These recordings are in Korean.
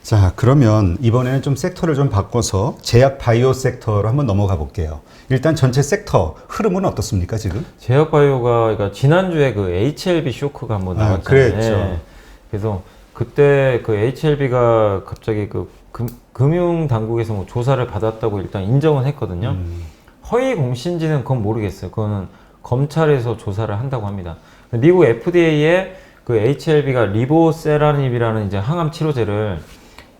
자, 그러면 이번에는 좀 섹터를 좀 바꿔서 제약 바이오 섹터로 한번 넘어가 볼게요. 일단 전체 섹터 흐름은 어떻습니까, 지금? 제약바이오가 그러니까 지난주에 그 HLB 쇼크가 한번 나왔잖아요. 그랬죠. 예. 그래서 그때 그 HLB가 갑자기 그 금융 당국에서 뭐 조사를 받았다고 일단 인정은 했거든요. 허위 공신지는 그건 모르겠어요. 그거는 검찰에서 조사를 한다고 합니다. 미국 FDA에 그 HLB가 리보세라닙이라는 이제 항암 치료제를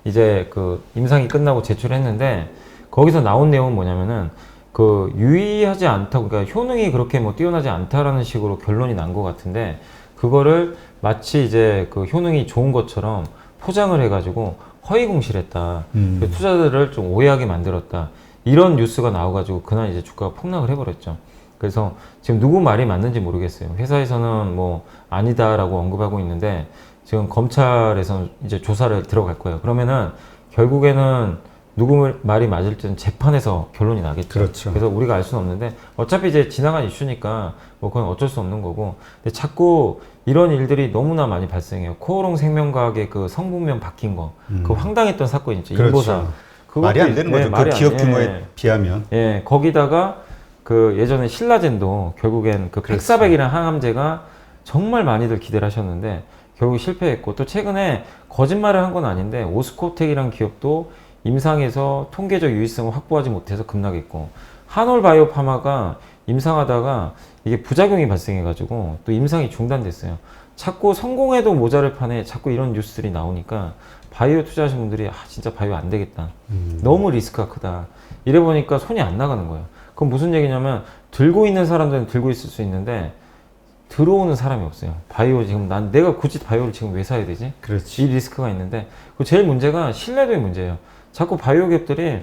이제 그 임상이 끝나고 제출했는데 거기서 나온 내용은 뭐냐면은 그 유의하지 않다고, 그러니까 효능이 그렇게 뭐 뛰어나지 않다라는 식으로 결론이 난 것 같은데 그거를 마치 이제 그 효능이 좋은 것처럼 포장을 해가지고 허위 공시했다. 투자자들을 좀 오해하게 만들었다. 이런 뉴스가 나와가지고 그날 이제 주가가 폭락을 해버렸죠. 그래서 지금 누구 말이 맞는지 모르겠어요. 회사에서는 뭐 아니다라고 언급하고 있는데 지금 검찰에서는 이제 조사를 들어갈 거예요. 그러면은 결국에는 누구 말이 맞을지는 재판에서 결론이 나겠죠. 그렇죠. 그래서 우리가 알 수는 없는데 어차피 이제 지나간 이슈니까 뭐 그건 어쩔 수 없는 거고. 근데 자꾸 이런 일들이 너무나 많이 발생해요. 코오롱 생명과학의 그 성분명 바뀐 거, 그 황당했던 사건 있죠. 그렇죠. 인보사. 말이 안 되는 거죠. 그 기업 규모에 비하면. 예, 거기다가 그 예전에 신라젠도 결국엔 그 팩사백이라는 항암제가 정말 많이들 기대를 하셨는데 결국 실패했고, 또 최근에 거짓말을 한 건 아닌데 오스코텍이라는 기업도 임상에서 통계적 유의성을 확보하지 못해서 급락했고, 한올바이오파마가 임상하다가 이게 부작용이 발생해가지고 또 임상이 중단됐어요. 자꾸 성공해도 모자를 판에 자꾸 이런 뉴스들이 나오니까 바이오 투자하신 분들이 진짜 바이오 안 되겠다. 너무 리스크가 크다. 이래 보니까 손이 안 나가는 거예요. 그럼 무슨 얘기냐면 들고 있는 사람들은 들고 있을 수 있는데 들어오는 사람이 없어요. 바이오 지금 내가 굳이 바이오를 지금 왜 사야 되지? 그렇지. 이 리스크가 있는데 그 제일 문제가 신뢰도의 문제예요. 자꾸 바이오 기업들이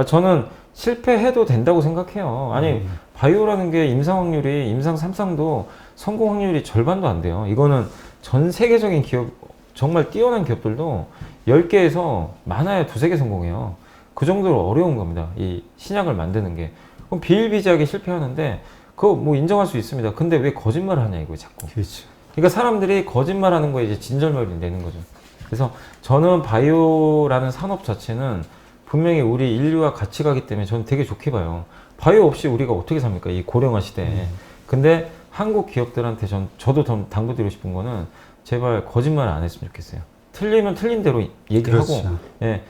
저는 실패해도 된다고 생각해요. 아니 바이오라는 게 임상 확률이 임상 3상도 성공 확률이 절반도 안 돼요. 이거는 전 세계적인 기업 정말 뛰어난 기업들도 10개에서 많아야 2-3개 성공해요. 그 정도로 어려운 겁니다. 이 신약을 만드는 게. 그럼 비일비재하게 실패하는데 그거 뭐 인정할 수 있습니다. 근데 왜 거짓말을 하냐 이거예요, 자꾸. 그렇죠. 그러니까 사람들이 거짓말하는 거에 이제 진절머리를 내는 거죠. 그래서 저는 바이오라는 산업 자체는 분명히 우리 인류와 같이 가기 때문에 저는 되게 좋게 봐요. 바이오 없이 우리가 어떻게 삽니까? 이 고령화 시대에. 근데 한국 기업들한테 저도 더 당부드리고 싶은 거는 제발 거짓말 안 했으면 좋겠어요. 틀리면 틀린 대로 얘기하고. 그렇죠. 예.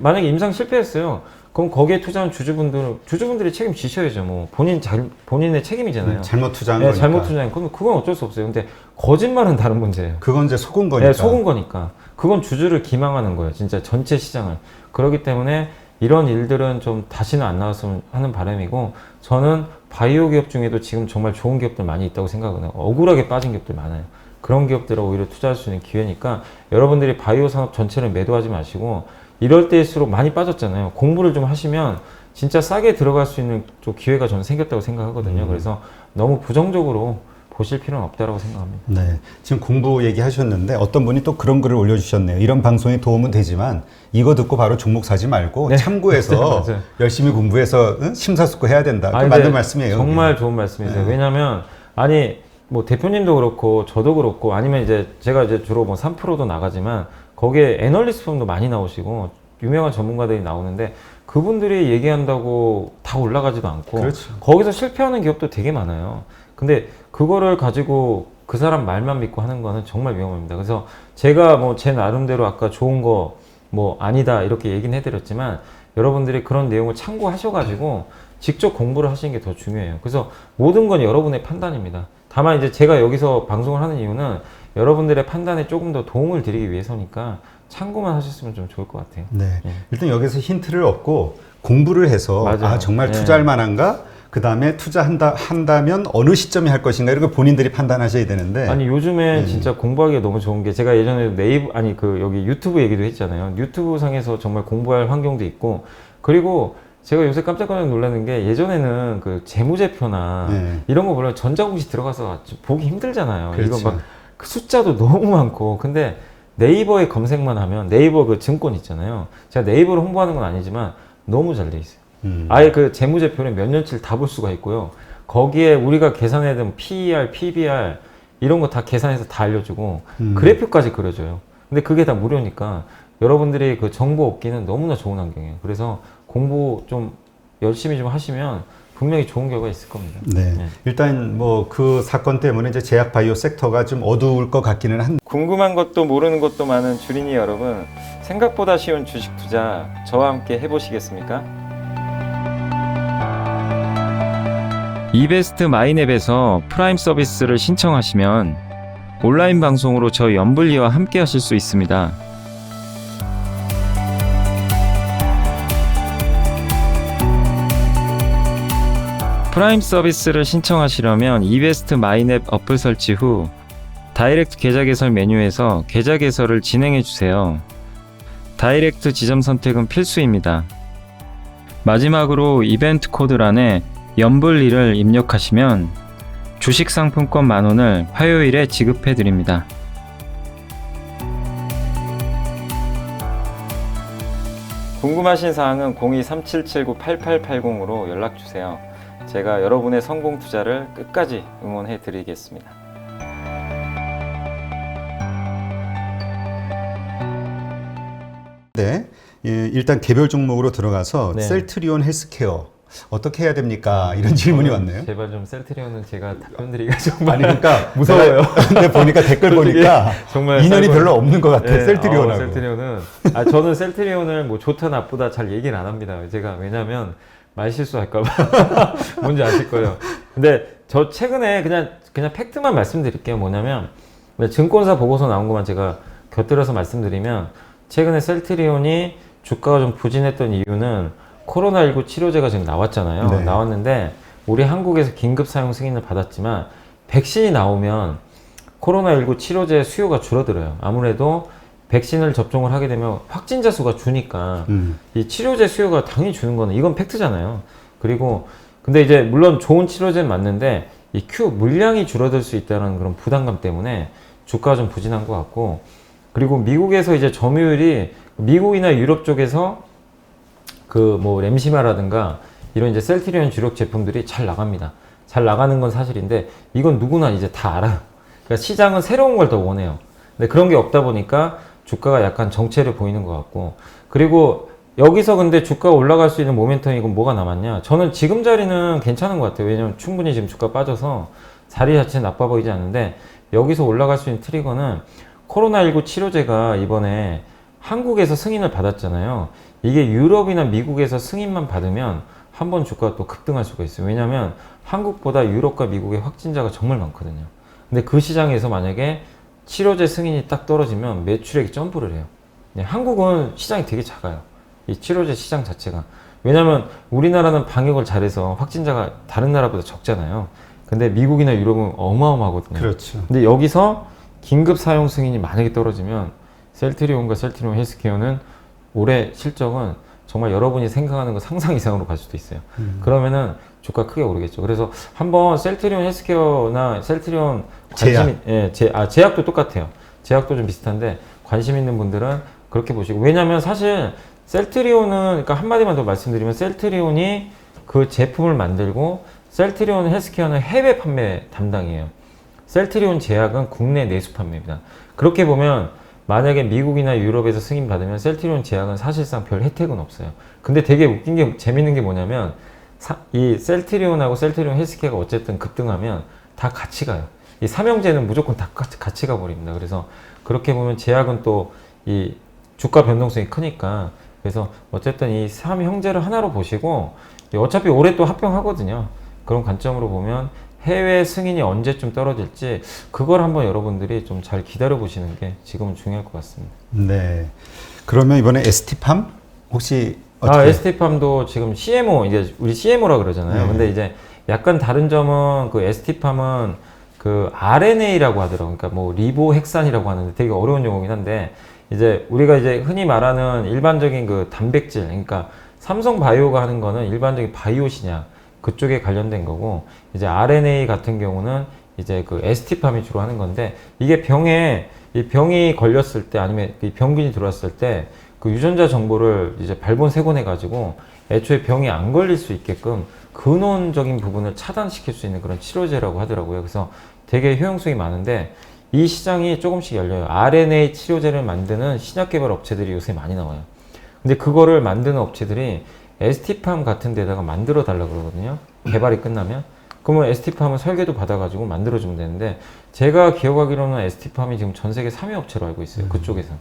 만약에 임상 실패했어요. 그럼 거기에 투자한 주주분들이 책임지셔야죠. 뭐 본인의 책임이잖아요. 잘못 투자한 예, 거니까. 잘못 투자한 그건 어쩔 수 없어요. 근데 거짓말은 다른 문제예요. 그건 이제 속은 거니까. 네, 속은 거니까. 그건 주주를 기망하는 거예요. 진짜 전체 시장을. 그렇기 때문에 이런 일들은 좀 다시는 안 나왔으면 하는 바람이고, 저는 바이오 기업 중에도 지금 정말 좋은 기업들 많이 있다고 생각을 해요. 억울하게 빠진 기업들 많아요. 그런 기업들을 오히려 투자할 수 있는 기회니까 여러분들이 바이오 산업 전체를 매도하지 마시고, 이럴 때일수록 많이 빠졌잖아요. 공부를 좀 하시면 진짜 싸게 들어갈 수 있는 좀 기회가 저는 생겼다고 생각하거든요. 그래서 너무 부정적으로 보실 필요는 없다고 생각합니다. 네. 지금 공부 얘기하셨는데 어떤 분이 또 그런 글을 올려주셨네요. 이런 방송에 도움은 되지만 이거 듣고 바로 종목 사지 말고 네. 참고해서 맞아요. 열심히 공부해서 심사숙고해야 된다. 그 네, 맞는 말씀이에요. 정말 좋은 말씀이세요. 네. 왜냐하면 뭐 대표님도 그렇고 저도 그렇고 아니면 이제 제가 이제 주로 뭐 3프로도 나가지만 거기에 애널리스트 분도 많이 나오시고 유명한 전문가들이 나오는데 그분들이 얘기한다고 다 올라가지도 않고, 그렇죠. 거기서 실패하는 기업도 되게 많아요. 근데 그거를 가지고 그 사람 말만 믿고 하는 거는 정말 위험합니다. 그래서 제가 뭐 제 나름대로 아까 좋은 거 뭐 아니다 이렇게 얘기는 해드렸지만 여러분들이 그런 내용을 참고하셔가지고 직접 공부를 하시는 게 더 중요해요. 그래서 모든 건 여러분의 판단입니다. 다만 이제 제가 여기서 방송을 하는 이유는 여러분들의 판단에 조금 더 도움을 드리기 위해서니까 참고만 하셨으면 좀 좋을 것 같아요. 네. 일단 여기서 힌트를 얻고 공부를 해서 맞아요. 정말 네. 투자할 만한가? 그 다음에 한다면 어느 시점에 할 것인가? 이런 거 본인들이 판단하셔야 되는데. 아니 요즘에 진짜 공부하기가 너무 좋은 게, 제가 예전에 여기 유튜브 얘기도 했잖아요. 유튜브 상에서 정말 공부할 환경도 있고, 그리고 제가 요새 깜짝깜짝 놀라는 게 예전에는 그 재무제표나 이런 거 보면 전자공시 들어가서 보기 힘들잖아요. 그렇죠. 이거 막 그 숫자도 너무 많고. 근데 네이버에 검색만 하면 네이버 그 증권 있잖아요. 제가 네이버를 홍보하는 건 아니지만 너무 잘 돼 있어요. 아예 그 재무제표를 몇 년치를 다 볼 수가 있고요. 거기에 우리가 계산해야 되는 PER, PBR 이런 거 다 계산해서 다 알려주고 그래프까지 그려줘요. 근데 그게 다 무료니까 여러분들이 그 정보 얻기는 너무나 좋은 환경이에요. 그래서 공부 좀 열심히 좀 하시면 분명히 좋은 결과 있을 겁니다. 네. 네. 일단 뭐 그 사건 때문에 이제 제약 바이오 섹터가 좀 어두울 것 같기는 한데 궁금한 것도 모르는 것도 많은 주린이 여러분, 생각보다 쉬운 주식 투자 저와 함께 해보시겠습니까? 이베스트 마이넷에서 프라임 서비스를 신청하시면 온라인 방송으로 저희 연불리와 함께 하실 수 있습니다. 프라임 서비스를 신청하시려면 이베스트 마이넷 어플 설치 후 다이렉트 계좌 개설 메뉴에서 계좌 개설을 진행해 주세요. 다이렉트 지점 선택은 필수입니다. 마지막으로 이벤트 코드란에 연불리를 입력하시면 주식 상품권 10,000원을 화요일에 지급해 드립니다. 궁금하신 사항은 02-3779-8880으로 연락주세요. 제가 여러분의 성공 투자를 끝까지 응원해 드리겠습니다. 네. 일단 개별 종목으로 들어가서 네. 셀트리온 헬스케어 어떻게 해야 됩니까? 이런 질문이 왔네요. 제발 좀 셀트리온은 제가 답변드리기가 정말 아니 그러니까 무서워요. 근데 보니까 댓글 보니까 정말 인연이 쌀벌- 별로 없는 것 같아. 네, 셀트리온하고. 셀트리온은 저는 셀트리온을 뭐 좋다 나쁘다 잘 얘기는 안 합니다. 제가 왜냐면 말 실수할까봐 뭔지 아실 거예요. 근데 저 최근에 그냥 팩트만 말씀드릴게요. 뭐냐면 증권사 보고서 나온 것만 제가 곁들여서 말씀드리면 최근에 셀트리온이 주가가 좀 부진했던 이유는 코로나19 치료제가 지금 나왔잖아요. 네. 나왔는데 우리 한국에서 긴급 사용 승인을 받았지만 백신이 나오면 코로나19 치료제 수요가 줄어들어요. 아무래도 백신을 접종을 하게 되면 확진자 수가 주니까 이 치료제 수요가 당연히 주는 거는 이건 팩트잖아요. 그리고 근데 이제 물론 좋은 치료제는 맞는데 이 물량이 줄어들 수 있다는 그런 부담감 때문에 주가가 좀 부진한 것 같고, 그리고 미국에서 이제 점유율이 미국이나 유럽 쪽에서 그 뭐 램시마라든가 이런 이제 셀트리온 주력 제품들이 잘 나갑니다. 잘 나가는 건 사실인데 이건 누구나 이제 다 알아요. 그러니까 시장은 새로운 걸 더 원해요. 근데 그런 게 없다 보니까 주가가 약간 정체를 보이는 것 같고, 그리고 여기서 근데 주가가 올라갈 수 있는 모멘텀이 이건 뭐가 남았냐? 저는 지금 자리는 괜찮은 것 같아요. 왜냐면 충분히 지금 주가 빠져서 자리 자체는 나빠 보이지 않는데 여기서 올라갈 수 있는 트리거는 코로나19 치료제가 이번에 한국에서 승인을 받았잖아요. 이게 유럽이나 미국에서 승인만 받으면 한번 주가가 또 급등할 수가 있어요. 왜냐면 한국보다 유럽과 미국의 확진자가 정말 많거든요. 근데 그 시장에서 만약에 치료제 승인이 딱 떨어지면 매출액이 점프를 해요. 네, 한국은 시장이 되게 작아요. 이 치료제 시장 자체가. 왜냐면 우리나라는 방역을 잘해서 확진자가 다른 나라보다 적잖아요. 근데 미국이나 유럽은 어마어마하거든요. 그렇죠. 근데 여기서 긴급 사용 승인이 만약에 떨어지면 셀트리온과 셀트리온 헬스케어는 올해 실적은 정말 여러분이 생각하는 것 상상 이상으로 갈 수도 있어요. 그러면은 주가 크게 오르겠죠. 그래서 한번 셀트리온 헬스케어나 셀트리온 관심, 제약도 똑같아요. 제약도 좀 비슷한데 관심 있는 분들은 그렇게 보시고, 왜냐면 사실 셀트리온은, 그러니까 한마디만 더 말씀드리면 셀트리온이 그 제품을 만들고 셀트리온 헬스케어는 해외 판매 담당이에요. 셀트리온 제약은 국내 내수 판매입니다. 그렇게 보면 만약에 미국이나 유럽에서 승인 받으면 셀트리온 제약은 사실상 별 혜택은 없어요. 근데 되게 웃긴 게, 재밌는 게 뭐냐면 이 셀트리온하고 셀트리온 헬스케어가 어쨌든 급등하면 다 같이 가요. 이 삼형제는 무조건 다 같이 가버립니다. 그래서 그렇게 보면 제약은 또 이 주가 변동성이 크니까, 그래서 어쨌든 이 삼형제를 하나로 보시고, 어차피 올해 또 합병하거든요. 그런 관점으로 보면 해외 승인이 언제쯤 떨어질지 그걸 한번 여러분들이 좀 잘 기다려 보시는 게 지금은 중요할 것 같습니다. 네. 그러면 이번에 ST팜 혹시 어떻게? ST팜도 지금 CMO, 이제 우리 CMO라 그러잖아요. 네. 근데 이제 약간 다른 점은 그 ST팜은 그 RNA라고 하더라고요. 그러니까 뭐 리보핵산이라고 하는데 되게 어려운 용어긴 한데, 이제 우리가 이제 흔히 말하는 일반적인 그 단백질, 그러니까 삼성바이오가 하는 거는 일반적인 바이오 신약 그쪽에 관련된 거고, 이제 RNA 같은 경우는 이제 그 ST팜이 주로 하는 건데, 이게 이 병이 걸렸을 때 아니면 이 병균이 들어왔을 때 그 유전자 정보를 이제 발본색원해 가지고 애초에 병이 안 걸릴 수 있게끔 근원적인 부분을 차단시킬 수 있는 그런 치료제라고 하더라고요. 그래서 되게 효용성이 많은데, 이 시장이 조금씩 열려요. RNA 치료제를 만드는 신약 개발 업체들이 요새 많이 나와요. 근데 그거를 만드는 업체들이 ST팜 같은 데다가 만들어 달라 그러거든요. 개발이 끝나면. 그러면 ST팜은 설계도 받아가지고 만들어주면 되는데, 제가 기억하기로는 ST팜이 지금 전 세계 3위 업체로 알고 있어요. 그쪽에서.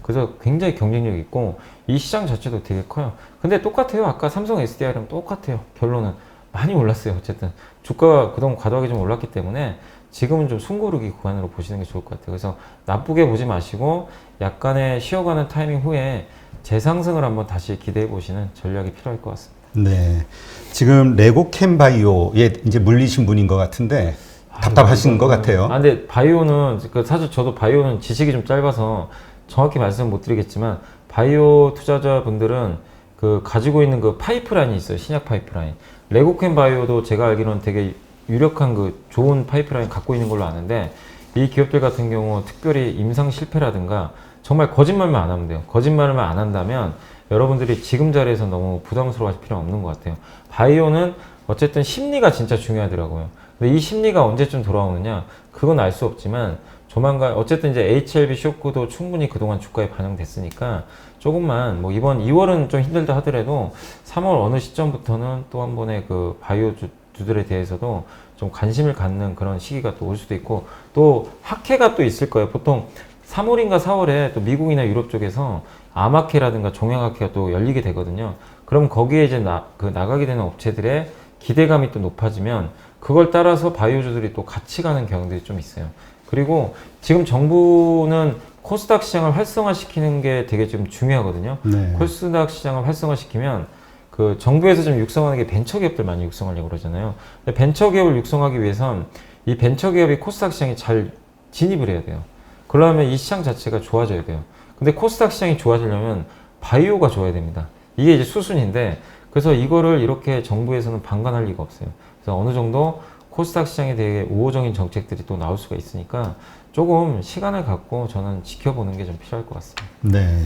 그래서 굉장히 경쟁력 있고, 이 시장 자체도 되게 커요. 근데 똑같아요. 아까 삼성 SDI랑 똑같아요. 결론은. 많이 올랐어요. 어쨌든. 주가가 그동안 과도하게 좀 올랐기 때문에, 지금은 좀 숨고르기 구간으로 보시는 게 좋을 것 같아요. 그래서 나쁘게 보지 마시고, 약간의 쉬어가는 타이밍 후에 재상승을 한번 다시 기대해 보시는 전략이 필요할 것 같습니다. 네. 지금 레고캠바이오에 이제 물리신 분인 것 같은데 답답하신 것 같아요. 근데 바이오는 사실 저도 바이오는 지식이 좀 짧아서 정확히 말씀 못 드리겠지만, 바이오 투자자분들은 그 가지고 있는 그 파이프라인이 있어요. 신약 파이프라인. 레고캠바이오도 제가 알기로는 되게 유력한 그 좋은 파이프라인 갖고 있는 걸로 아는데, 이 기업들 같은 경우 특별히 임상 실패라든가 정말 거짓말만 안 하면 돼요. 거짓말만 안 한다면 여러분들이 지금 자리에서 너무 부담스러워하실 필요는 없는 것 같아요. 바이오는 어쨌든 심리가 진짜 중요하더라고요. 근데 이 심리가 언제쯤 돌아오느냐, 그건 알 수 없지만 조만간 어쨌든 이제 HLB 쇼크도 충분히 그동안 주가에 반영됐으니까 조금만 뭐 이번 2월은 좀 힘들다 하더라도 3월 어느 시점부터는 또 한 번의 그 바이오 주들에 대해서도 좀 관심을 갖는 그런 시기가 또 올 수도 있고, 또 학회가 또 있을 거예요. 보통 3월인가 4월에 또 미국이나 유럽 쪽에서 암학회라든가 종양학회가 또 열리게 되거든요. 그럼 거기에 이제 나가게 되는 업체들의 기대감이 또 높아지면 그걸 따라서 바이오주들이 또 같이 가는 경우들이 좀 있어요. 그리고 지금 정부는 코스닥 시장을 활성화시키는 게 되게 좀 중요하거든요. 네. 코스닥 시장을 활성화시키면 그 정부에서 좀 육성하는 게 벤처기업들 많이 육성하려고 그러잖아요. 근데 벤처기업을 육성하기 위해선 이 벤처기업이 코스닥 시장에 잘 진입을 해야 돼요. 그러려면 이 시장 자체가 좋아져야 돼요. 근데 코스닥 시장이 좋아지려면 바이오가 좋아야 됩니다. 이게 이제 수순인데, 그래서 이거를 이렇게 정부에서는 방관할 리가 없어요. 그래서 어느 정도 코스닥 시장에 대해 우호적인 정책들이 또 나올 수가 있으니까 조금 시간을 갖고 저는 지켜보는 게 좀 필요할 것 같습니다. 네.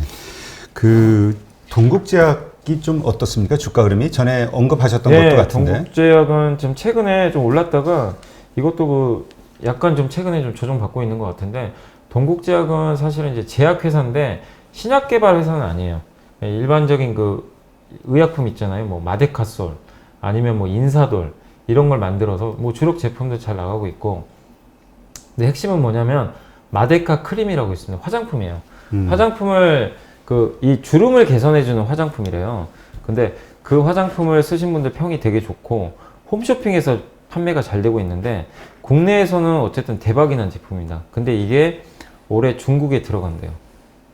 그 동국제약이 좀 어떻습니까? 주가 흐름이 전에 언급하셨던 것도 같은데. 동국제약은 좀 최근에 좀 올랐다가 이것도 그 약간 좀 최근에 좀 조정받고 있는 것 같은데, 동국제약은 사실은 이제 제약회사인데 신약 개발 회사는 아니에요. 일반적인 그 의약품 있잖아요. 뭐 마데카솔 아니면 뭐 인사돌 이런 걸 만들어서 뭐 주력 제품도 잘 나가고 있고, 근데 핵심은 뭐냐면 마데카 크림이라고 있습니다. 화장품이에요. 화장품을 이 주름을 개선해주는 화장품이래요. 근데 그 화장품을 쓰신 분들 평이 되게 좋고 홈쇼핑에서 판매가 잘 되고 있는데, 국내에서는 어쨌든 대박이 난 제품입니다. 근데 이게 올해 중국에 들어간대요.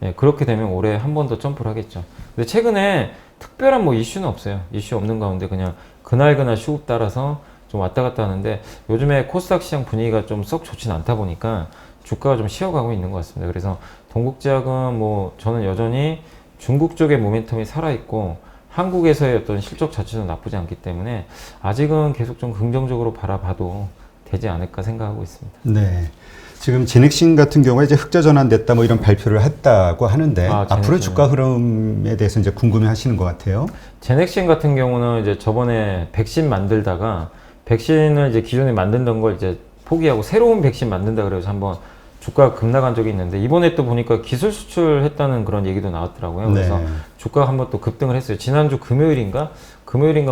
예, 그렇게 되면 올해 한 번 더 점프를 하겠죠. 근데 최근에 특별한 뭐 이슈는 없어요. 이슈 없는 가운데 그냥 그날 수급 따라서 좀 왔다 갔다 하는데, 요즘에 코스닥 시장 분위기가 좀 썩 좋진 않다 보니까 주가가 좀 쉬어가고 있는 것 같습니다. 그래서 동국제약은 뭐 저는 여전히 중국 쪽의 모멘텀이 살아있고 한국에서의 어떤 실적 자체도 나쁘지 않기 때문에 아직은 계속 좀 긍정적으로 바라봐도 되지 않을까 생각하고 있습니다. 네. 지금 제넥신 같은 경우에 이제 흑자 전환됐다 뭐 이런 발표를 했다고 하는데 앞으로 주가 흐름에 대해서 이제 궁금해 하시는 것 같아요. 제넥신 같은 경우는 이제 저번에 백신 만들다가 백신을 이제 기존에 만든던 걸 이제 포기하고 새로운 백신 만든다 그래서 한번 주가가 급락한 적이 있는데, 이번에 또 보니까 기술 수출했다는 그런 얘기도 나왔더라고요. 그래서 네. 주가가 한번 또 급등을 했어요. 지난주 금요일인가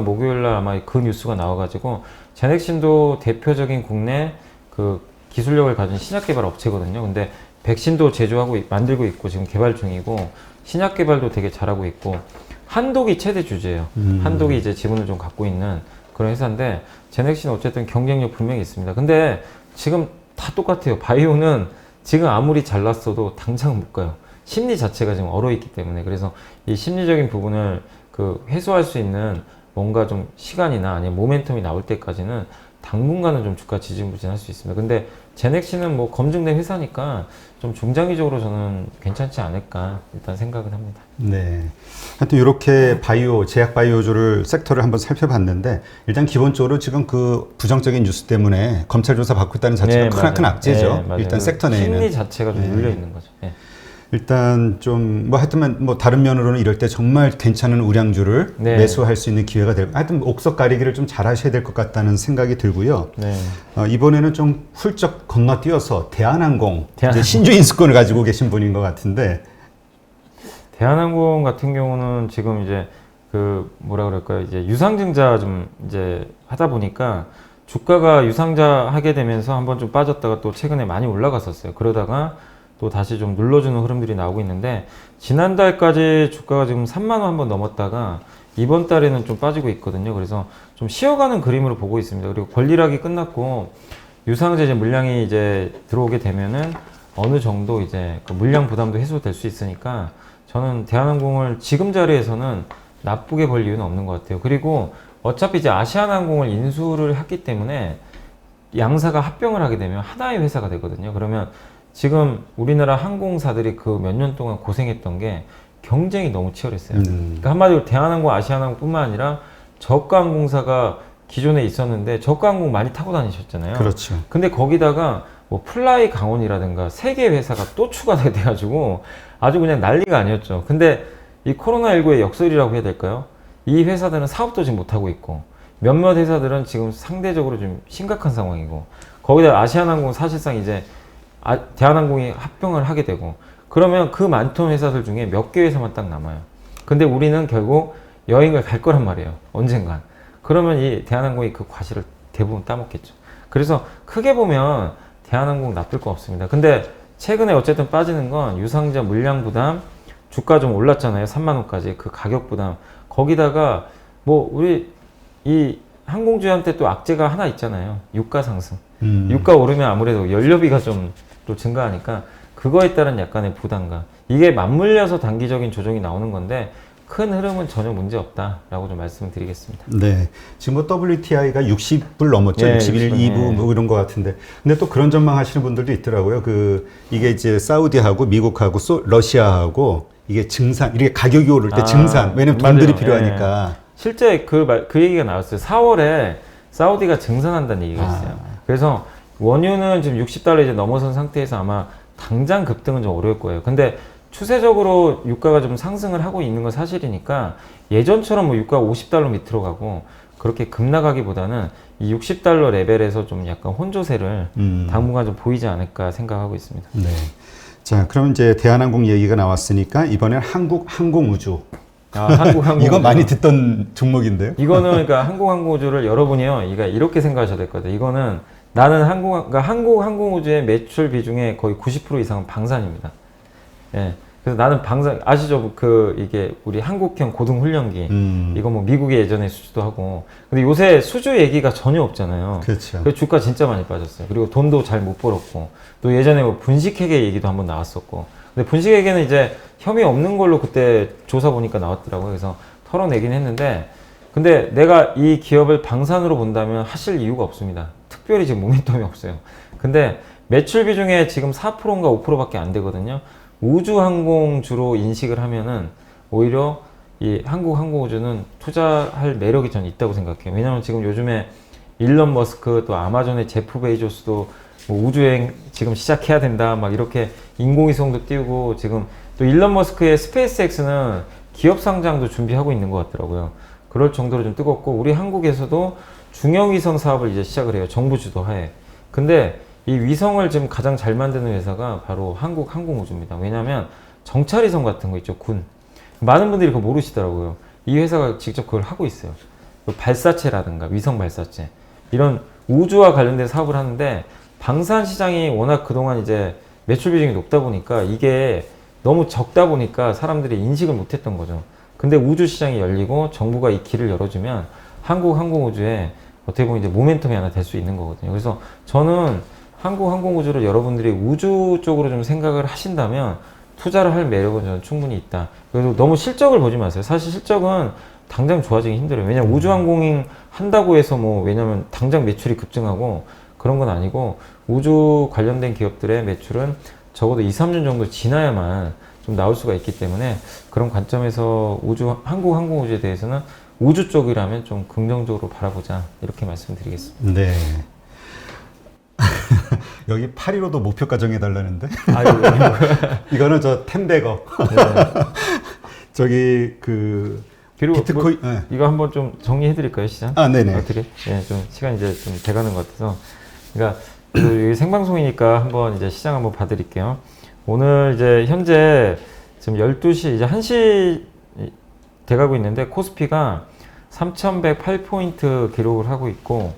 목요일날 아마 그 뉴스가 나와가지고, 제넥신도 대표적인 국내 그 기술력을 가진 신약 개발 업체거든요. 근데 백신도 제조하고 만들고 있고 지금 개발 중이고, 신약 개발도 되게 잘하고 있고, 한독이 최대 주제예요. 한독이 이제 지분을 좀 갖고 있는 그런 회사인데, 제넥신 어쨌든 경쟁력 분명히 있습니다. 근데 지금 다 똑같아요. 바이오는 지금 아무리 잘났어도 당장 못 가요. 심리 자체가 지금 얼어있기 때문에. 그래서 이 심리적인 부분을 그 해소할 수 있는 뭔가 좀 시간이나 아니면 모멘텀이 나올 때까지는 당분간은 좀 주가 지지부진할 수 있습니다. 근데 제넥신은 뭐 검증된 회사니까 좀 중장기적으로 저는 괜찮지 않을까 일단 생각은 합니다. 네. 하여튼 이렇게 제약 바이오주를 섹터를 한번 살펴봤는데, 일단 기본적으로 지금 그 부정적인 뉴스 때문에 검찰 조사 받고 있다는 자체가 크나큰 악재죠. 네, 일단 섹터 내에는. 심리 자체가 좀 눌려 있는 거죠. 네. 일단 좀 뭐 하여튼 뭐 다른 면으로는 이럴 때 정말 괜찮은 우량주를 네. 매수할 수 있는 기회가 될. 하여튼 옥석 가리기를 좀 잘 하셔야 될 것 같다는 생각이 들고요. 네. 이번에는 좀 훌쩍 건너뛰어서 대한항공, 이제 신주 인수권을 가지고 계신 분인 것 같은데. 대한항공 같은 경우는 지금 이제 그 뭐라 그럴까요? 이제 유상증자 좀 이제 하다 보니까 주가가 유상자 하게 되면서 한번 좀 빠졌다가 또 최근에 많이 올라갔었어요. 그러다가 또 다시 좀 눌러주는 흐름들이 나오고 있는데, 지난달까지 주가가 지금 3만 원 한번 넘었다가 이번 달에는 좀 빠지고 있거든요. 그래서 좀 쉬어가는 그림으로 보고 있습니다. 그리고 권리락이 끝났고 유상자 이제 물량이 이제 들어오게 되면은 어느 정도 이제 그 물량 부담도 해소될 수 있으니까 저는 대한항공을 지금 자리에서는 나쁘게 볼 이유는 없는 것 같아요. 그리고 어차피 이제 아시아나항공을 인수를 했기 때문에 양사가 합병을 하게 되면 하나의 회사가 되거든요. 그러면 지금 우리나라 항공사들이 그 몇 년 동안 고생했던 게 경쟁이 너무 치열했어요. 그러니까 한마디로 대한항공, 아시아나항공뿐만 아니라 저가항공사가 기존에 있었는데 저가항공 많이 타고 다니셨잖아요. 그렇죠. 근데 거기다가 뭐 플라이 강원이라든가 세 개 회사가 또 추가가 돼가지고 아주 그냥 난리가 아니었죠. 근데 이 코로나19의 역설이라고 해야 될까요? 이 회사들은 사업도 지금 못하고 있고 몇몇 회사들은 지금 상대적으로 좀 심각한 상황이고, 거기다 아시아나항공 사실상 이제 대한항공이 합병을 하게 되고, 그러면 그 많던 회사들 중에 몇 개 회사만 딱 남아요. 근데 우리는 결국 여행을 갈 거란 말이에요. 언젠간. 그러면 이 대한항공이 그 과실을 대부분 따먹겠죠. 그래서 크게 보면 대한항공 나쁠 거 없습니다. 근데 최근에 어쨌든 빠지는 건 유상자 물량 부담, 주가 좀 올랐잖아요. 3만 원까지. 그 가격 부담. 거기다가 뭐 우리 이 항공주한테 또 악재가 하나 있잖아요. 유가 상승. 유가 오르면 아무래도 연료비가 좀 또 증가하니까 그거에 따른 약간의 부담감. 이게 맞물려서 단기적인 조정이 나오는 건데 큰 흐름은 전혀 문제 없다라고 좀 말씀을 드리겠습니다. 네. 지금 뭐 WTI가 60불 넘었죠. 네, 61, 2부 네. 뭐 이런 것 같은데. 근데 또 그런 전망 하시는 분들도 있더라고요. 이게 이제 사우디하고 미국하고 러시아하고 이게 증산, 이게 가격이 오를 때 증산. 왜냐면 돈들이 맞아요. 필요하니까. 실제 그 얘기가 나왔어요. 4월에 사우디가 증산한다는 얘기가 있어요. 그래서 원유는 지금 60달러 이제 넘어선 상태에서 아마 당장 급등은 좀 어려울 거예요. 근데 추세적으로 유가가 좀 상승을 하고 있는 건 사실이니까 예전처럼 뭐 유가가 50달러 밑으로 가고 그렇게 급락하기보다는 이 60달러 레벨에서 좀 약간 혼조세를 당분간 좀 보이지 않을까 생각하고 있습니다. 네. 자, 그럼 이제 대한항공 얘기가 나왔으니까 이번엔 한국항공우주. 한국항공우주. 이거 많이 듣던 종목인데요. 이거는 그러니까 한국항공우주를 여러분이요, 이렇게 생각하셔야 될 거예요. 이거는 나는 한국항공우주의 매출 비중의 거의 90% 이상은 방산입니다. 예. 그래서 나는 방산, 아시죠? 이게 우리 한국형 고등훈련기. 이거 뭐 미국에 예전에 수주도 하고. 근데 요새 수주 얘기가 전혀 없잖아요. 그렇죠. 그 주가 진짜 많이 빠졌어요. 그리고 돈도 잘 못 벌었고. 또 예전에 뭐 분식회계 얘기도 한번 나왔었고. 근데 분식회계는 이제 혐의 없는 걸로 그때 조사 보니까 나왔더라고요. 그래서 털어내긴 했는데. 근데 내가 이 기업을 방산으로 본다면 하실 이유가 없습니다. 특별히 지금 모멘텀이 없어요. 근데 매출 비중에 지금 4%인가 5%밖에 안 되거든요. 우주항공주로 인식을 하면은 오히려 이 한국항공우주는 투자할 매력이 전 있다고 생각해요. 왜냐면 지금 요즘에 일론 머스크 또 아마존의 제프 베이조스도 뭐 우주여행 지금 시작해야 된다 막 이렇게 인공위성도 띄우고, 지금 또 일론 머스크의 스페이스X는 기업 상장도 준비하고 있는 것 같더라고요. 그럴 정도로 좀 뜨겁고, 우리 한국에서도 중형위성 사업을 이제 시작을 해요. 정부 주도하에. 근데 이 위성을 지금 가장 잘 만드는 회사가 바로 한국항공우주입니다. 왜냐하면 정찰위성 같은 거 있죠, 군. 많은 분들이 그거 모르시더라고요. 이 회사가 직접 그걸 하고 있어요. 발사체라든가 위성 발사체, 이런 우주와 관련된 사업을 하는데, 방산 시장이 워낙 그동안 이제 매출 비중이 높다 보니까 이게 너무 적다 보니까 사람들이 인식을 못했던 거죠. 근데 우주 시장이 열리고 정부가 이 길을 열어주면 한국항공우주에 어떻게 보면 이제 모멘텀이 하나 될 수 있는 거거든요. 그래서 저는 한국항공우주를 여러분들이 우주 쪽으로 좀 생각을 하신다면 투자를 할 매력은 저는 충분히 있다. 그래서 너무 실적을 보지 마세요. 사실 실적은 당장 좋아지기 힘들어요. 왜냐면 우주항공인 한다고 해서 뭐, 왜냐면 당장 매출이 급증하고 그런 건 아니고, 우주 관련된 기업들의 매출은 적어도 2, 3년 정도 지나야만 좀 나올 수가 있기 때문에, 그런 관점에서 한국항공우주에 대해서는 우주 쪽이라면 좀 긍정적으로 바라보자, 이렇게 말씀드리겠습니다. 네. 여기 8.15도 목표가 정해달라는데. 아유, 이거는 저 텐베거. 네. 저기 그 그리고 비트코인. 뭐, 네. 이거 한번 좀 정리해드릴까요, 시장? 아, 네네. 어떻게? 네, 좀 시간 이제 좀 돼가는 것 같아서. 그러니까 그 여기 생방송이니까 한번 이제 시장 한번 봐드릴게요. 오늘 이제 현재 지금 12시 이제 1시 돼가고 있는데 코스피가 3,108포인트 기록을 하고 있고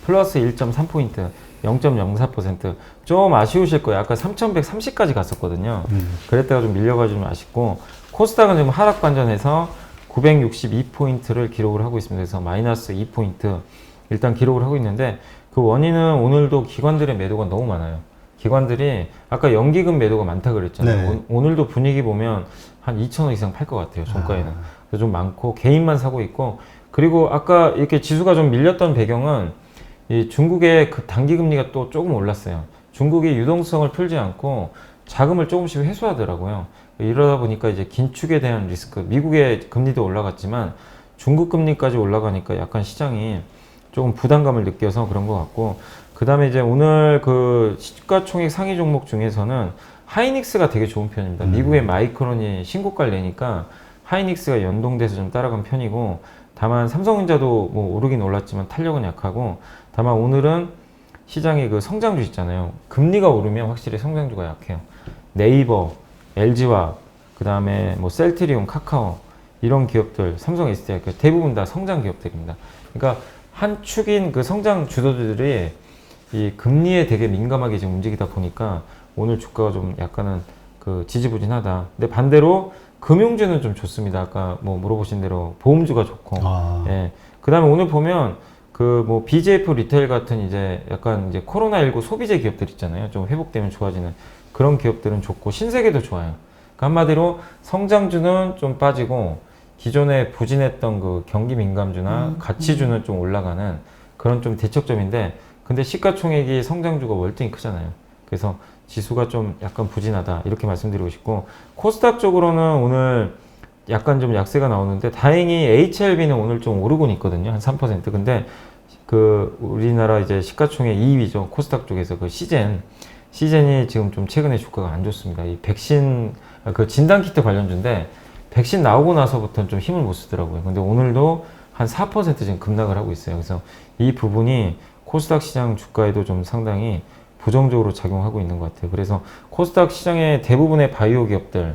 플러스 1.3포인트 0.04%. 좀 아쉬우실 거예요. 아까 3,130까지 갔었거든요. 그랬다가 좀 밀려가지고 좀 아쉽고 코스닥은 지금 하락 반전해서 962포인트를 기록을 하고 있습니다. 그래서 마이너스 2포인트 일단 기록을 하고 있는데 그 원인은 오늘도 기관들의 매도가 너무 많아요. 기관들이 아까 연기금 매도가 많다 그랬잖아요. 네. 오늘도 분위기 보면 한 2,000원 이상 팔 것 같아요. 종가에는. 그래서 좀 많고 개인만 사고 있고 그리고 아까 이렇게 지수가 좀 밀렸던 배경은 이 중국의 그 단기 금리가 또 조금 올랐어요. 중국이 유동성을 풀지 않고 자금을 조금씩 회수하더라고요. 이러다 보니까 이제 긴축에 대한 리스크, 미국의 금리도 올라갔지만 중국 금리까지 올라가니까 약간 시장이 조금 부담감을 느껴서 그런 것 같고, 그 다음에 이제 오늘 그 시가총액 상위 종목 중에서는 하이닉스가 되게 좋은 편입니다. 미국의 마이크론이 신고가를 내니까 하이닉스가 연동돼서 좀 따라간 편이고, 다만 삼성전자도 뭐 오르긴 올랐지만 탄력은 약하고, 다만 오늘은 시장의 그 성장주 있잖아요. 금리가 오르면 확실히 성장주가 약해요. 네이버, LG화학, 그 다음에 뭐 셀트리온, 카카오 이런 기업들, 삼성 SDI 대부분 다 성장 기업들입니다. 그러니까 한 축인 그 성장 주도주들이 이 금리에 되게 민감하게 지금 움직이다 보니까 오늘 주가가 좀 약간은 그 지지부진하다. 근데 반대로 금융주는 좀 좋습니다. 아까 뭐 물어보신 대로 보험주가 좋고, 예. 그 다음에 오늘 보면 그 뭐 BJF 리테일 같은 이제 약간 이제 코로나19 소비재 기업들 있잖아요. 좀 회복되면 좋아지는 그런 기업들은 좋고, 신세계도 좋아요. 그러니까 한마디로 성장주는 좀 빠지고 기존에 부진했던 그 경기 민감주나 가치주는 좀 올라가는 그런 좀 대척점인데, 근데 시가총액이 성장주가 월등히 크잖아요. 그래서 지수가 좀 약간 부진하다 이렇게 말씀드리고 싶고, 코스닥 쪽으로는 오늘 약간 좀 약세가 나오는데 다행히 HLB는 오늘 좀 오르곤 있거든요. 한 3%. 근데 그 우리나라 이제 시가총액 2위죠. 코스닥 쪽에서 그 시젠이 지금 좀 최근에 주가가 안 좋습니다. 이 백신 그 진단키트 관련주인데 백신 나오고 나서부터는 좀 힘을 못 쓰더라고요. 근데 오늘도 한 4% 지금 급락을 하고 있어요. 그래서 이 부분이 코스닥 시장 주가에도 좀 상당히 부정적으로 작용하고 있는 것 같아요. 그래서 코스닥 시장의 대부분의 바이오 기업들,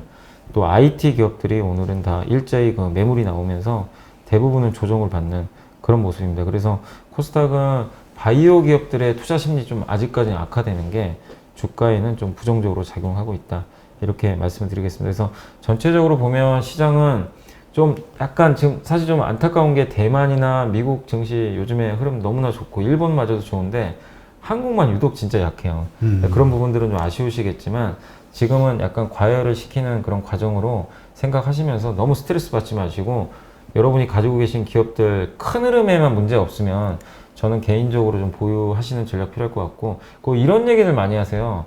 또 IT 기업들이 오늘은 다 일제히 그 매물이 나오면서 대부분은 조정을 받는 그런 모습입니다. 그래서 코스닥은 바이오 기업들의 투자 심리 좀 아직까지는 악화되는 게 주가에는 좀 부정적으로 작용하고 있다. 이렇게 말씀을 드리겠습니다. 그래서 전체적으로 보면 시장은 좀 약간 지금 사실 좀 안타까운 게 대만이나 미국 증시 요즘에 흐름 너무나 좋고 일본마저도 좋은데 한국만 유독 진짜 약해요. 그런 부분들은 좀 아쉬우시겠지만 지금은 약간 과열을 시키는 그런 과정으로 생각하시면서 너무 스트레스 받지 마시고, 여러분이 가지고 계신 기업들 큰 흐름에만 문제 없으면 저는 개인적으로 좀 보유하시는 전략 필요할 것 같고, 그 이런 얘기를 많이 하세요.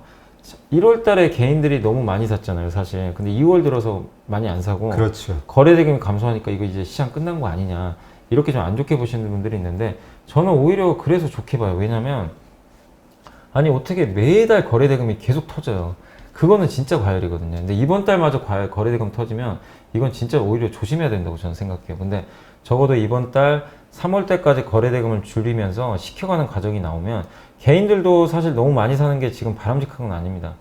1월 달에 개인들이 너무 많이 샀잖아요, 사실. 근데 2월 들어서 많이 안 사고, 그렇죠. 거래 대금이 감소하니까 이거 이제 시장 끝난 거 아니냐, 이렇게 좀 안 좋게 보시는 분들이 있는데, 저는 오히려 그래서 좋게 봐요. 왜냐면 아니 어떻게 매달 거래 대금이 계속 터져요. 그거는 진짜 과열이거든요. 근데 이번 달마저 거래 대금 터지면 이건 진짜 오히려 조심해야 된다고 저는 생각해요. 근데 적어도 이번 달 3월 달까지 거래 대금을 줄이면서 식혀가는 과정이 나오면 개인들도 사실 너무 많이 사는 게 지금 바람직한 건 아닙니다.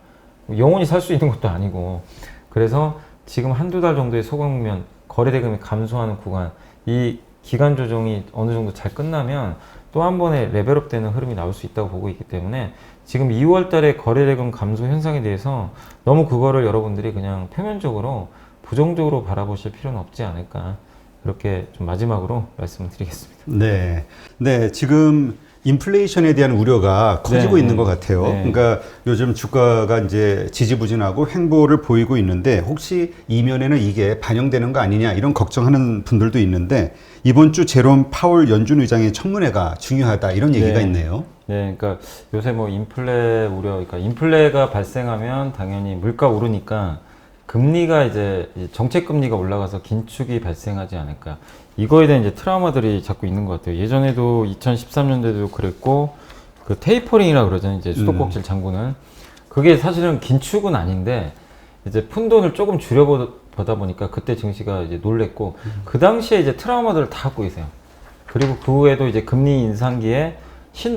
영원히 살 수 있는 것도 아니고. 그래서 지금 한두 달 정도의 소강면 거래 대금이 감소하는 구간, 이 기간 조정이 어느 정도 잘 끝나면 또 한 번의 레벨업 되는 흐름이 나올 수 있다고 보고 있기 때문에 지금 2월 달에 거래 대금 감소 현상에 대해서 너무 그거를 여러분들이 그냥 표면적으로 부정적으로 바라보실 필요는 없지 않을까, 그렇게 좀 마지막으로 말씀을 드리겠습니다. 네. 네, 지금 인플레이션에 대한 우려가 커지고 네, 있는 것 같아요. 네. 그러니까 요즘 주가가 이제 지지부진하고 횡보를 보이고 있는데, 혹시 이면에는 이게 반영되는 거 아니냐 이런 걱정하는 분들도 있는데, 이번 주 제롬 파월 연준 의장의 청문회가 중요하다 이런 얘기가 네. 있네요. 네, 그러니까 요새 뭐 인플레 우려, 그러니까 인플레가 발생하면 당연히 물가 오르니까 금리가 이제 정책 금리가 올라가서 긴축이 발생하지 않을까. 이거에 대한 이제 트라우마들이 자꾸 있는 것 같아요. 예전에도 2013년도에도 그랬고, 그 테이퍼링이라 그러잖아요. 이제 수도꼭지를 잠그는 그게 사실은 긴축은 아닌데 이제 푼돈을 조금 줄여보다 보니까 그때 증시가 이제 놀랬고 그 당시에 이제 트라우마들을 다 갖고 계세요. 그리고 그 후에도 이제 금리 인상기에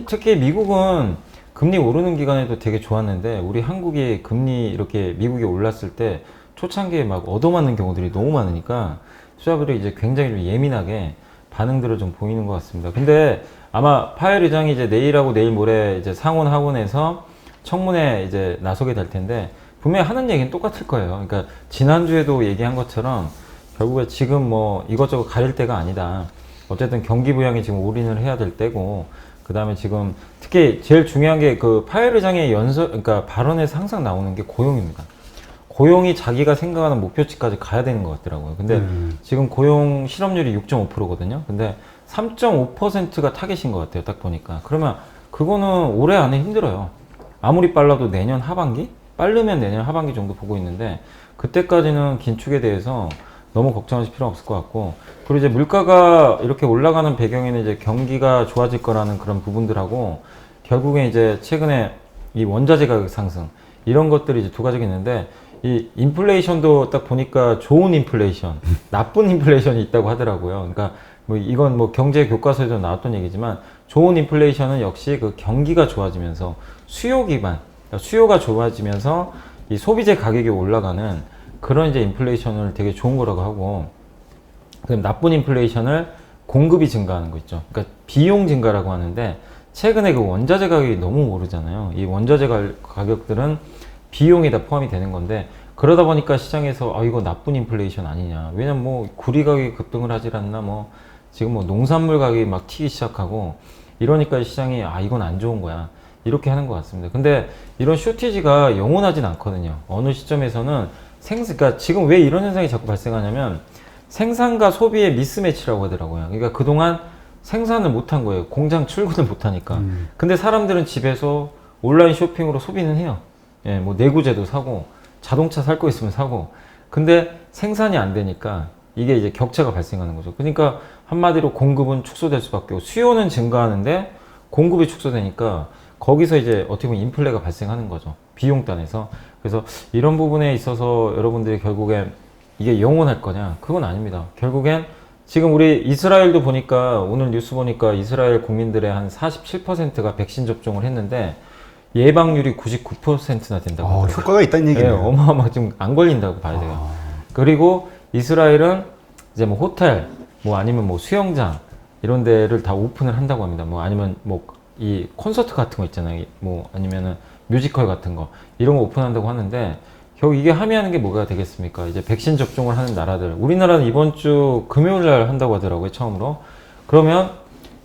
특히 미국은 금리 오르는 기간에도 되게 좋았는데 우리 한국이 금리 이렇게 미국이 올랐을 때 초창기에 막 얻어맞는 경우들이 너무 많으니까 투자들이 이제 굉장히 좀 예민하게 반응들을 좀 보이는 것 같습니다. 근데 아마 파웰 의장이 이제 내일하고 내일 모레 이제 상원 하원에서 청문회 이제 나서게 될 텐데 분명히 하는 얘기는 똑같을 거예요. 그러니까 지난주에도 얘기한 것처럼 결국에 지금 뭐 이것저것 가릴 때가 아니다. 어쨌든 경기 부양에 지금 올인을 해야 될 때고 그 다음에 지금 특히 제일 중요한 게 그 파웰 의장의 그러니까 발언에서 항상 나오는 게 고용입니다. 고용이 자기가 생각하는 목표치까지 가야 되는 것 같더라고요. 근데 지금 고용 실업률이 6.5%거든요. 근데 3.5%가 타겟인 것 같아요. 딱 보니까. 그러면 그거는 올해 안에 힘들어요. 아무리 빨라도 내년 하반기? 빠르면 내년 하반기 정도 보고 있는데 그때까지는 긴축에 대해서 너무 걱정하실 필요는 없을 것 같고 그리고 이제 물가가 이렇게 올라가는 배경에는 이제 경기가 좋아질 거라는 그런 부분들하고 결국에 이제 최근에 이 원자재 가격 상승 이런 것들이 이제 두 가지가 있는데 이 인플레이션도 딱 보니까 좋은 인플레이션, 나쁜 인플레이션이 있다고 하더라고요. 그러니까 뭐 이건 뭐 경제 교과서에도 나왔던 얘기지만 좋은 인플레이션은 역시 그 경기가 좋아지면서 수요 기반, 그러니까 수요가 좋아지면서 이 소비재 가격이 올라가는 그런 이제 인플레이션을 되게 좋은 거라고 하고 그럼 나쁜 인플레이션을 공급이 증가하는 거 있죠. 그러니까 비용 증가라고 하는데 최근에 그 원자재 가격이 너무 오르잖아요. 이 원자재 가격들은 비용이 다 포함이 되는 건데 그러다 보니까 시장에서 아 이거 나쁜 인플레이션 아니냐. 왜냐면 뭐 구리 가격이 급등을 하질 않나 뭐 지금 뭐 농산물 가격이 막 튀기 시작하고 이러니까 시장이 아 이건 안 좋은 거야. 이렇게 하는 것 같습니다. 근데 이런 쇼티지가 영원하진 않거든요. 어느 시점에서는 그러니까 지금 왜 이런 현상이 자꾸 발생하냐면 생산과 소비의 미스매치라고 하더라고요. 그러니까 그동안 생산을 못한 거예요. 공장 출근을 못하니까. 근데 사람들은 집에서 온라인 쇼핑으로 소비는 해요. 예, 뭐 내구재도 사고 자동차 살 거 있으면 사고. 근데 생산이 안 되니까 이게 이제 격차가 발생하는 거죠. 그러니까 한마디로 공급은 축소될 수밖에 없고 수요는 증가하는데 공급이 축소되니까 거기서 이제 어떻게 보면 인플레가 발생하는 거죠. 비용단에서. 그래서 이런 부분에 있어서 여러분들이 결국에 이게 영원할 거냐? 그건 아닙니다. 결국엔 지금 우리 이스라엘도 보니까 오늘 뉴스 보니까 이스라엘 국민들의 한 47%가 백신 접종을 했는데 예방률이 99%나 된다고 하더라고요. 효과가 있다는 얘기네요. 네, 어마어마하게 좀 안 걸린다고 봐야 돼요. 그리고 이스라엘은 이제 뭐 호텔, 뭐 아니면 뭐 수영장 이런 데를 다 오픈을 한다고 합니다. 뭐 아니면 뭐 이 콘서트 같은 거 있잖아요. 뭐 아니면은 뮤지컬 같은 거 이런 거 오픈한다고 하는데 결국 이게 함의하는 게 뭐가 되겠습니까? 이제 백신 접종을 하는 나라들. 우리나라는 이번 주 금요일 날 한다고 하더라고요. 처음으로. 그러면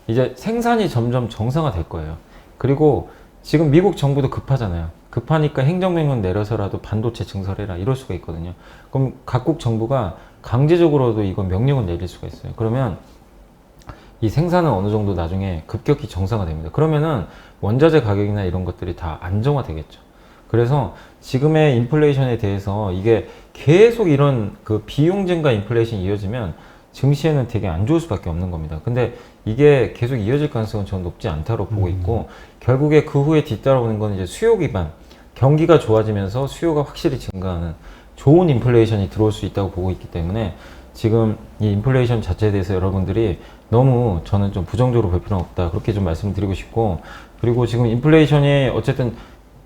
이제 생산이 점점 정상화 될 거예요. 그리고 지금 미국 정부도 급하잖아요. 급하니까 행정명령 내려서라도 반도체 증설해라 이럴 수가 있거든요. 그럼 각국 정부가 강제적으로도 이건 명령을 내릴 수가 있어요. 그러면 이 생산은 어느 정도 나중에 급격히 정상화됩니다. 그러면은 원자재 가격이나 이런 것들이 다 안정화되겠죠. 그래서 지금의 인플레이션에 대해서 이게 계속 이런 그 비용 증가 인플레이션이 이어지면 증시에는 되게 안 좋을 수밖에 없는 겁니다. 근데 이게 계속 이어질 가능성은 저는 높지 않다고 보고 있고 결국에 그 후에 뒤따라오는 건 이제 수요 기반 경기가 좋아지면서 수요가 확실히 증가하는 좋은 인플레이션이 들어올 수 있다고 보고 있기 때문에 지금 이 인플레이션 자체에 대해서 여러분들이 너무 저는 좀 부정적으로 볼 필요는 없다 그렇게 좀 말씀드리고 싶고 그리고 지금 인플레이션이 어쨌든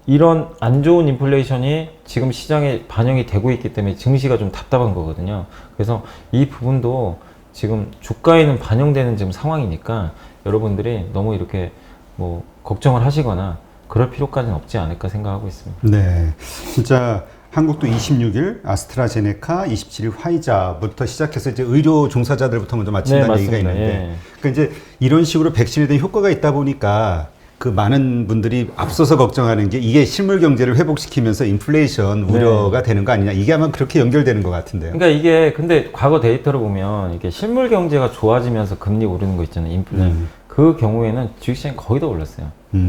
이런 안 좋은 인플레이션이 지금 시장에 반영이 되고 있기 때문에 증시가 좀 답답한 거거든요. 그래서 이 부분도 지금 주가에는 반영되는 지금 상황이니까 여러분들이 너무 이렇게 뭐 걱정을 하시거나 그럴 필요까지는 없지 않을까 생각하고 있습니다. 네, 진짜 한국도 26일 아스트라제네카, 27일 화이자부터 시작해서 이제 의료 종사자들부터 먼저 마친다는 네, 얘기가 맞습니다. 있는데, 예. 그러니까 이제 이런 식으로 백신에 대한 효과가 있다 보니까 그 많은 분들이 앞서서 걱정하는 게 이게 실물 경제를 회복시키면서 인플레이션 우려가 되는 거 아니냐, 이게 아마 그렇게 연결되는 것 같은데요. 그러니까 이게 근데 과거 데이터를 보면 이게 실물 경제가 좋아지면서 금리 오르는 거 있잖아요. 인플레. 그 경우에는 주식시장이 거의 다 올랐어요.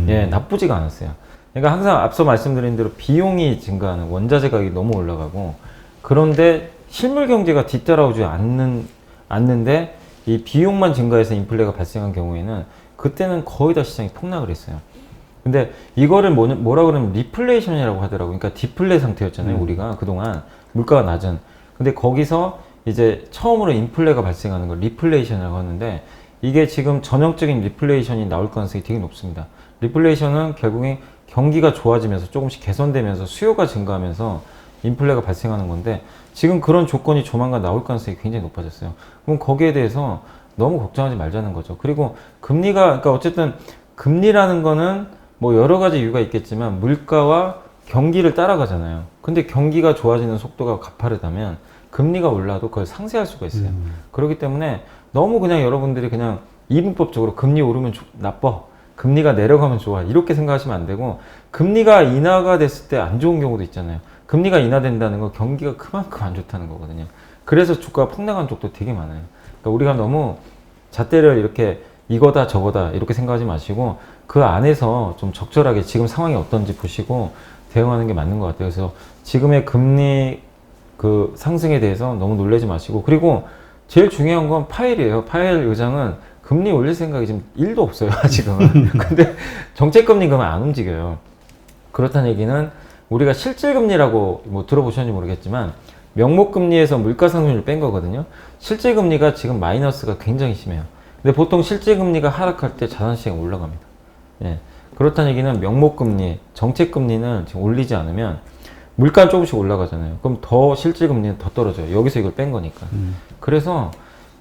예, 나쁘지가 않았어요. 그러니까 항상 앞서 말씀드린 대로 비용이 증가하는 원자재 가격이 너무 올라가고 그런데 실물 경제가 뒤따라오지 않는데 이 비용만 증가해서 인플레가 발생한 경우에는 그때는 거의 다 시장이 폭락을 했어요. 근데 이거를 뭐라 그러면 리플레이션이라고 하더라고요. 그러니까 디플레 상태였잖아요. 우리가 그동안 물가가 낮은. 근데 거기서 이제 처음으로 인플레가 발생하는 걸 리플레이션이라고 하는데 이게 지금 전형적인 리플레이션이 나올 가능성이 되게 높습니다. 리플레이션은 결국에 경기가 좋아지면서 조금씩 개선되면서 수요가 증가하면서 인플레가 발생하는 건데 지금 그런 조건이 조만간 나올 가능성이 굉장히 높아졌어요. 그럼 거기에 대해서 너무 걱정하지 말자는 거죠. 그리고 금리가, 그러니까 어쨌든 금리라는 거는 뭐 여러 가지 이유가 있겠지만 물가와 경기를 따라가잖아요. 근데 경기가 좋아지는 속도가 가파르다면 금리가 올라도 그걸 상쇄할 수가 있어요. 그렇기 때문에 너무 그냥 여러분들이 그냥 이분법적으로 금리 오르면 나빠, 금리가 내려가면 좋아 이렇게 생각하시면 안 되고 금리가 인하가 됐을 때 안 좋은 경우도 있잖아요. 금리가 인하된다는 건 경기가 그만큼 안 좋다는 거거든요. 그래서 주가가 폭락한 쪽도 되게 많아요. 그러니까 우리가 너무 잣대를 이렇게 이거다 저거다 이렇게 생각하지 마시고 그 안에서 좀 적절하게 지금 상황이 어떤지 보시고 대응하는 게 맞는 것 같아요. 그래서 지금의 금리 그 상승에 대해서 너무 놀라지 마시고 그리고 제일 중요한 건 파웰이에요. 파웰 의장은 금리 올릴 생각이 지금 1도 없어요. 지금은. 근데 정책금리 그러면 안 움직여요. 그렇다는 얘기는 우리가 실질금리라고 뭐 들어보셨는지 모르겠지만 명목금리에서 물가상승률을 뺀 거거든요. 실질금리가 지금 마이너스가 굉장히 심해요. 근데 보통 실질금리가 하락할 때 자산시장이 올라갑니다. 예. 그렇다는 얘기는 명목금리, 정책금리는 지금 올리지 않으면 물가는 조금씩 올라가잖아요. 그럼 더 실질금리는 더 떨어져요. 여기서 이걸 뺀 거니까. 그래서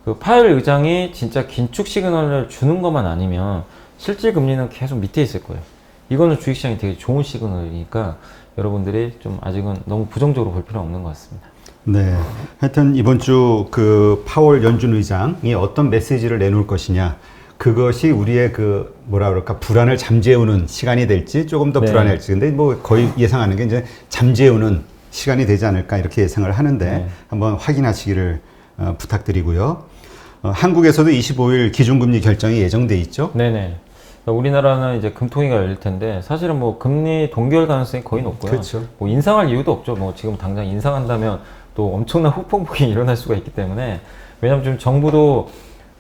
그 파웰 의장이 진짜 긴축 시그널을 주는 것만 아니면 실질금리는 계속 밑에 있을 거예요. 이거는 주식시장이 되게 좋은 시그널이니까 여러분들이 좀 아직은 너무 부정적으로 볼 필요는 없는 것 같습니다. 네. 하여튼 이번 주 그 파월 연준 의장이 어떤 메시지를 내놓을 것이냐. 그것이 우리의 그 뭐라 그럴까 불안을 잠재우는 시간이 될지 조금 더 네. 불안할지. 근데 뭐 거의 예상하는 게 이제 잠재우는 시간이 되지 않을까 이렇게 예상을 하는데 네. 한번 확인하시기를 부탁드리고요. 한국에서도 25일 기준금리 결정이 예정돼 있죠. 네네. 우리나라는 이제 금통위가 열릴 텐데 사실은 뭐 금리 동결 가능성이 거의 높고요. 그렇죠. 뭐 인상할 이유도 없죠. 뭐 지금 당장 인상한다면 또 엄청난 후폭풍이 일어날 수가 있기 때문에 왜냐면 지금 정부도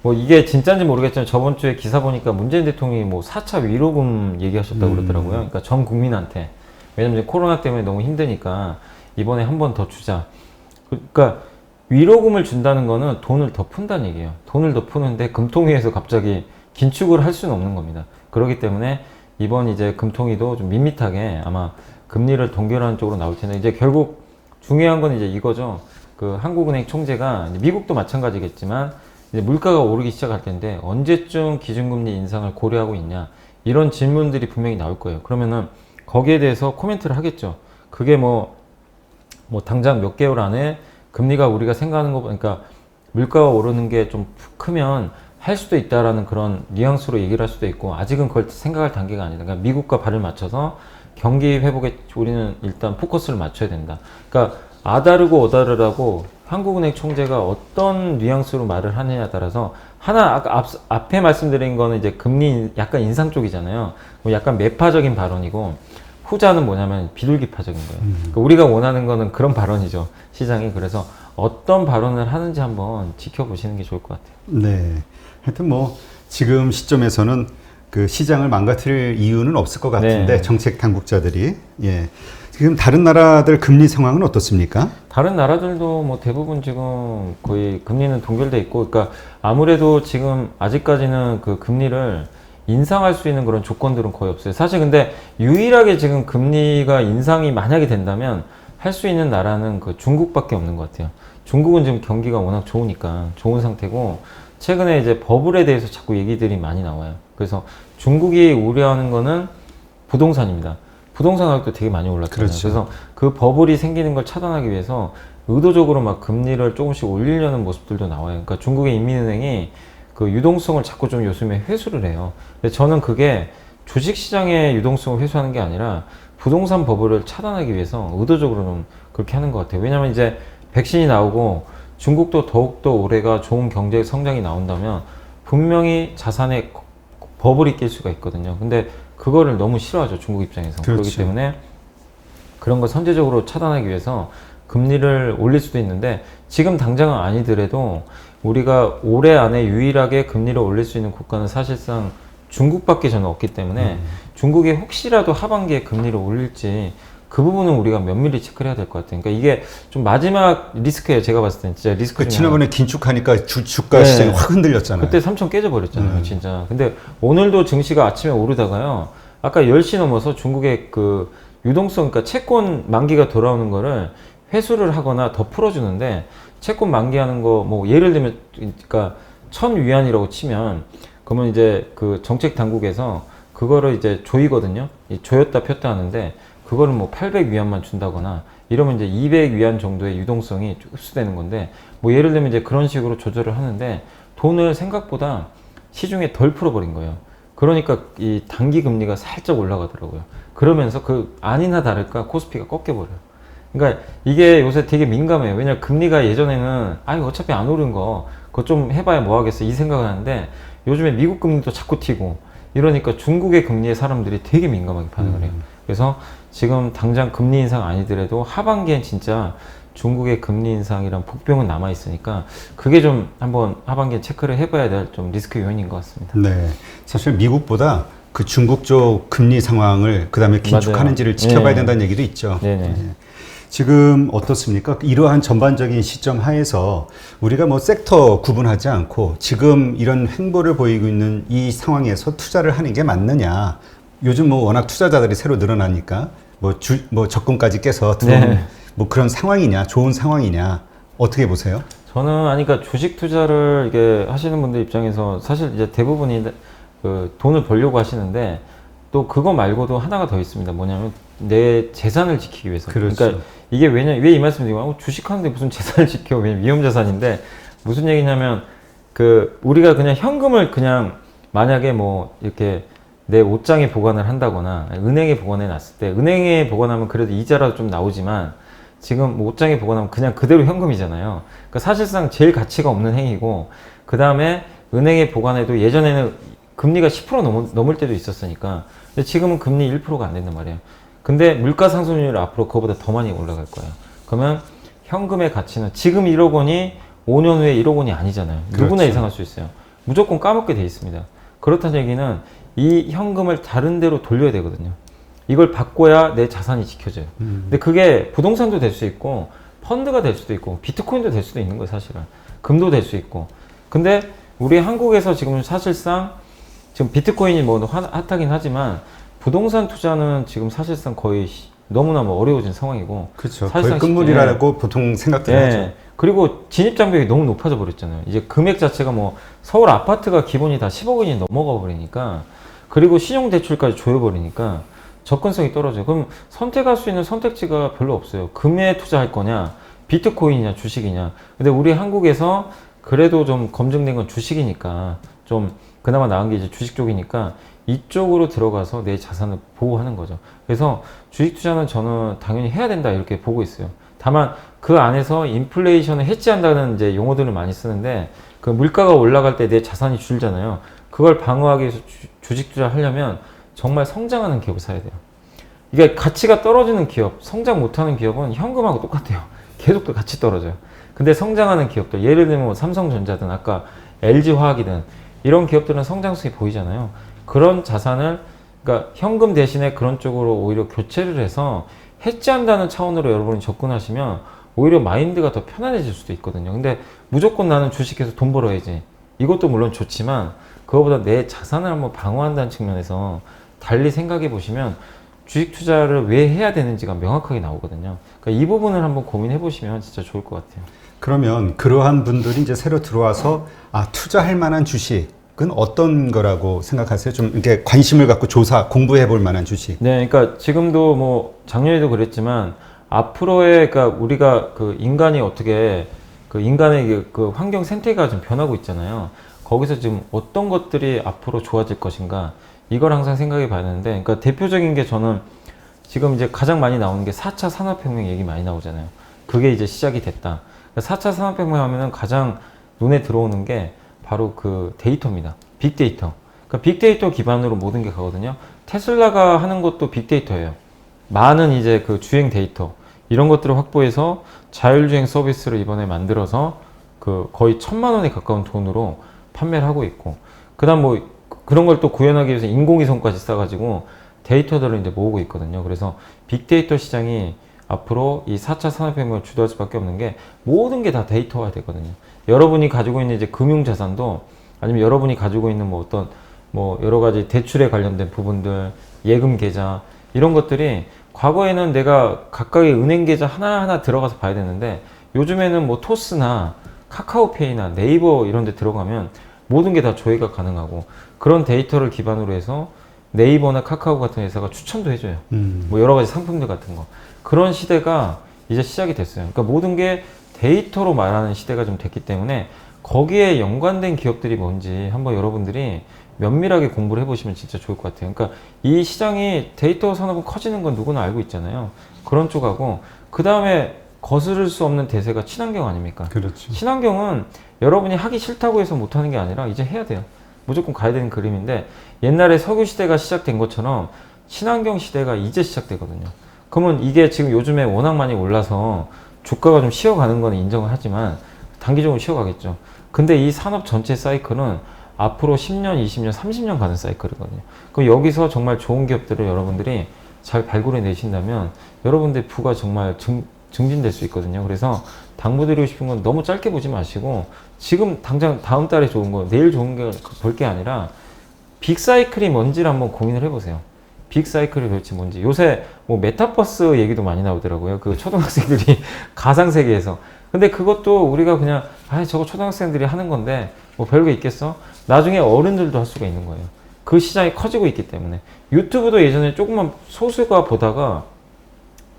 뭐 이게 진짜인지 모르겠지만 저번 주에 기사 보니까 문재인 대통령이 뭐 4차 위로금 얘기하셨다고 그러더라고요. 그러니까 전 국민한테. 왜냐면 이제 코로나 때문에 너무 힘드니까 이번에 한 번 더 주자. 그러니까 위로금을 준다는 거는 돈을 더 푼다는 얘기예요. 돈을 더 푸는데 금통위에서 갑자기 긴축을 할 수는 없는 겁니다. 그렇기 때문에 이번 이제 금통위도 좀 밋밋하게 아마 금리를 동결하는 쪽으로 나올 텐데 이제 결국 중요한 건 이제 이거죠. 그 한국은행 총재가 미국도 마찬가지겠지만 이제 물가가 오르기 시작할 텐데 언제쯤 기준금리 인상을 고려하고 있냐 이런 질문들이 분명히 나올 거예요. 그러면은 거기에 대해서 코멘트를 하겠죠. 그게 뭐 당장 몇 개월 안에 금리가 우리가 생각하는 거 그러니까 물가가 오르는 게 좀 크면 할 수도 있다라는 그런 뉘앙스로 얘기를 할 수도 있고 아직은 그걸 생각할 단계가 아니다. 그러니까 미국과 발을 맞춰서 경기 회복에 우리는 일단 포커스를 맞춰야 된다. 그러니까 아다르고 어다르라고 한국은행 총재가 어떤 뉘앙스로 말을 하느냐에 따라서 하나 아까 앞에 말씀드린 거는 이제 금리 약간 인상 쪽이잖아요. 뭐 약간 매파적인 발언이고 후자는 뭐냐면 비둘기파적인 거예요. 그러니까 우리가 원하는 거는 그런 발언이죠. 시장이. 그래서 어떤 발언을 하는지 한번 지켜보시는 게 좋을 것 같아요. 네. 하여튼 뭐 지금 시점에서는 그 시장을 망가뜨릴 이유는 없을 것 같은데 네. 정책 당국자들이 예. 지금 다른 나라들 금리 상황은 어떻습니까? 다른 나라들도 뭐 대부분 지금 거의 금리는 동결돼 있고, 그러니까 아무래도 지금 아직까지는 그 금리를 인상할 수 있는 그런 조건들은 거의 없어요. 사실 근데 유일하게 지금 금리가 인상이 만약에 된다면 할 수 있는 나라는 그 중국밖에 없는 것 같아요. 중국은 지금 경기가 워낙 좋으니까 좋은 상태고 최근에 이제 버블에 대해서 자꾸 얘기들이 많이 나와요. 그래서 중국이 우려하는 거는 부동산입니다. 부동산 가격도 되게 많이 올랐잖아요. 그렇죠. 그래서 그 버블이 생기는 걸 차단하기 위해서 의도적으로 막 금리를 조금씩 올리려는 모습들도 나와요. 그러니까 중국의 인민은행이 그 유동성을 자꾸 좀 요즘에 회수를 해요. 근데 저는 그게 주식시장의 유동성을 회수하는 게 아니라 부동산 버블을 차단하기 위해서 의도적으로 좀 그렇게 하는 것 같아요. 왜냐면 이제 백신이 나오고 중국도 더욱더 올해가 좋은 경제 성장이 나온다면 분명히 자산에 버블이 낄 수가 있거든요. 근데 그거를 너무 싫어하죠, 중국 입장에서. 그렇죠. 그렇기 때문에 그런 거 선제적으로 차단하기 위해서 금리를 올릴 수도 있는데 지금 당장은 아니더라도 우리가 올해 안에 유일하게 금리를 올릴 수 있는 국가는 사실상 중국밖에 저는 없기 때문에 중국이 혹시라도 하반기에 금리를 올릴지 그 부분은 우리가 면밀히 체크를 해야 될 것 같아요. 그러니까 이게 좀 마지막 리스크예요. 제가 봤을 때는 진짜 리스크 중에 지난번에 긴축하니까 주가 네. 시장이 확 흔들렸잖아요. 그때 3천 깨져버렸잖아요, 진짜. 근데 오늘도 증시가 아침에 오르다가요. 아까 10시 넘어서 중국의 그 유동성, 그러니까 채권 만기가 돌아오는 거를 회수를 하거나 더 풀어주는데 채권 만기하는 거 뭐 예를 들면 그러니까 1,000위안이라고 치면 그러면 이제 그 정책 당국에서 그거를 이제 조이거든요. 조였다 폈다 하는데 그거를 뭐 800위안만 준다거나 이러면 이제 200위안 정도의 유동성이 흡수되는 건데 뭐 예를 들면 이제 그런 식으로 조절을 하는데 돈을 생각보다 시중에 덜 풀어버린 거예요. 그러니까 이 단기 금리가 살짝 올라가더라고요. 그러면서 그 아니나 다를까 코스피가 꺾여버려요. 그러니까 이게 요새 되게 민감해요. 왜냐면 금리가 예전에는 아유 어차피 안 오른 거 그거 좀 해봐야 뭐 하겠어 이 생각을 하는데 요즘에 미국 금리도 자꾸 튀고 이러니까 중국의 금리에 사람들이 되게 민감하게 반응을 해요. 그래서 지금 당장 금리 인상 아니더라도 하반기엔 진짜 중국의 금리 인상이란 복병은 남아 있으니까 그게 좀 한번 하반기에 체크를 해봐야 될 좀 리스크 요인인 것 같습니다. 네, 사실 미국보다 그 중국 쪽 금리 상황을 그다음에 긴축하는지를 맞아요. 지켜봐야 네. 된다는 얘기도 있죠. 네네. 네. 지금 어떻습니까? 이러한 전반적인 시점 하에서 우리가 뭐 섹터 구분하지 않고 지금 이런 행보를 보이고 있는 이 상황에서 투자를 하는 게 맞느냐? 요즘 뭐 워낙 투자자들이 새로 늘어나니까 뭐 적금까지 깨서 들어오는 네. 뭐 그런 상황이냐, 좋은 상황이냐 어떻게 보세요? 저는 아니까 주식 투자를 이게 하시는 분들 입장에서 사실 이제 대부분이 그 돈을 벌려고 하시는데 또 그거 말고도 하나가 더 있습니다. 뭐냐면 내 재산을 지키기 위해서. 그렇죠. 그러니까 이게 왜 이 말씀드리면 주식하는데 무슨 재산을 지켜? 왜냐면 위험 자산인데 무슨 얘기냐면 그 우리가 그냥 현금을 그냥 만약에 뭐 이렇게 내 옷장에 보관을 한다거나 은행에 보관해 놨을 때 은행에 보관하면 그래도 이자라도 좀 나오지만 지금 뭐 옷장에 보관하면 그냥 그대로 현금이잖아요. 그러니까 사실상 제일 가치가 없는 행위고 그 다음에 은행에 보관해도 예전에는 금리가 10% 넘을 때도 있었으니까 근데 지금은 금리 1%가 안 된단 말이에요. 근데 물가 상승률 앞으로 그거보다 더 많이 올라갈 거예요. 그러면 현금의 가치는 지금 1억 원이 5년 후에 1억 원이 아니잖아요. 누구나 그렇죠. 예상할 수 있어요. 무조건 까먹게 돼 있습니다. 그렇다는 얘기는 이 현금을 다른 데로 돌려야 되거든요. 이걸 바꿔야 내 자산이 지켜져요. 근데 그게 부동산도 될 수 있고 펀드가 될 수도 있고 비트코인도 될 수도 있는 거예요. 사실은 금도 될 수 있고 근데 우리 한국에서 지금 사실상 지금 비트코인이 뭐 핫하긴 하지만 부동산 투자는 지금 사실상 거의 너무나 뭐 어려워진 상황이고 그렇죠. 사실상 거의 끝물이라고 보통 생각들 하죠. 그리고 진입 장벽이 너무 높아져 버렸잖아요. 이제 금액 자체가 뭐 서울 아파트가 기본이 다 10억 원이 넘어가 버리니까 그리고 신용 대출까지 조여 버리니까 접근성이 떨어져요. 그럼 선택할 수 있는 선택지가 별로 없어요. 금에 투자할 거냐, 비트코인이냐, 주식이냐. 근데 우리 한국에서 그래도 좀 검증된 건 주식이니까 좀 그나마 나은 게 이제 주식 쪽이니까 이쪽으로 들어가서 내 자산을 보호하는 거죠. 그래서 주식 투자는 저는 당연히 해야 된다 이렇게 보고 있어요. 다만 그 안에서 인플레이션을 해지한다는 이제 용어들을 많이 쓰는데 그 물가가 올라갈 때 내 자산이 줄잖아요. 그걸 방어하기 위해서 주식 투자를 하려면 정말 성장하는 기업을 사야 돼요. 이게 가치가 떨어지는 기업, 성장 못하는 기업은 현금하고 똑같아요. 계속 또 같이 떨어져요. 근데 성장하는 기업들, 예를 들면 뭐 삼성전자든 아까 LG화학이든 이런 기업들은 성장성이 보이잖아요. 그런 자산을 그러니까 현금 대신에 그런 쪽으로 오히려 교체를 해서 해지한다는 차원으로 여러분이 접근하시면 오히려 마인드가 더 편안해질 수도 있거든요. 근데 무조건 나는 주식해서 돈 벌어야지. 이것도 물론 좋지만 그거보다 내 자산을 한번 방어한다는 측면에서 달리 생각해 보시면 주식 투자를 왜 해야 되는지가 명확하게 나오거든요. 그러니까 이 부분을 한번 고민해 보시면 진짜 좋을 것 같아요. 그러면 그러한 분들이 이제 새로 들어와서 투자할 만한 주식은 어떤 거라고 생각하세요? 좀 이렇게 관심을 갖고 공부해 볼 만한 주식. 네, 그러니까 지금도 뭐 작년에도 그랬지만 앞으로의 그러니까 우리가 그 인간이 어떻게 그 인간의 그 환경 생태계가 좀 변하고 있잖아요. 거기서 지금 어떤 것들이 앞으로 좋아질 것인가 이걸 항상 생각해 봐야 되는데 그러니까 대표적인 게 저는 지금 이제 가장 많이 나오는 게 4차 산업혁명 얘기 많이 나오잖아요. 그게 이제 시작이 됐다. 4차 산업혁명 하면은 가장 눈에 들어오는 게 바로 그 데이터입니다. 빅데이터. 그러니까 빅데이터 기반으로 모든 게 가거든요. 테슬라가 하는 것도 빅데이터예요. 많은 이제 그 주행 데이터 이런 것들을 확보해서 자율주행 서비스를 이번에 만들어서 그 거의 1,000만 원에 가까운 돈으로 판매를 하고 있고 그다음 뭐 그런 걸 또 구현하기 위해서 인공위성까지 써가지고 데이터들을 이제 모으고 있거든요. 그래서 빅데이터 시장이 앞으로 이 4차 산업혁명을 주도할 수밖에 없는 게 모든 게 다 데이터화 되거든요. 여러분이 가지고 있는 이제 금융자산도 아니면 여러분이 가지고 있는 뭐 어떤 뭐 여러 가지 대출에 관련된 부분들, 예금 계좌 이런 것들이 과거에는 내가 각각의 은행 계좌 하나하나 들어가서 봐야 되는데 요즘에는 뭐 토스나 카카오페이나 네이버 이런 데 들어가면 모든 게 다 조회가 가능하고 그런 데이터를 기반으로 해서 네이버나 카카오 같은 회사가 추천도 해줘요. 뭐 여러 가지 상품들 같은 거. 그런 시대가 이제 시작이 됐어요. 그러니까 모든 게 데이터로 말하는 시대가 좀 됐기 때문에 거기에 연관된 기업들이 뭔지 한번 여러분들이 면밀하게 공부를 해보시면 진짜 좋을 것 같아요. 그러니까 이 시장이 데이터 산업은 커지는 건 누구나 알고 있잖아요. 그런 쪽하고 그 다음에 거스를 수 없는 대세가 친환경 아닙니까? 그렇죠. 친환경은 여러분이 하기 싫다고 해서 못하는 게 아니라 이제 해야 돼요. 무조건 가야 되는 그림인데 옛날에 석유 시대가 시작된 것처럼 친환경 시대가 이제 시작되거든요. 그러면 이게 지금 요즘에 워낙 많이 올라서 주가가 좀 쉬어가는 건 인정을 하지만 단기적으로 쉬어가겠죠. 근데 이 산업 전체 사이클은 앞으로 10년, 20년, 30년 가는 사이클이거든요. 그럼 여기서 정말 좋은 기업들을 여러분들이 잘 발굴해 내신다면 여러분들 부가 정말 증진될 수 있거든요. 그래서 당부드리고 싶은 건 너무 짧게 보지 마시고 지금 당장 다음 달에 좋은 거, 내일 좋은 거 볼 게 아니라 빅사이클이 뭔지를 한번 고민을 해보세요. 빅사이클이 도대체 뭔지. 요새 뭐 메타버스 얘기도 많이 나오더라고요. 그 초등학생들이 가상세계에서. 근데 그것도 우리가 그냥 저거 초등학생들이 하는 건데 뭐 별게 있겠어? 나중에 어른들도 할 수가 있는 거예요. 그 시장이 커지고 있기 때문에. 유튜브도 예전에 조금만 소수가 보다가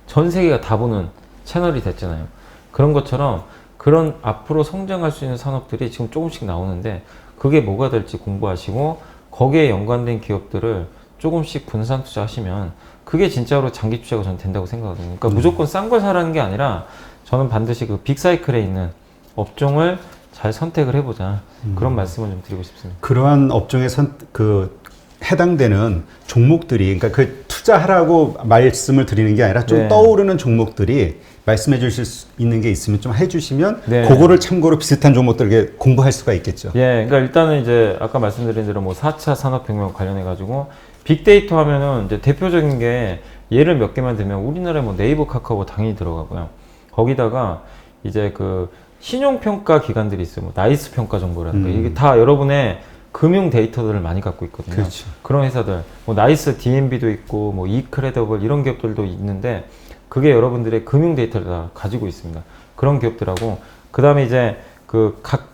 전 세계가 다 보는 채널이 됐잖아요. 그런 것처럼 그런 앞으로 성장할 수 있는 산업들이 지금 조금씩 나오는데 그게 뭐가 될지 공부하시고 거기에 연관된 기업들을 조금씩 분산 투자하시면 그게 진짜로 장기 투자가 저는 된다고 생각하거든요. 그러니까 무조건 싼 걸 사라는 게 아니라 저는 반드시 그 빅사이클에 있는 업종을 잘 선택을 해보자. 그런 말씀을 좀 드리고 싶습니다. 그러한 업종에 해당되는 종목들이, 그러니까 그 투자하라고 말씀을 드리는 게 아니라 좀 네. 떠오르는 종목들이 말씀해 주실 수 있는 게 있으면 좀 해주시면 네. 그거를 참고로 비슷한 종목들 공부할 수가 있겠죠. 예, 그러니까 일단은 이제 아까 말씀드린 대로 뭐 4차 산업혁명 관련해가지고 빅데이터 하면은 이제 대표적인 게 예를 몇 개만 들면 우리나라에 뭐 네이버, 카카오 당연히 들어가고요. 거기다가 이제 그 신용평가 기관들이 있어요. 뭐 나이스 평가 정보라든가 이게 다 여러분의 금융 데이터들을 많이 갖고 있거든요. 그렇죠. 그런 회사들, 뭐 나이스 DNB도 있고, 뭐 이크레더블 이런 기업들도 있는데 그게 여러분들의 금융 데이터를 다 가지고 있습니다. 그런 기업들하고 그 다음에 이제 그 각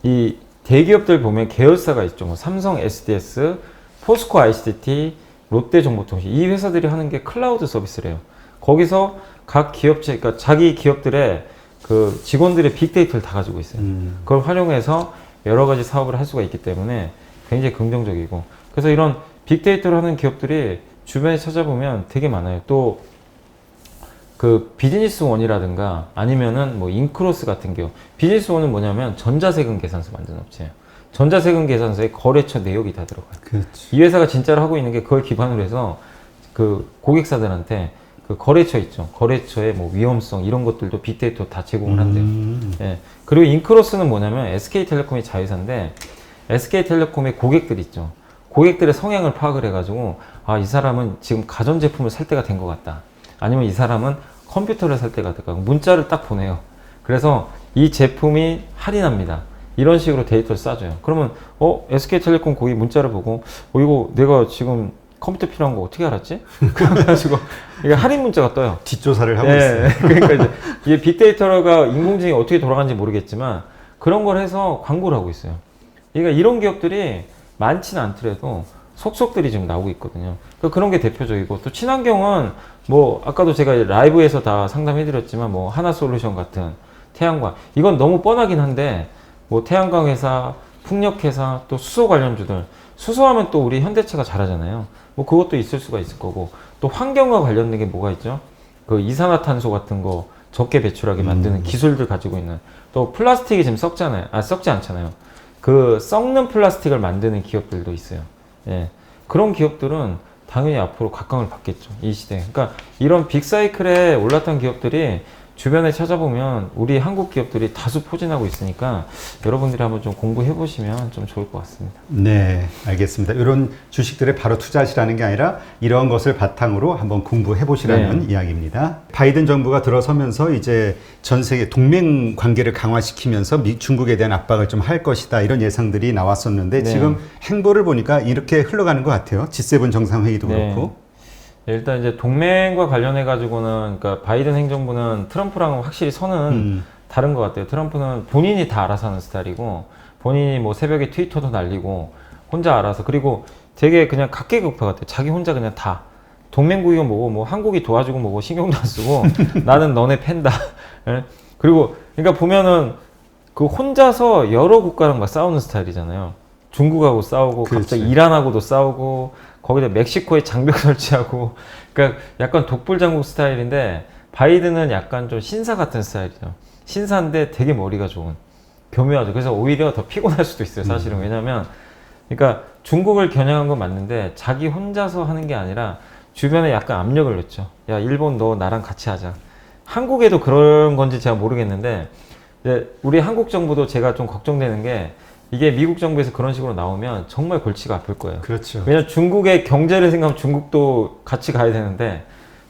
이 대기업들 보면 계열사가 있죠. 뭐 삼성 SDS, 포스코 ICT, 롯데정보통신 이 회사들이 하는 게 클라우드 서비스래요. 거기서 각 기업체, 그러니까 자기 기업들의 그 직원들의 빅데이터를 다 가지고 있어요. 그걸 활용해서 여러 가지 사업을 할 수가 있기 때문에 굉장히 긍정적이고 그래서 이런 빅데이터를 하는 기업들이 주변에 찾아보면 되게 많아요. 또 그 비즈니스 원이라든가 아니면은 뭐 인크로스 같은 기업. 비즈니스 원은 뭐냐면 전자세금 계산서 만드는 업체예요. 전자세금 계산서에 거래처 내역이 다 들어가요. 그렇지. 이 회사가 진짜로 하고 있는 게 그걸 기반으로 해서 그 고객사들한테 그 거래처 있죠. 거래처의 뭐 위험성 이런 것들도 빅데이터 다 제공을 한대요. 예. 그리고 인크로스는 뭐냐면 SK텔레콤이 자회사인데 SK텔레콤의 고객들 있죠. 고객들의 성향을 파악을 해가지고 이 사람은 지금 가전제품을 살 때가 된 것 같다. 아니면 이 사람은 컴퓨터를 살 때가 될까 문자를 딱 보내요. 그래서 이 제품이 할인합니다. 이런 식으로 데이터를 싸줘요. 그러면 SK텔레콤 거기 문자를 보고 이거 내가 지금 컴퓨터 필요한 거 어떻게 알았지? 그래가지고 이게 할인 문자가 떠요. 뒷조사를 하고 있어요. 그러니까 이제 이게 빅데이터가 인공지능이 어떻게 돌아가는지 모르겠지만 그런 걸 해서 광고를 하고 있어요. 그러니까 이런 기업들이 많지는 않더라도 속속들이 지금 나오고 있거든요. 그러니까 그런 게 대표적이고 또 친환경은 뭐 아까도 제가 라이브에서 다 상담해드렸지만 뭐 하나솔루션 같은 태양광 이건 너무 뻔하긴 한데 뭐 태양광 회사, 풍력 회사 또 수소 관련주들 수소하면 또 우리 현대차가 잘하잖아요. 뭐 그것도 있을 수가 있을 거고 또 환경과 관련된 게 뭐가 있죠? 그 이산화탄소 같은 거 적게 배출하게 만드는 기술들 가지고 있는 또 플라스틱이 지금 썩지 않잖아요. 그 썩는 플라스틱을 만드는 기업들도 있어요. 예. 그런 기업들은 당연히 앞으로 각광을 받겠죠. 이 시대에. 그러니까 이런 빅사이클에 올랐던 기업들이 주변에 찾아보면 우리 한국 기업들이 다수 포진하고 있으니까 여러분들이 한번 좀 공부해 보시면 좀 좋을 것 같습니다. 네, 알겠습니다. 이런 주식들에 바로 투자하시라는 게 아니라 이런 것을 바탕으로 한번 공부해 보시라는 이야기입니다. 바이든 정부가 들어서면서 이제 전 세계 동맹 관계를 강화시키면서 중국에 대한 압박을 좀 할 것이다 이런 예상들이 나왔었는데 지금 행보를 보니까 이렇게 흘러가는 것 같아요. G7 정상회의도 그렇고. 일단 이제 동맹과 관련해 가지고는 그러니까 바이든 행정부는 트럼프랑은 확실히 선은 다른 것 같아요. 트럼프는 본인이 다 알아서 하는 스타일이고 본인이 뭐 새벽에 트위터도 날리고 혼자 알아서 그리고 되게 그냥 각계급파 같아요. 자기 혼자 그냥 다 동맹국이고 뭐고 뭐 한국이 도와주고 뭐고 신경도 안 쓰고 나는 너네 팬다. 그리고 그러니까 보면은 그 혼자서 여러 국가랑 막 싸우는 스타일이잖아요. 중국하고 싸우고 갑자기 이란하고도 싸우고 거기다 멕시코에 장벽 설치하고 그러니까 약간 독불장국 스타일인데 바이든은 약간 좀 신사 같은 스타일이죠. 신사인데 되게 머리가 좋은 교묘하죠. 그래서 오히려 더 피곤할 수도 있어요. 사실은 왜냐면 그러니까 중국을 겨냥한 건 맞는데 자기 혼자서 하는 게 아니라 주변에 약간 압력을 넣죠. 야 일본 너 나랑 같이 하자. 한국에도 그런 건지 제가 모르겠는데 우리 한국 정부도 제가 좀 걱정되는 게 이게 미국 정부에서 그런 식으로 나오면 정말 골치가 아플 거예요. 그렇죠. 왜냐면 중국의 경제를 생각하면 중국도 같이 가야 되는데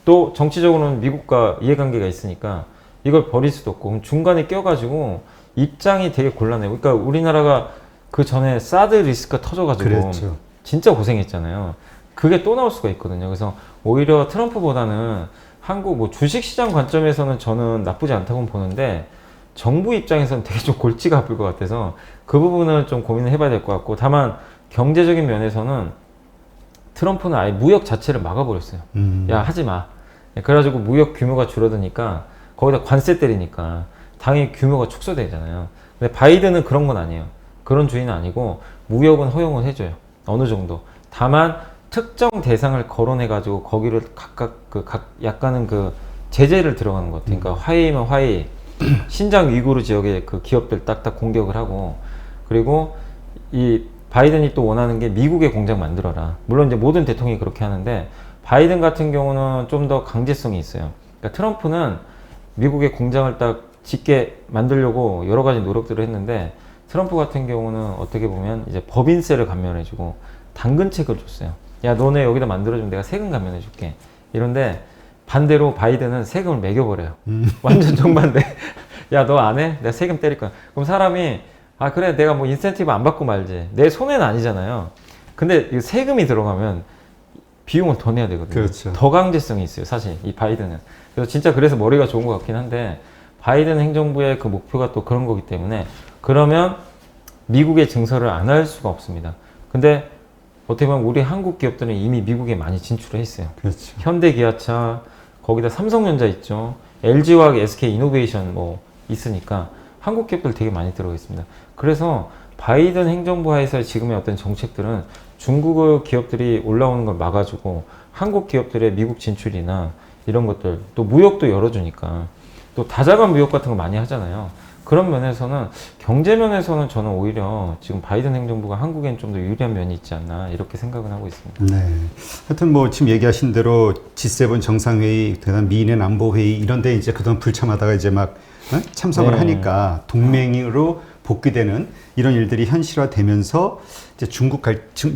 또 정치적으로는 미국과 이해관계가 있으니까 이걸 버릴 수도 없고 그럼 중간에 껴가지고 입장이 되게 곤란해요. 그러니까 우리나라가 그 전에 사드 리스크가 터져가지고 그랬죠. 진짜 고생했잖아요. 그게 또 나올 수가 있거든요. 그래서 오히려 트럼프보다는 한국 뭐 주식시장 관점에서는 저는 나쁘지 않다고 보는데 정부 입장에서는 되게 좀 골치가 아플 것 같아서 그 부분은 좀 고민을 해봐야 될 것 같고 다만 경제적인 면에서는 트럼프는 아예 무역 자체를 막아버렸어요. 야 하지 마. 그래가지고 무역 규모가 줄어드니까 거기다 관세 때리니까 당연히 규모가 축소되잖아요. 근데 바이든은 그런 건 아니에요. 그런 주의는 아니고 무역은 허용을 해줘요. 어느 정도. 다만 특정 대상을 거론해가지고 거기를 각각 약간은 그 제재를 들어가는 것 같아요. 그러니까 화해이면 화해. 신장 위구르 지역의 그 기업들 딱딱 공격을 하고 그리고 이 바이든이 또 원하는 게 미국의 공장 만들어라. 물론 이제 모든 대통령이 그렇게 하는데 바이든 같은 경우는 좀 더 강제성이 있어요. 그러니까 트럼프는 미국의 공장을 딱 짓게 만들려고 여러 가지 노력들을 했는데 트럼프 같은 경우는 어떻게 보면 이제 법인세를 감면해주고 당근책을 줬어요. 야 너네 여기다 만들어주면 내가 세금 감면해줄게. 이런데 반대로 바이든은 세금을 매겨버려요. 완전 정반대. 야, 너 안 해? 내가 세금 때릴 거야. 그럼 사람이, 아, 그래, 내가 뭐 인센티브 안 받고 말지. 내 손해는 아니잖아요. 근데 이 세금이 들어가면 비용을 더 내야 되거든요. 그렇죠. 더 강제성이 있어요, 사실. 이 바이든은. 그래서 진짜 그래서 머리가 좋은 것 같긴 한데, 바이든 행정부의 그 목표가 또 그런 거기 때문에, 그러면 미국의 증설을 안 할 수가 없습니다. 근데 어떻게 보면 우리 한국 기업들은 이미 미국에 많이 진출을 했어요. 그렇죠. 현대기아차, 거기다 삼성전자 있죠. LG화학, SK이노베이션 뭐 있으니까 한국 기업들 되게 많이 들어가 있습니다. 그래서 바이든 행정부 하에서 지금의 어떤 정책들은 중국 기업들이 올라오는 걸 막아주고 한국 기업들의 미국 진출이나 이런 것들 또 무역도 열어주니까 또 다자간 무역 같은 거 많이 하잖아요. 그런 면에서는 경제 면에서는 저는 오히려 지금 바이든 행정부가 한국엔 좀 더 유리한 면이 있지 않나 이렇게 생각은 하고 있습니다. 네. 하여튼 뭐 지금 얘기하신 대로 G7 정상회의, 그다음 미인의 안보회의 이런 데 이제 그동안 불참하다가 이제 막 참석을 하니까 동맹으로 복귀되는 이런 일들이 현실화되면서 이제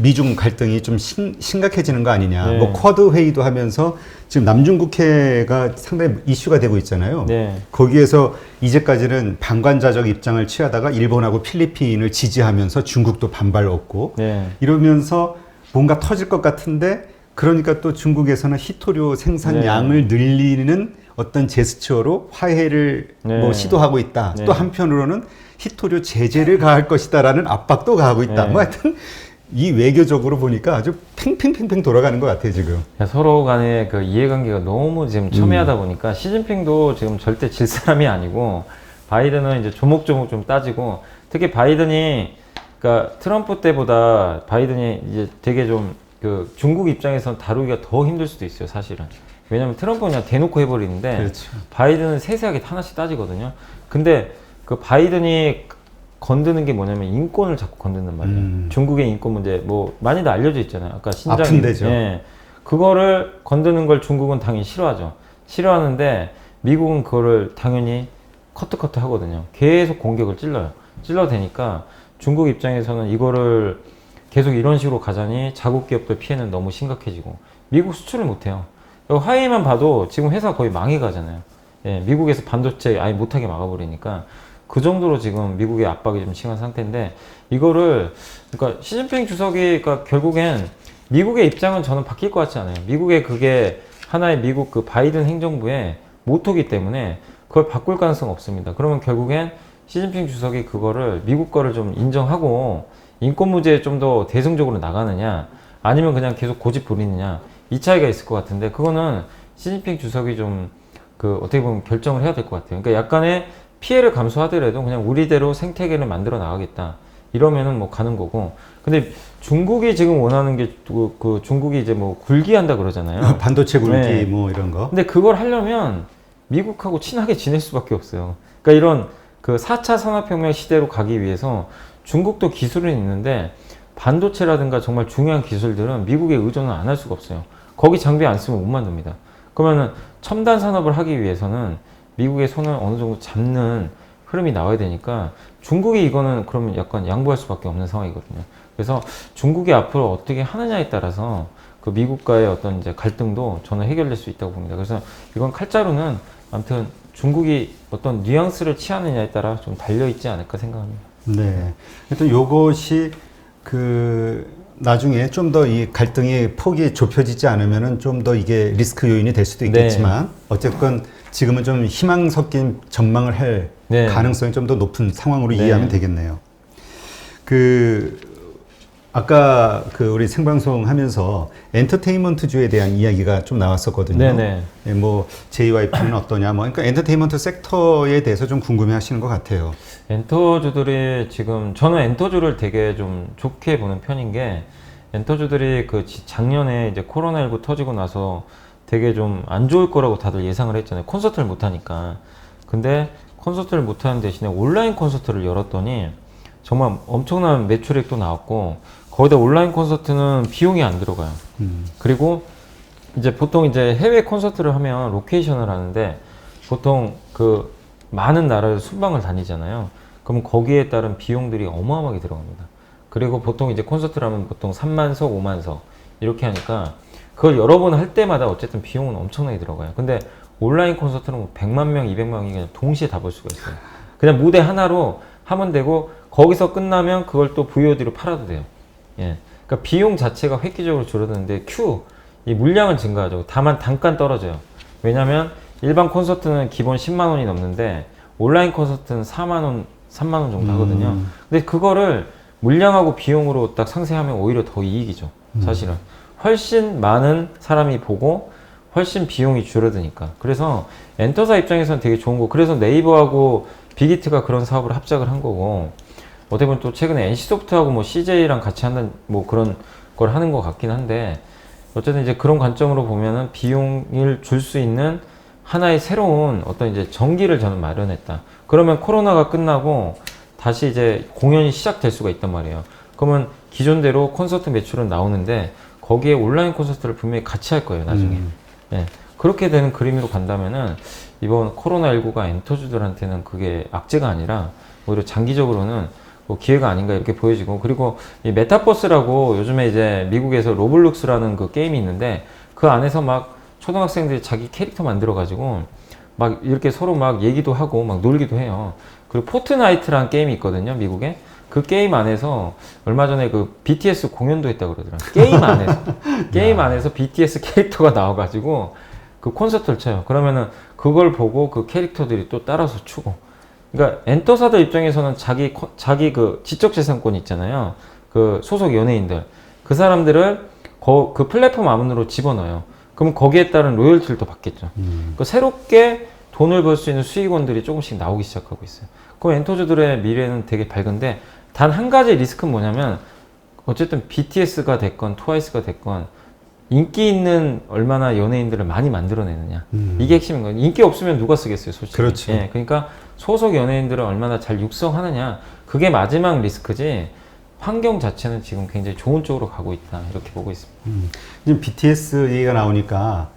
미중 갈등이 좀 심각해지는 거 아니냐. 네. 뭐 쿼드 회의도 하면서 지금 남중국해가 상당히 이슈가 되고 있잖아요. 네. 거기에서 이제까지는 방관자적 입장을 취하다가 일본하고 필리핀을 지지하면서 중국도 반발 얻고 네. 이러면서 뭔가 터질 것 같은데 그러니까 또 중국에서는 희토류 생산량을 늘리는 어떤 제스처로 화해를 뭐 시도하고 있다. 또 한편으로는 희토류 제재를 가할 것이다라는 압박도 가하고 있다. 뭐 하여튼 이 외교적으로 보니까 아주 팽팽팽팽 돌아가는 것 같아요, 지금. 서로 간의 그 이해관계가 너무 지금 첨예하다 보니까 시진핑도 지금 절대 질 사람이 아니고 바이든은 이제 조목조목 좀 따지고 특히 바이든이 그러니까 트럼프 때보다 바이든이 이제 되게 좀 그 중국 입장에서는 다루기가 더 힘들 수도 있어요, 사실은. 왜냐면 트럼프는 그냥 대놓고 해버리는데 그렇죠. 바이든은 세세하게 하나씩 따지거든요. 근데 그 바이든이 건드는 게 뭐냐면 인권을 자꾸 건드는 말이에요. 중국의 인권 문제 뭐 많이들 알려져 있잖아요. 아까 신장 아픈 데죠. 예. 그거를 건드는 걸 중국은 당연히 싫어하죠. 싫어하는데 미국은 그거를 당연히 커트 하거든요. 계속 공격을 찔러대니까 중국 입장에서는 이거를 계속 이런 식으로 가자니 자국 기업들 피해는 너무 심각해지고 미국 수출을 못해요. 화웨이만 봐도 지금 회사 거의 망해가잖아요. 예, 미국에서 반도체 아예 못하게 막아버리니까 그 정도로 지금 미국의 압박이 좀 심한 상태인데 이거를 그러니까 시진핑 주석이 그러니까 결국엔 미국의 입장은 저는 바뀔 것 같지 않아요. 미국의 그게 하나의 미국 그 바이든 행정부의 모토기 때문에 그걸 바꿀 가능성은 없습니다. 그러면 결국엔 시진핑 주석이 그거를 미국 거를 좀 인정하고 인권 문제에 좀 더 대승적으로 나가느냐 아니면 그냥 계속 고집 부리느냐 이 차이가 있을 것 같은데 그거는 시진핑 주석이 좀 그 어떻게 보면 결정을 해야 될 것 같아요. 그러니까 약간의 피해를 감수하더라도 그냥 우리대로 생태계를 만들어 나가겠다 이러면은 뭐 가는 거고 근데 중국이 지금 원하는 게 그 중국이 이제 뭐 굴기한다 그러잖아요. 반도체 굴기 네. 뭐 이런 거. 근데 그걸 하려면 미국하고 친하게 지낼 수밖에 없어요. 그러니까 이런 그 4차 산업혁명 시대로 가기 위해서 중국도 기술은 있는데 반도체라든가 정말 중요한 기술들은 미국에 의존을 안 할 수가 없어요. 거기 장비 안 쓰면 못 만듭니다. 그러면은 첨단 산업을 하기 위해서는 미국의 손을 어느 정도 잡는 흐름이 나와야 되니까 중국이 이거는 그러면 약간 양보할 수밖에 없는 상황이거든요. 그래서 중국이 앞으로 어떻게 하느냐에 따라서 그 미국과의 어떤 이제 갈등도 저는 해결될 수 있다고 봅니다. 그래서 이건 칼자루는 아무튼 중국이 어떤 뉘앙스를 취하느냐에 따라 좀 달려있지 않을까 생각합니다. 네. 하여튼 요것이 그 나중에 좀 더 이 갈등의 폭이 좁혀지지 않으면은 좀 더 이게 리스크 요인이 될 수도 있겠지만 어쨌건 지금은 좀 희망 섞인 전망을 할 네. 가능성이 좀 더 높은 상황으로 네. 이해하면 되겠네요. 그 아까 그 우리 생방송 하면서 엔터테인먼트주에 대한 이야기가 좀 나왔었거든요. 네네. 예, 뭐 JYP는 어떠냐, 뭐 그러니까 엔터테인먼트 섹터에 대해서 좀 궁금해하시는 것 같아요. 엔터주들이 지금 저는 엔터주를 되게 좀 좋게 보는 편인 게 엔터주들이 그 작년에 이제 코로나19 터지고 나서 되게 좀 안 좋을 거라고 다들 예상을 했잖아요. 콘서트를 못 하니까. 근데 콘서트를 못 하는 대신에 온라인 콘서트를 열었더니 정말 엄청난 매출액도 나왔고 거기다 온라인 콘서트는 비용이 안 들어가요. 그리고 이제 보통 이제 해외 콘서트를 하면 로케이션을 하는데 보통 그 많은 나라를 순방을 다니잖아요. 그럼 거기에 따른 비용들이 어마어마하게 들어갑니다. 그리고 보통 이제 콘서트를 하면 보통 3만석, 5만석 이렇게 하니까 그걸 여러 번 할 때마다 어쨌든 비용은 엄청나게 들어가요. 근데 온라인 콘서트는 뭐 100만 명, 200명이 그냥 동시에 다 볼 수가 있어요. 그냥 무대 하나로 하면 되고 거기서 끝나면 그걸 또 VOD로 팔아도 돼요. 예. 그러니까 비용 자체가 획기적으로 줄어드는데 이 물량은 증가하죠. 다만 단가는 떨어져요. 왜냐면 일반 콘서트는 기본 10만 원이 넘는데 온라인 콘서트는 4만 원, 3만 원 정도 하거든요. 근데 그거를 물량하고 비용으로 딱 상세하면 오히려 더 이익이죠. 사실은. 훨씬 많은 사람이 보고 훨씬 비용이 줄어드니까. 그래서 엔터사 입장에서는 되게 좋은 거. 그래서 네이버하고 빅히트가 그런 사업을 합작을 한 거고 어떻게 보면 또 최근에 NC소프트하고 뭐 CJ랑 같이 한다는 뭐 그런 걸 하는 것 같긴 한데 어쨌든 이제 그런 관점으로 보면은 비용을 줄 수 있는 하나의 새로운 어떤 이제 전기를 저는 마련했다. 그러면 코로나가 끝나고 다시 이제 공연이 시작될 수가 있단 말이에요. 그러면 기존대로 콘서트 매출은 나오는데 거기에 온라인 콘서트를 분명히 같이 할 거예요, 나중에. 예. 그렇게 되는 그림으로 간다면은 이번 코로나19가 엔터주들한테는 그게 악재가 아니라 오히려 장기적으로는 뭐 기회가 아닌가 이렇게 보여지고 그리고 이 메타버스라고 요즘에 이제 미국에서 로블록스라는 그 게임이 있는데 그 안에서 막 초등학생들이 자기 캐릭터 만들어 가지고 막 이렇게 서로 막 얘기도 하고 막 놀기도 해요. 그리고 포트나이트라는 게임이 있거든요, 미국에. 그 게임 안에서 얼마 전에 그 BTS 공연도 했다고 그러더라고요. 게임 안에서 BTS 캐릭터가 나와가지고 그 콘서트를 쳐요. 그러면은 그걸 보고 그 캐릭터들이 또 따라서 추고. 그러니까 엔터사들 입장에서는 자기 그 지적재산권 있잖아요. 그 소속 연예인들. 그 사람들을 그 플랫폼 안으로 집어넣어요. 그럼 거기에 따른 로열티를 또 받겠죠. 그 새롭게 돈을 벌 수 있는 수익원들이 조금씩 나오기 시작하고 있어요. 그럼 엔터주들의 미래는 되게 밝은데 단 한 가지 리스크는 뭐냐면 어쨌든 BTS가 됐건 트와이스가 됐건 인기 있는 얼마나 연예인들을 많이 만들어내느냐 이게 핵심인 거예요. 인기 없으면 누가 쓰겠어요, 솔직히. 그렇죠. 예, 그러니까 소속 연예인들을 얼마나 잘 육성하느냐 그게 마지막 리스크지 환경 자체는 지금 굉장히 좋은 쪽으로 가고 있다 이렇게 보고 있습니다. 지금 BTS 얘기가 나오니까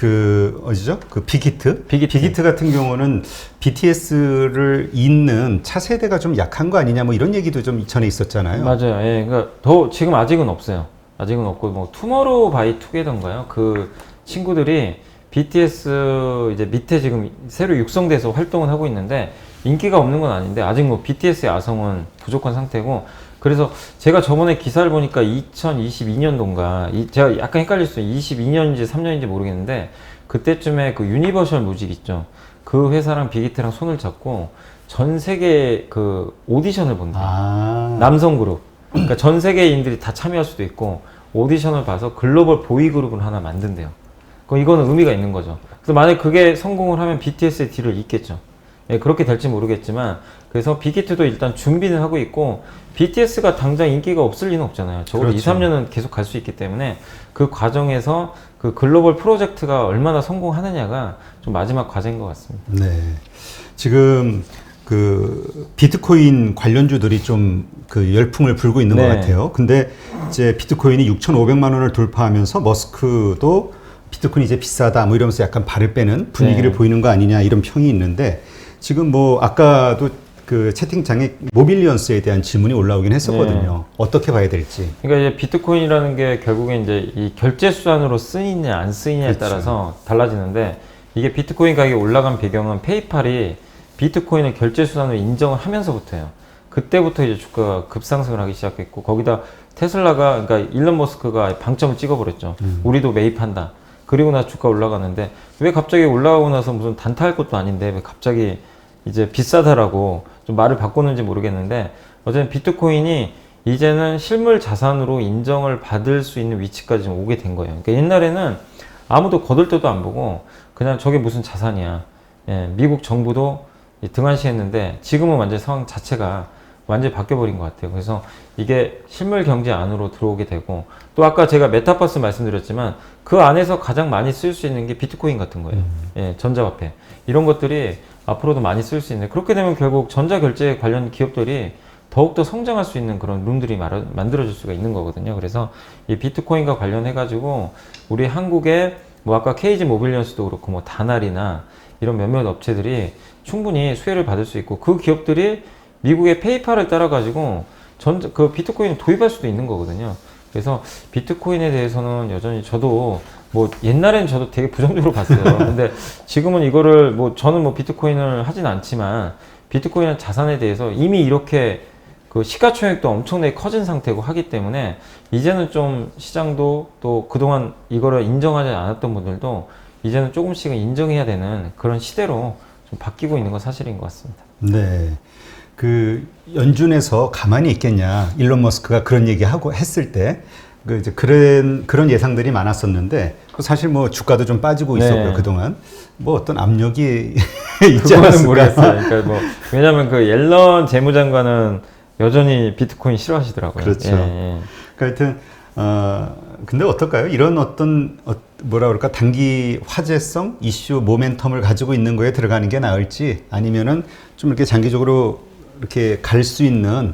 어디죠? 그 빅히트? 빅히트. 빅히트 같은 경우는 BTS를 잇는 차세대가 좀 약한 거 아니냐 뭐 이런 얘기도 좀 전에 있었잖아요. 맞아요. 예, 그러니까 더 지금 아직은 없어요. 아직은 없고 뭐 투모로우 바이 투게더인가요? 그 친구들이 BTS 이제 밑에 지금 새로 육성돼서 활동을 하고 있는데 인기가 없는 건 아닌데 아직 뭐 BTS의 아성은 부족한 상태고 그래서 제가 저번에 기사를 보니까 2022년도인가 제가 약간 헷갈릴 수 있어요. 22년인지 3년인지 모르겠는데 그때쯤에 그 유니버셜 뮤직 있죠. 그 회사랑 빅히트랑 손을 잡고 전 세계 그 오디션을 본대요. 아. 남성 그룹. 그러니까 전 세계인들이 다 참여할 수도 있고 오디션을 봐서 글로벌 보이 그룹을 하나 만든대요. 그럼 이거는 의미가 있는 거죠. 그래서 만약 그게 성공을 하면 BTS의 뒤를 잇겠죠. 예, 그렇게 될지 모르겠지만 그래서 빅히트도 일단 준비는 하고 있고 BTS가 당장 인기가 없을 리는 없잖아요. 적어도 그렇죠. 2, 3년은 계속 갈 수 있기 때문에 그 과정에서 그 글로벌 프로젝트가 얼마나 성공하느냐가 좀 마지막 과제인 것 같습니다. 네. 지금 그 비트코인 관련주들이 좀 그 열풍을 불고 있는 것 네. 같아요. 근데 이제 비트코인이 6,500만 원을 돌파하면서 머스크도 비트코인이 이제 비싸다 뭐 이러면서 약간 발을 빼는 분위기를 네. 보이는 거 아니냐 이런 평이 있는데 지금 뭐 아까도 그 채팅창에 모빌리언스에 대한 질문이 올라오긴 했었거든요. 어떻게 봐야 될지. 그러니까 이제 비트코인이라는 게 결국에 이제 이 결제 수단으로 쓰이냐 안 쓰이냐에 그렇죠. 따라서 달라지는데 이게 비트코인 가격이 올라간 배경은 페이팔이 비트코인을 결제 수단으로 인정을 하면서부터예요. 그때부터 이제 주가가 급상승을 하기 시작했고 거기다 테슬라가 그러니까 일론 머스크가 방점을 찍어버렸죠. 우리도 매입한다. 그리고 나서 주가 올라가는데 왜 갑자기 올라가고 나서 무슨 단타할 것도 아닌데 왜 갑자기 이제 비싸다라고 좀 말을 바꾸는지 모르겠는데 어쨌든 비트코인이 이제는 실물 자산으로 인정을 받을 수 있는 위치까지 좀 오게 된 거예요. 그러니까 옛날에는 아무도 거들떠도 안 보고 그냥 저게 무슨 자산이야. 예, 미국 정부도 등한시했는데 지금은 완전 상황 자체가 완전히 바뀌어버린 것 같아요. 그래서 이게 실물 경제 안으로 들어오게 되고 또 아까 제가 메타버스 말씀드렸지만 그 안에서 가장 많이 쓸 수 있는 게 비트코인 같은 거예요. 예, 전자화폐. 이런 것들이 앞으로도 많이 쓸 수 있는데 그렇게 되면 결국 전자결제 관련 기업들이 더욱더 성장할 수 있는 그런 룸들이 만들어질 수가 있는 거거든요. 그래서 이 비트코인과 관련해가지고 우리 한국의 뭐 아까 KG 모빌리언스도 그렇고 뭐 다날이나 이런 몇몇 업체들이 충분히 수혜를 받을 수 있고 그 기업들이 미국의 페이팔을 따라가지고 그 비트코인을 도입할 수도 있는 거거든요. 그래서 비트코인에 대해서는 여전히 저도 뭐 옛날엔 저도 되게 부정적으로 봤어요. 근데 지금은 이거를 뭐 저는 뭐 비트코인을 하진 않지만 비트코인은 자산에 대해서 이미 이렇게 그 시가총액도 엄청나게 커진 상태고 하기 때문에 이제는 좀 시장도 또 그동안 이거를 인정하지 않았던 분들도 이제는 조금씩은 인정해야 되는 그런 시대로 좀 바뀌고 있는 건 사실인 것 같습니다. 네. 그 연준에서 가만히 있겠냐 일론 머스크가 그런 얘기하고 했을 때 그 이제 그런 예상들이 많았었는데 사실 뭐 주가도 좀 빠지고 있었고요. 네. 그동안 뭐 어떤 압력이 있지 그거는 않았을까. 모르겠어요. 그러니까 뭐 왜냐하면 그 옐런 재무장관은 여전히 비트코인 싫어하시더라고요. 그렇죠. 예. 그러니까 하여튼 근데 어떨까요? 이런 어떤 뭐라 그럴까 단기 화제성 이슈 모멘텀을 가지고 있는 거에 들어가는 게 나을지 아니면은 좀 이렇게 장기적으로 이렇게 갈 수 있는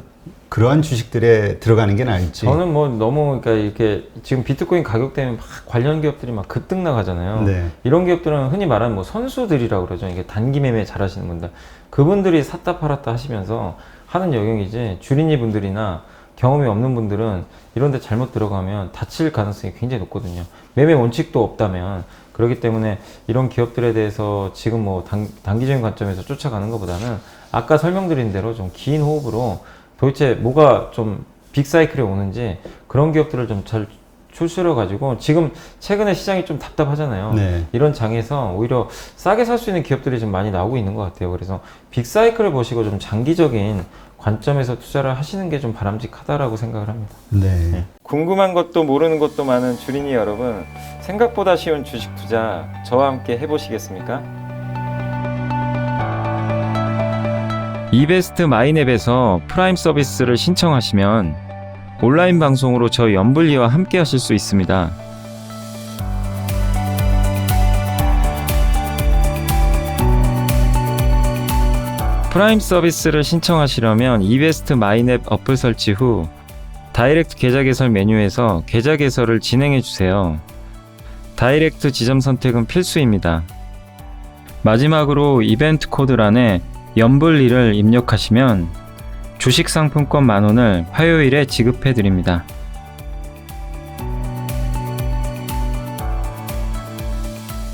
그러한 주식들에 들어가는 게 나을지. 저는 뭐 너무 그러니까 이렇게 지금 비트코인 가격 때문에 막 관련 기업들이 막 급등 나가잖아요. 네. 이런 기업들은 흔히 말하는 뭐 선수들이라고 그러죠. 이게 단기 매매 잘하시는 분들, 그분들이 샀다 팔았다 하시면서 하는 영역이지 주린이 분들이나 경험이 없는 분들은 이런 데 잘못 들어가면 다칠 가능성이 굉장히 높거든요. 매매 원칙도 없다면. 그렇기 때문에 이런 기업들에 대해서 지금 뭐 단기적인 관점에서 쫓아가는 것보다는 아까 설명드린 대로 좀 긴 호흡으로 도대체 뭐가 좀 빅사이클에 오는지 그런 기업들을 좀 잘 추스려 가지고 지금 최근에 시장이 좀 답답하잖아요. 네. 이런 장에서 오히려 싸게 살 수 있는 기업들이 좀 많이 나오고 있는 것 같아요. 그래서 빅사이클을 보시고 좀 장기적인 관점에서 투자를 하시는 게 좀 바람직하다라고 생각을 합니다. 네. 궁금한 것도 모르는 것도 많은 주린이 여러분, 생각보다 쉬운 주식 투자 저와 함께 해보시겠습니까? 이베스트 마이넷에서 프라임 서비스를 신청하시면 온라인 방송으로 저희 연불리와 함께 하실 수 있습니다. 프라임 서비스를 신청하시려면 이베스트 마이넷 어플 설치 후 다이렉트 계좌 개설 메뉴에서 계좌 개설을 진행해 주세요. 다이렉트 지점 선택은 필수입니다. 마지막으로 이벤트 코드란에 연불리를 입력하시면 주식 상품권 10,000원을 화요일에 지급해 드립니다.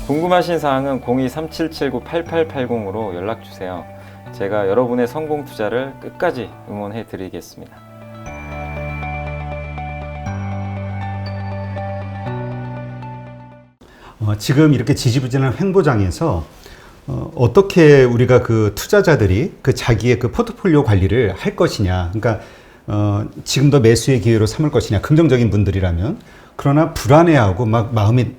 궁금하신 사항은 02-3779-8880으로 연락주세요. 제가 여러분의 성공 투자를 끝까지 응원해 드리겠습니다. 지금 이렇게 지지부진한 횡보장에서 어떻게 우리가 그 투자자들이 그 자기의 그 포트폴리오 관리를 할 것이냐, 그러니까 지금 더 매수의 기회로 삼을 것이냐, 긍정적인 분들이라면. 그러나 불안해하고 막 마음이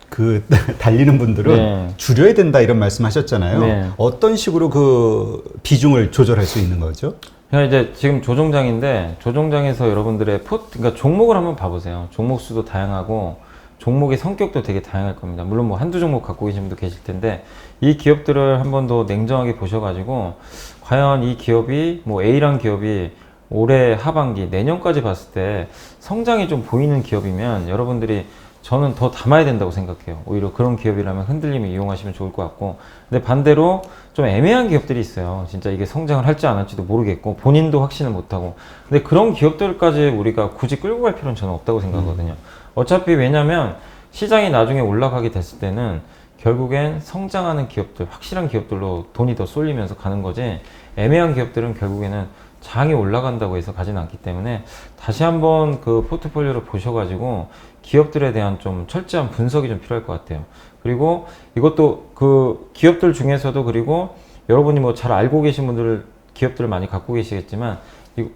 그 달리는 분들은 네. 줄여야 된다 이런 말씀하셨잖아요. 네. 어떤 식으로 그 비중을 조절할 수 있는 거죠? 그냥 이제 지금 조종장인데 조종장에서 여러분들의 그러니까 종목을 한번 봐보세요. 종목 수도 다양하고 종목의 성격도 되게 다양할 겁니다. 물론 뭐 한두 종목 갖고 계신 분도 계실 텐데 이 기업들을 한번 더 냉정하게 보셔가지고 과연 이 기업이 뭐 A란 기업이 올해 하반기 내년까지 봤을 때 성장이 좀 보이는 기업이면 여러분들이 저는 더 담아야 된다고 생각해요. 오히려 그런 기업이라면 흔들림을 이용하시면 좋을 것 같고, 근데 반대로 좀 애매한 기업들이 있어요. 진짜 이게 성장을 할지 안 할지도 모르겠고 본인도 확신을 못하고, 근데 그런 기업들까지 우리가 굳이 끌고 갈 필요는 저는 없다고 생각하거든요. 어차피 왜냐면 시장이 나중에 올라가게 됐을 때는 결국엔 성장하는 기업들, 확실한 기업들로 돈이 더 쏠리면서 가는 거지, 애매한 기업들은 결국에는 장이 올라간다고 해서 가지는 않기 때문에 다시 한번 그 포트폴리오를 보셔가지고 기업들에 대한 좀 철저한 분석이 좀 필요할 것 같아요. 그리고 이것도 그 기업들 중에서도, 그리고 여러분이 뭐 잘 알고 계신 분들 기업들을 많이 갖고 계시겠지만,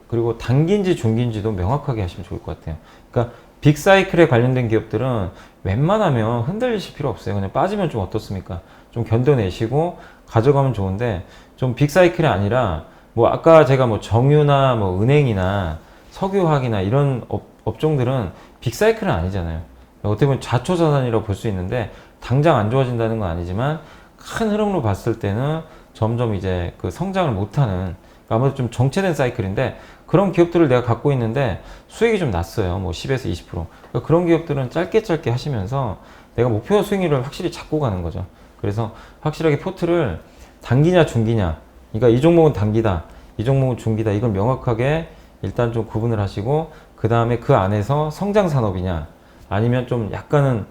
그리고 단기인지 중기인지도 명확하게 하시면 좋을 것 같아요. 그러니까 빅사이클에 관련된 기업들은 웬만하면 흔들리실 필요 없어요. 그냥 빠지면 좀 어떻습니까? 좀 견뎌내시고 가져가면 좋은데, 좀 빅사이클이 아니라 뭐 아까 제가 뭐 정유나 뭐 은행이나 석유화학이나 이런 업종들은 빅사이클은 아니잖아요. 어떻게 보면 좌초자산이라고 볼 수 있는데 당장 안 좋아진다는 건 아니지만 큰 흐름으로 봤을 때는 점점 이제 그 성장을 못하는, 아무래도 좀 정체된 사이클인데, 그런 기업들을 내가 갖고 있는데 수익이 좀 났어요. 뭐 10에서 20%. 그러니까 그런 기업들은 짧게 하시면서 내가 목표 수익률을 확실히 잡고 가는 거죠. 그래서 확실하게 포트를 단기냐 중기냐, 그러니까 이 종목은 단기다, 이 종목은 중기다, 이걸 명확하게 일단 좀 구분을 하시고, 그 다음에 그 안에서 성장 산업이냐 아니면 좀 약간은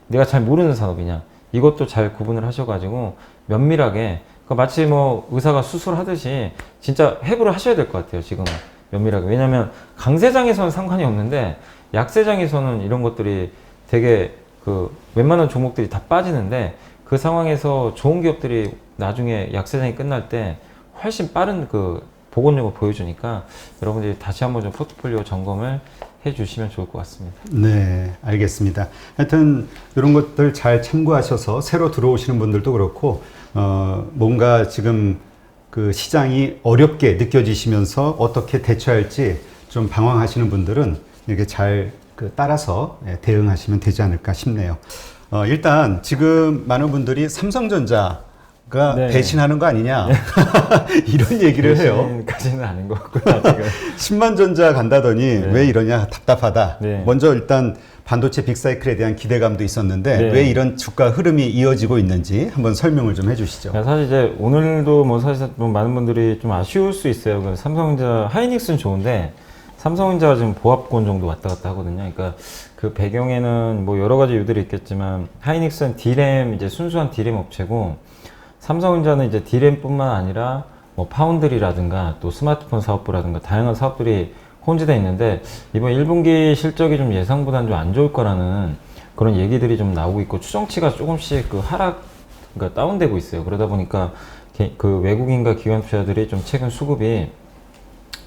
내가 잘 모르는 산업이냐, 이것도 잘 구분을 하셔가지고 면밀하게, 그러니까 마치 뭐 의사가 수술하듯이 진짜 해부를 하셔야 될 것 같아요. 지금은 면밀하게. 왜냐하면 강세장에서는 상관이 없는데 약세장에서는 이런 것들이 되게 그 웬만한 종목들이 다 빠지는데, 그 상황에서 좋은 기업들이 나중에 약세장이 끝날 때 훨씬 빠른 그 복원력을 보여주니까 여러분들이 다시 한번 좀 포트폴리오 점검을 해 주시면 좋을 것 같습니다. 네, 알겠습니다. 하여튼 이런 것들 잘 참고하셔서 새로 들어오시는 분들도 그렇고, 뭔가 지금 그 시장이 어렵게 느껴지시면서 어떻게 대처할지 좀 방황하시는 분들은 이렇게 잘 그 따라서 대응하시면 되지 않을까 싶네요. 일단 지금 많은 분들이 삼성전자가 네. 배신하는 거 아니냐 이런 얘기를 해요. 까지는 아닌 것 같고요. 아직은. 10만 전자 간다더니 네. 왜 이러냐, 답답하다. 네. 먼저 일단 반도체 빅사이클에 대한 기대감도 있었는데 네. 왜 이런 주가 흐름이 이어지고 있는지 한번 설명을 좀 해주시죠. 사실 이제 오늘도 뭐 사실 뭐 많은 분들이 좀 아쉬울 수 있어요. 그 삼성전자, 하이닉스는 좋은데 삼성전자가 지금 보합권 정도 왔다 갔다 하거든요. 그러니까 그 배경에는 뭐 여러 가지 이유들이 있겠지만, 하이닉스는 D램, 이제 순수한 D램 업체고, 삼성전자는 이제 D램뿐만 아니라 뭐 파운드리라든가 또 스마트폰 사업부라든가 다양한 사업들이 혼재되어 있는데, 이번 1분기 실적이 좀 예상보다는 좀 안 좋을 거라는 그런 얘기들이 좀 나오고 있고, 추정치가 조금씩 그 그러니까 다운되고 있어요. 그러다 보니까 그 외국인과 기관 투자들이 좀 최근 수급이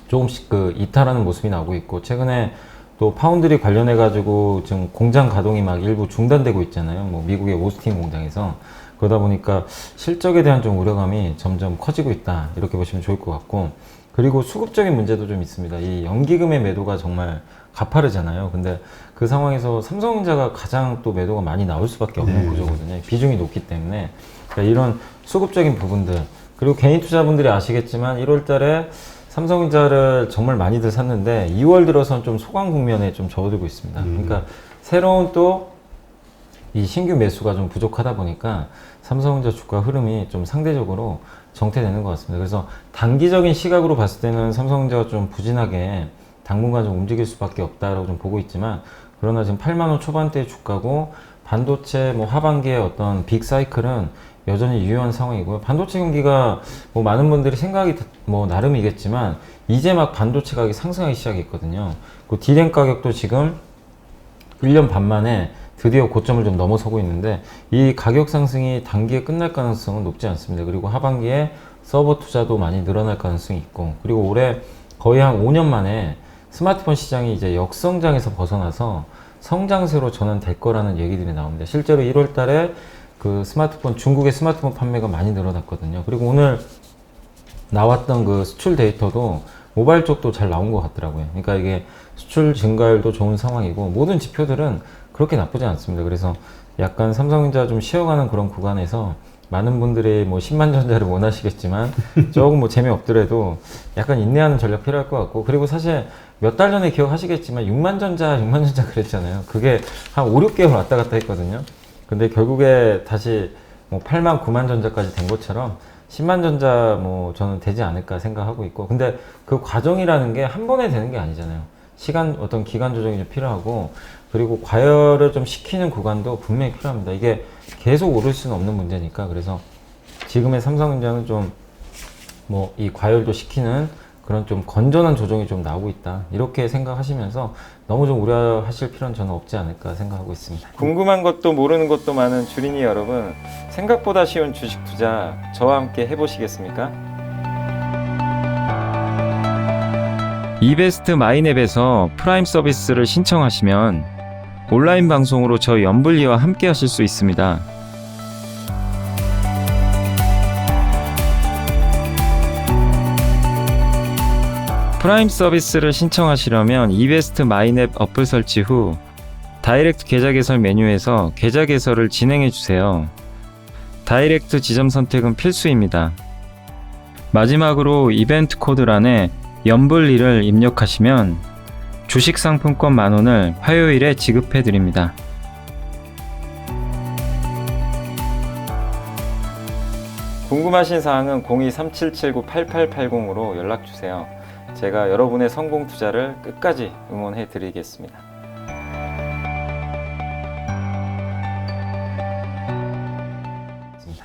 조금씩 그 이탈하는 모습이 나오고 있고, 최근에 또 파운드리 관련해 가지고 지금 공장 가동이 막 일부 중단되고 있잖아요. 뭐 미국의 오스틴 공장에서. 그러다 보니까 실적에 대한 좀 우려감이 점점 커지고 있다, 이렇게 보시면 좋을 것 같고, 그리고 수급적인 문제도 좀 있습니다. 이 연기금의 매도가 정말 가파르잖아요. 근데 그 상황에서 삼성전자가 가장 또 매도가 많이 나올 수밖에 없는 구조거든요. 비중이 높기 때문에. 그러니까 이런 수급적인 부분들, 그리고 개인 투자분들이 아시겠지만 1월 달에 삼성전자를 정말 많이들 샀는데 2월 들어서는 좀 소강 국면에 좀 접어들고 있습니다. 그러니까 새로운 또 이 신규 매수가 좀 부족하다 보니까 삼성전자 주가 흐름이 좀 상대적으로 정체되는 것 같습니다. 그래서 단기적인 시각으로 봤을 때는 삼성전자가 좀 부진하게 당분간 좀 움직일 수밖에 없다라고 좀 보고 있지만, 그러나 지금 8만 원 초반대의 주가고 반도체 뭐 하반기에 어떤 빅 사이클은 여전히 유효한 상황이고요. 반도체 경기가 뭐 많은 분들이 생각이 뭐 나름이겠지만 이제 막 반도체 가격이 상승하기 시작했거든요. 그 D램 가격도 지금 1년 반 만에 드디어 고점을 좀 넘어서고 있는데, 이 가격 상승이 단기에 끝날 가능성은 높지 않습니다. 그리고 하반기에 서버 투자도 많이 늘어날 가능성이 있고, 그리고 올해 거의 한 5년 만에 스마트폰 시장이 이제 역성장에서 벗어나서 성장세로 전환될 거라는 얘기들이 나옵니다. 실제로 1월 달에 그 스마트폰, 중국의 스마트폰 판매가 많이 늘어났거든요. 그리고 오늘 나왔던 그 수출 데이터도 모바일 쪽도 잘 나온 것 같더라고요. 그러니까 이게 수출 증가율도 좋은 상황이고 모든 지표들은 그렇게 나쁘지 않습니다. 그래서 약간 삼성전자 좀 쉬어가는 그런 구간에서 많은 분들이 뭐 10만 전자를 원하시겠지만 조금 뭐 재미없더라도 약간 인내하는 전략 필요할 것 같고, 그리고 사실 몇 달 전에 기억하시겠지만 6만 전자 그랬잖아요. 그게 한 5, 6개월 왔다 갔다 했거든요. 근데 결국에 다시 뭐 8만, 9만 전자까지 된 것처럼 10만 전자 뭐 저는 되지 않을까 생각하고 있고, 근데 그 과정이라는 게 한 번에 되는 게 아니잖아요. 시간, 어떤 기간 조정이 좀 필요하고, 그리고 과열을 좀 시키는 구간도 분명히 필요합니다. 이게 계속 오를 수는 없는 문제니까. 그래서 지금의 삼성전자는 좀 뭐 이 과열도 시키는 그런 좀 건전한 조정이 좀 나오고 있다, 이렇게 생각하시면서 너무 좀 우려하실 필요는 저는 없지 않을까 생각하고 있습니다. 궁금한 것도 모르는 것도 많은 주린이 여러분, 생각보다 쉬운 주식 투자 저와 함께 해보시겠습니까? 이베스트 마이앱에서 프라임 서비스를 신청하시면 온라인 방송으로 저희 연불리와 함께 하실 수 있습니다. 프라임 서비스를 신청하시려면 이베스트 마이앱 어플 설치 후 다이렉트 계좌 개설 메뉴에서 계좌 개설을 진행해 주세요. 다이렉트 지점 선택은 필수입니다. 마지막으로 이벤트 코드란에 연불리를 입력하시면 주식 상품권 10,000원을 화요일에 지급해 드립니다. 궁금하신 사항은 02-3779-8880으로 연락 주세요. 제가 여러분의 성공 투자를 끝까지 응원해 드리겠습니다.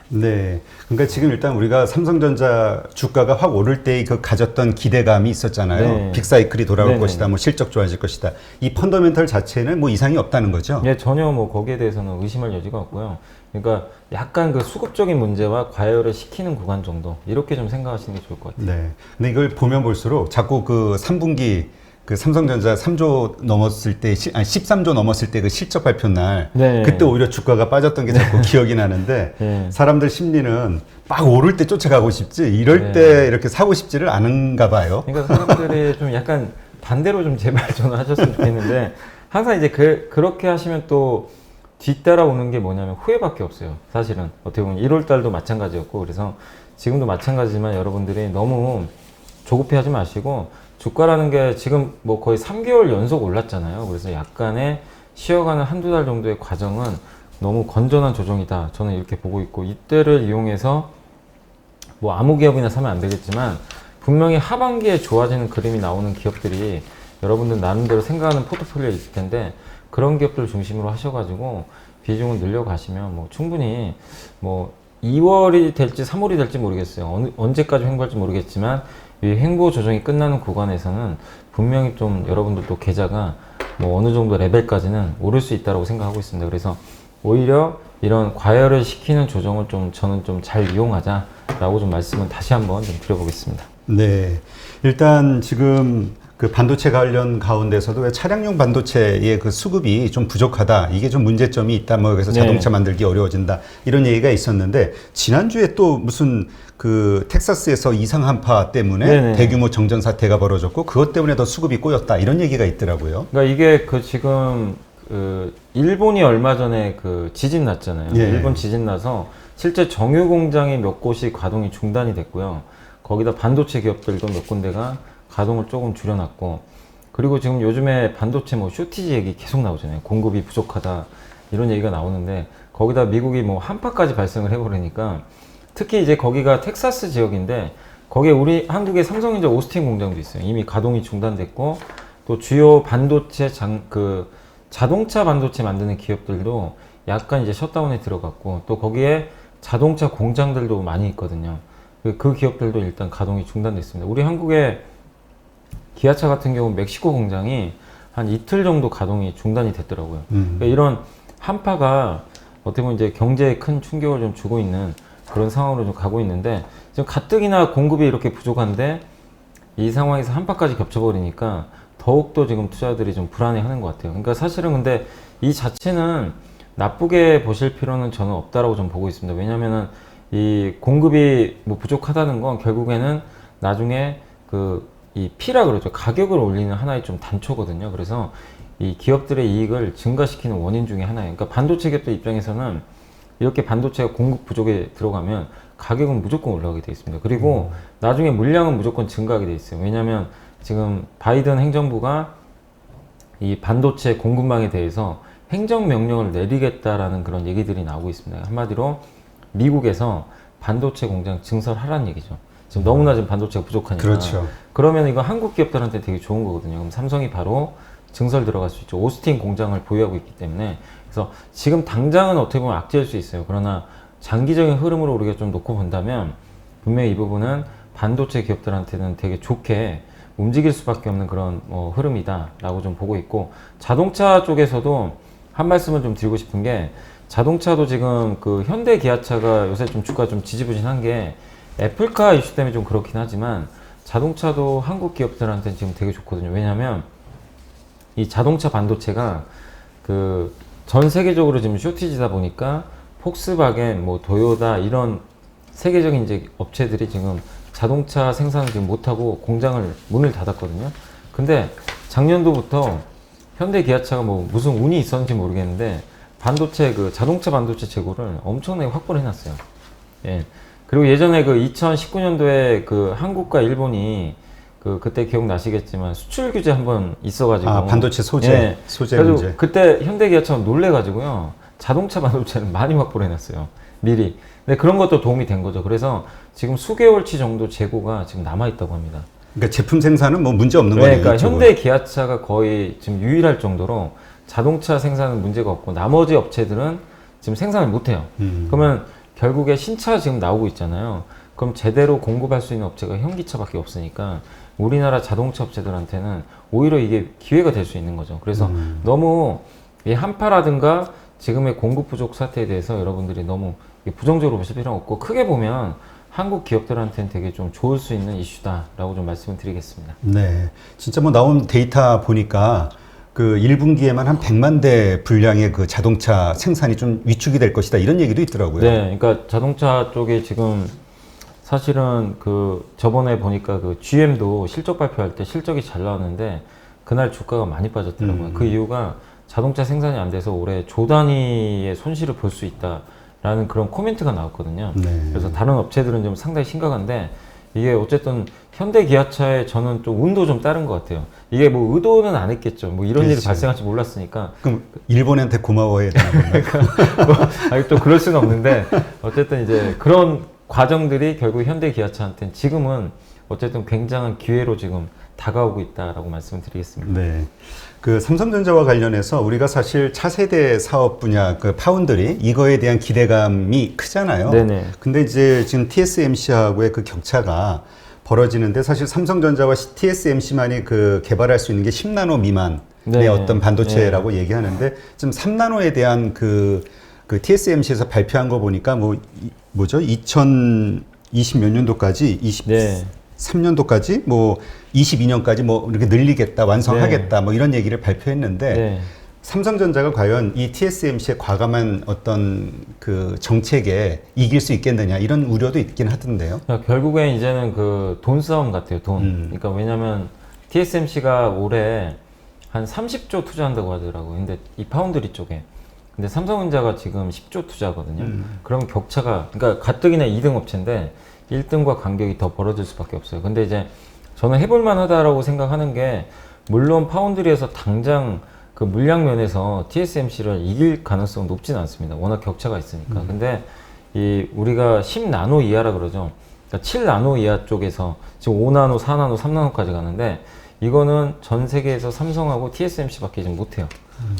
네. 그러니까 지금 일단 우리가 삼성전자 주가가 확 오를 때 그 가졌던 기대감이 있었잖아요. 네. 빅사이클이 돌아올 네네. 것이다, 뭐 실적 좋아질 것이다. 이 펀더멘털 자체는 뭐 이상이 없다는 거죠. 예, 전혀 뭐 거기에 대해서는 의심할 여지가 없고요. 그러니까 약간 그 수급적인 문제와 과열을 시키는 구간 정도, 이렇게 좀 생각하시는 게 좋을 것 같아요. 네. 근데 이걸 보면 볼수록 자꾸 그 3분기 그 삼성전자 3조 넘었을 때, 13조 넘었을 때 그 실적 발표 날, 네. 그때 오히려 주가가 빠졌던 게 자꾸 기억이 나는데, 네. 사람들 심리는 막 오를 때 쫓아가고 싶지, 이럴 네. 때 이렇게 사고 싶지를 않은가 봐요. 그러니까 사람들이 좀 약간 반대로 좀 제발 저는 하셨으면 좋겠는데, 항상 이제 그렇게 하시면 또 뒤따라오는 게 뭐냐면 후회밖에 없어요. 사실은 어떻게 보면 1월 달도 마찬가지였고, 그래서 지금도 마찬가지지만 여러분들이 너무 조급해하지 마시고, 주가라는 게 지금 뭐 거의 3개월 연속 올랐잖아요. 그래서 약간의 쉬어가는 한두 달 정도의 과정은 너무 건전한 조정이다, 저는 이렇게 보고 있고, 이때를 이용해서 뭐 아무 기업이나 사면 안 되겠지만 분명히 하반기에 좋아지는 그림이 나오는 기업들이 여러분들 나름대로 생각하는 포트폴리오에 있을 텐데, 그런 기업들 중심으로 하셔가지고 비중을 늘려가시면 뭐 충분히 뭐 2월이 될지 3월이 될지 모르겠어요. 언제까지 횡보할지 모르겠지만 이 횡보 조정이 끝나는 구간에서는 분명히 좀 여러분들도 계좌가 뭐 어느 정도 레벨까지는 오를 수 있다고 생각하고 있습니다. 그래서 오히려 이런 과열을 시키는 조정을 좀 저는 좀 잘 이용하자라고 좀 말씀을 다시 한번 좀 드려보겠습니다. 네. 일단 지금 그 반도체 관련 가운데서도 왜 차량용 반도체의 그 수급이 좀 부족하다, 이게 좀 문제점이 있다, 뭐 그래서 네. 자동차 만들기 어려워진다, 이런 얘기가 있었는데, 지난주에 또 무슨 그 텍사스에서 이상 한파 때문에 네네. 대규모 정전 사태가 벌어졌고 그것 때문에 더 수급이 꼬였다, 이런 얘기가 있더라고요. 그러니까 이게 그 지금 그 일본이 얼마 전에 그 지진 났잖아요. 예. 일본 지진 나서 실제 정유 공장이 몇 곳이 가동이 중단이 됐고요. 거기다 반도체 기업들도 몇 군데가 가동을 조금 줄여놨고, 그리고 지금 요즘에 반도체 뭐 쇼티지 얘기 계속 나오잖아요. 공급이 부족하다, 이런 얘기가 나오는데 거기다 미국이 뭐 한파까지 발생을 해버리니까 특히 이제 거기가 텍사스 지역인데 거기에 우리 한국의 삼성전자 오스틴 공장도 있어요. 이미 가동이 중단됐고 또 주요 반도체 자동차 반도체 만드는 기업들도 약간 이제 셧다운에 들어갔고 또 거기에 자동차 공장들도 많이 있거든요. 그 기업들도 일단 가동이 중단됐습니다. 우리 한국의 기아차 같은 경우 멕시코 공장이 한 이틀 정도 가동이 중단이 됐더라고요. 그러니까 이런 한파가 어떻게 보면 이제 경제에 큰 충격을 좀 주고 있는 그런 상황으로 좀 가고 있는데 지금 가뜩이나 공급이 이렇게 부족한데 이 상황에서 한파까지 겹쳐버리니까 더욱더 지금 투자들이 좀 불안해하는 것 같아요. 그러니까 사실은 근데 이 자체는 나쁘게 보실 필요는 저는 없다라고 좀 보고 있습니다. 왜냐면은 이 공급이 뭐 부족하다는 건 결국에는 나중에 이 P라 그러죠. 가격을 올리는 하나의 좀 단초거든요. 그래서 이 기업들의 이익을 증가시키는 원인 중에 하나예요. 그러니까 반도체 기업들 입장에서는 이렇게 반도체가 공급 부족에 들어가면 가격은 무조건 올라가게 돼 있습니다. 그리고 나중에 물량은 무조건 증가하게 돼 있어요. 왜냐하면 지금 바이든 행정부가 이 반도체 공급망에 대해서 행정명령을 내리겠다라는 그런 얘기들이 나오고 있습니다. 한마디로 미국에서 반도체 공장 증설하라는 얘기죠. 지금 너무나 지금 반도체가 부족하니까. 그렇죠. 그러면 이거 한국 기업들한테 되게 좋은 거거든요. 그럼 삼성이 바로 증설 들어갈 수 있죠. 오스틴 공장을 보유하고 있기 때문에. 그래서 지금 당장은 어떻게 보면 악재일 수 있어요. 그러나 장기적인 흐름으로 우리가 좀 놓고 본다면 분명히 이 부분은 반도체 기업들한테는 되게 좋게 움직일 수밖에 없는 그런 흐름이다라고 좀 보고 있고, 자동차 쪽에서도 한 말씀을 좀 드리고 싶은 게, 자동차도 지금 그 현대 기아차가 요새 좀 주가 좀 지지부진한 게 애플카 이슈 때문에 좀 그렇긴 하지만 자동차도 한국 기업들한테는 지금 되게 좋거든요. 왜냐하면 이 자동차 반도체가 그 전 세계적으로 지금 쇼티지다 보니까 폭스바겐, 뭐 도요타 이런 세계적인 이제 업체들이 지금 자동차 생산을 지금 못하고 공장을 문을 닫았거든요. 근데 작년도부터 현대 기아차가 뭐 무슨 운이 있었는지 모르겠는데 반도체 자동차 반도체 재고를 엄청나게 확보를 해놨어요. 예. 그리고 예전에 2019년도에 한국과 일본이 그때 기억나시겠지만 수출 규제 한번 있어가지고 반도체 소재 예. 소재 그래서 문제. 그때 현대기아차가 놀래가지고요 자동차 반도체를 많이 확보를 해놨어요 미리. 근데 그런 것도 도움이 된 거죠. 그래서 지금 수개월치 정도 재고가 지금 남아 있다고 합니다. 그러니까 제품 생산은 뭐 문제 없는 네, 거네요. 그러니까 이쪽은. 현대기아차가 거의 지금 유일할 정도로 자동차 생산은 문제가 없고 나머지 업체들은 지금 생산을 못해요. 그러면 결국에 신차 지금 나오고 있잖아요. 그럼 제대로 공급할 수 있는 업체가 현기차밖에 없으니까 우리나라 자동차 업체들한테는 오히려 이게 기회가 될 수 있는 거죠. 그래서 너무 이 한파라든가 지금의 공급 부족 사태에 대해서 여러분들이 너무 부정적으로 보실 필요는 없고, 크게 보면 한국 기업들한테는 되게 좀 좋을 수 있는 이슈다라고 좀 말씀을 드리겠습니다. 네, 진짜 뭐 나온 데이터 보니까 1분기에만 한 100만 대 분량의 자동차 생산이 좀 위축이 될 것이다 이런 얘기도 있더라고요. 네, 그러니까 자동차 쪽에 지금 사실은 저번에 보니까 GM도 실적 발표할 때 실적이 잘 나왔는데 그날 주가가 많이 빠졌더라고요. 그 이유가 자동차 생산이 안 돼서 올해 조 단위의 손실을 볼 수 있다라는 그런 코멘트가 나왔거든요. 네. 그래서 다른 업체들은 좀 상당히 심각한데 이게 어쨌든 현대 기아차에 저는 좀 운도 좀 따른 것 같아요. 이게 뭐 의도는 안 했겠죠. 뭐 이런 일이 그렇죠. 발생할 줄 몰랐으니까. 그럼 일본한테 고마워해야 되는 건가요? 또 그럴 수는 없는데 어쨌든 이제 그런 과정들이 결국 현대 기아차한테는 지금은 어쨌든 굉장한 기회로 지금 다가오고 있다라고 말씀을 드리겠습니다. 네. 삼성전자와 관련해서 우리가 사실 차세대 사업 분야 파운드리 이거에 대한 기대감이 크잖아요. 네네. 근데 이제 지금 TSMC하고의 격차가 벌어지는데 사실 삼성전자와 TSMC만이 개발할 수 있는 게 10나노 미만의 네. 어떤 반도체라고 얘기하는데 지금 3나노에 대한 TSMC에서 발표한 거 보니까 뭐죠? 2020 몇 년도까지 23년도까지 뭐 22년까지 뭐 이렇게 늘리겠다, 완성하겠다 뭐 이런 얘기를 발표했는데 네. 삼성전자가 과연 이 TSMC의 과감한 어떤 정책에 이길 수 있겠느냐 이런 우려도 있긴 하던데요. 그러니까 결국엔 이제는 돈 싸움 같아요, 돈. 그러니까 왜냐면 TSMC가 올해 한 30조 투자한다고 하더라고요. 근데 이 파운드리 쪽에. 근데 삼성전자가 지금 10조 투자하거든요. 그러면 격차가, 그러니까 가뜩이나 2등 업체인데 1등과 간격이 더 벌어질 수밖에 없어요. 근데 이제 저는 해볼만 하다라고 생각하는 게, 물론 파운드리에서 당장 그 물량 면에서 TSMC를 이길 가능성은 높지는 않습니다. 워낙 격차가 있으니까. 근데 이 우리가 10나노 이하라 그러죠. 그러니까 7나노 이하 쪽에서 지금 5나노, 4나노, 3나노까지 가는데 이거는 전 세계에서 삼성하고 TSMC밖에 지금 못해요.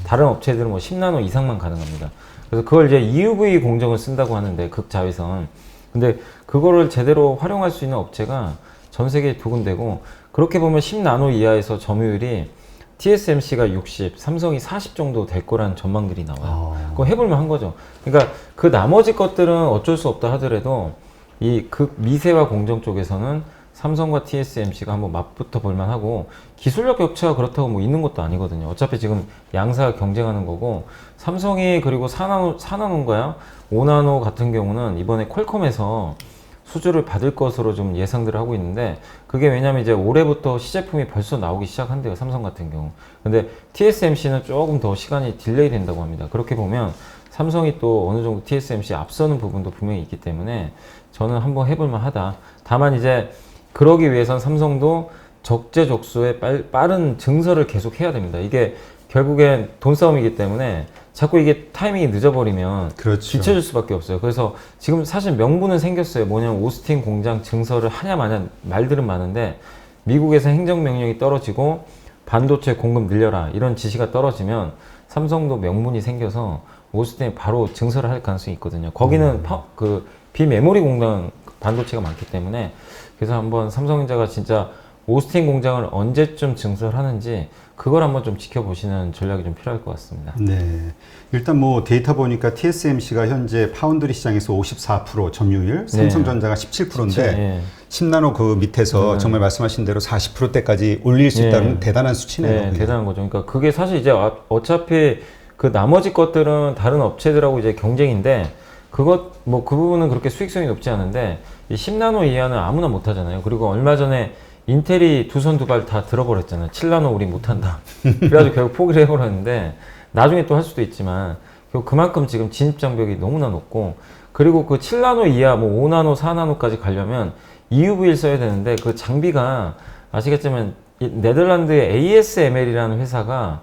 다른 업체들은 뭐 10나노 이상만 가능합니다. 그래서 그걸 이제 EUV 공정을 쓴다고 하는데 극자외선. 근데 그거를 제대로 활용할 수 있는 업체가 전 세계에 두 군데고 그렇게 보면 10나노 이하에서 점유율이 TSMC가 60, 삼성이 40 정도 될 거라는 전망들이 나와요. 그거 해볼만 한 거죠. 그러니까 그 나머지 것들은 어쩔 수 없다 하더라도 이 극미세화 공정 쪽에서는 삼성과 TSMC가 한번 맞붙어 볼만 하고 기술력 격차가 그렇다고 뭐 있는 것도 아니거든요. 어차피 지금 양사가 경쟁하는 거고 삼성이 그리고 4나노인가요? 5나노 같은 경우는 이번에 퀄컴에서 수주를 받을 것으로 좀 예상들을 하고 있는데 그게 왜냐면 이제 올해부터 시제품이 벌써 나오기 시작한대요. 삼성 같은 경우. 근데 TSMC는 조금 더 시간이 딜레이 된다고 합니다. 그렇게 보면 삼성이 또 어느 정도 TSMC 앞서는 부분도 분명히 있기 때문에 저는 한번 해볼만 하다. 다만 이제 그러기 위해선 삼성도 적재적소에 빠른 증설을 계속 해야 됩니다. 이게 결국엔 돈 싸움이기 때문에 자꾸 이게 타이밍이 늦어버리면 그렇죠. 뒤쳐질 수밖에 없어요. 그래서 지금 사실 명분은 생겼어요. 뭐냐면 오스틴 공장 증설을 하냐 마냐 말들은 많은데 미국에서 행정명령이 떨어지고 반도체 공급 늘려라 이런 지시가 떨어지면 삼성도 명분이 생겨서 오스틴에 바로 증설을 할 가능성이 있거든요. 거기는 그 비메모리 공장 반도체가 많기 때문에 그래서 한번 삼성전자가 진짜 오스틴 공장을 언제쯤 증설하는지 그걸 한번 좀 지켜보시는 전략이 좀 필요할 것 같습니다. 네. 일단 뭐 데이터 보니까 TSMC가 현재 파운드리 시장에서 54% 점유율, 삼성전자가 17%인데 예. 10나노 그 밑에서 정말 말씀하신 대로 40%대까지 올릴 수 있다는 대단한 수치네요. 네, 대단한 거죠. 그러니까 그게 사실 이제 어차피 그 나머지 것들은 다른 업체들하고 이제 경쟁인데 그것 뭐 그 부분은 그렇게 수익성이 높지 않은데 이 10나노 이하는 아무나 못 하잖아요. 그리고 얼마 전에 인텔이 두 손 두 발 다 들어버렸잖아요. 7나노 우리 못한다. 그래가지고 결국 포기를 해버렸는데 나중에 또 할 수도 있지만 그만큼 지금 진입 장벽이 너무나 높고 그리고 그 7나노 이하 뭐 5나노 4나노까지 가려면 EUV를 써야 되는데 그 장비가 아시겠지만 네덜란드의 ASML이라는 회사가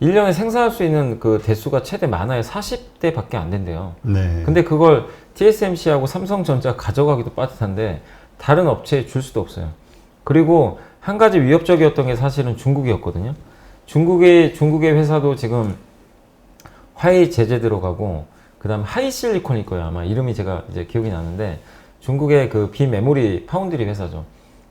1년에 생산할 수 있는 그 대수가 최대 많아야 40대 밖에 안 된대요. 네. 근데 그걸 TSMC하고 삼성전자 가져가기도 빠듯한데 다른 업체에 줄 수도 없어요. 그리고 한 가지 위협적이었던 게 사실은 중국이었거든요. 중국의 회사도 지금 화이 제재 들어가고 그다음 하이실리콘일 거예요. 아마 이름이 제가 이제 기억이 나는데 중국의 그 비메모리 파운드리 회사죠.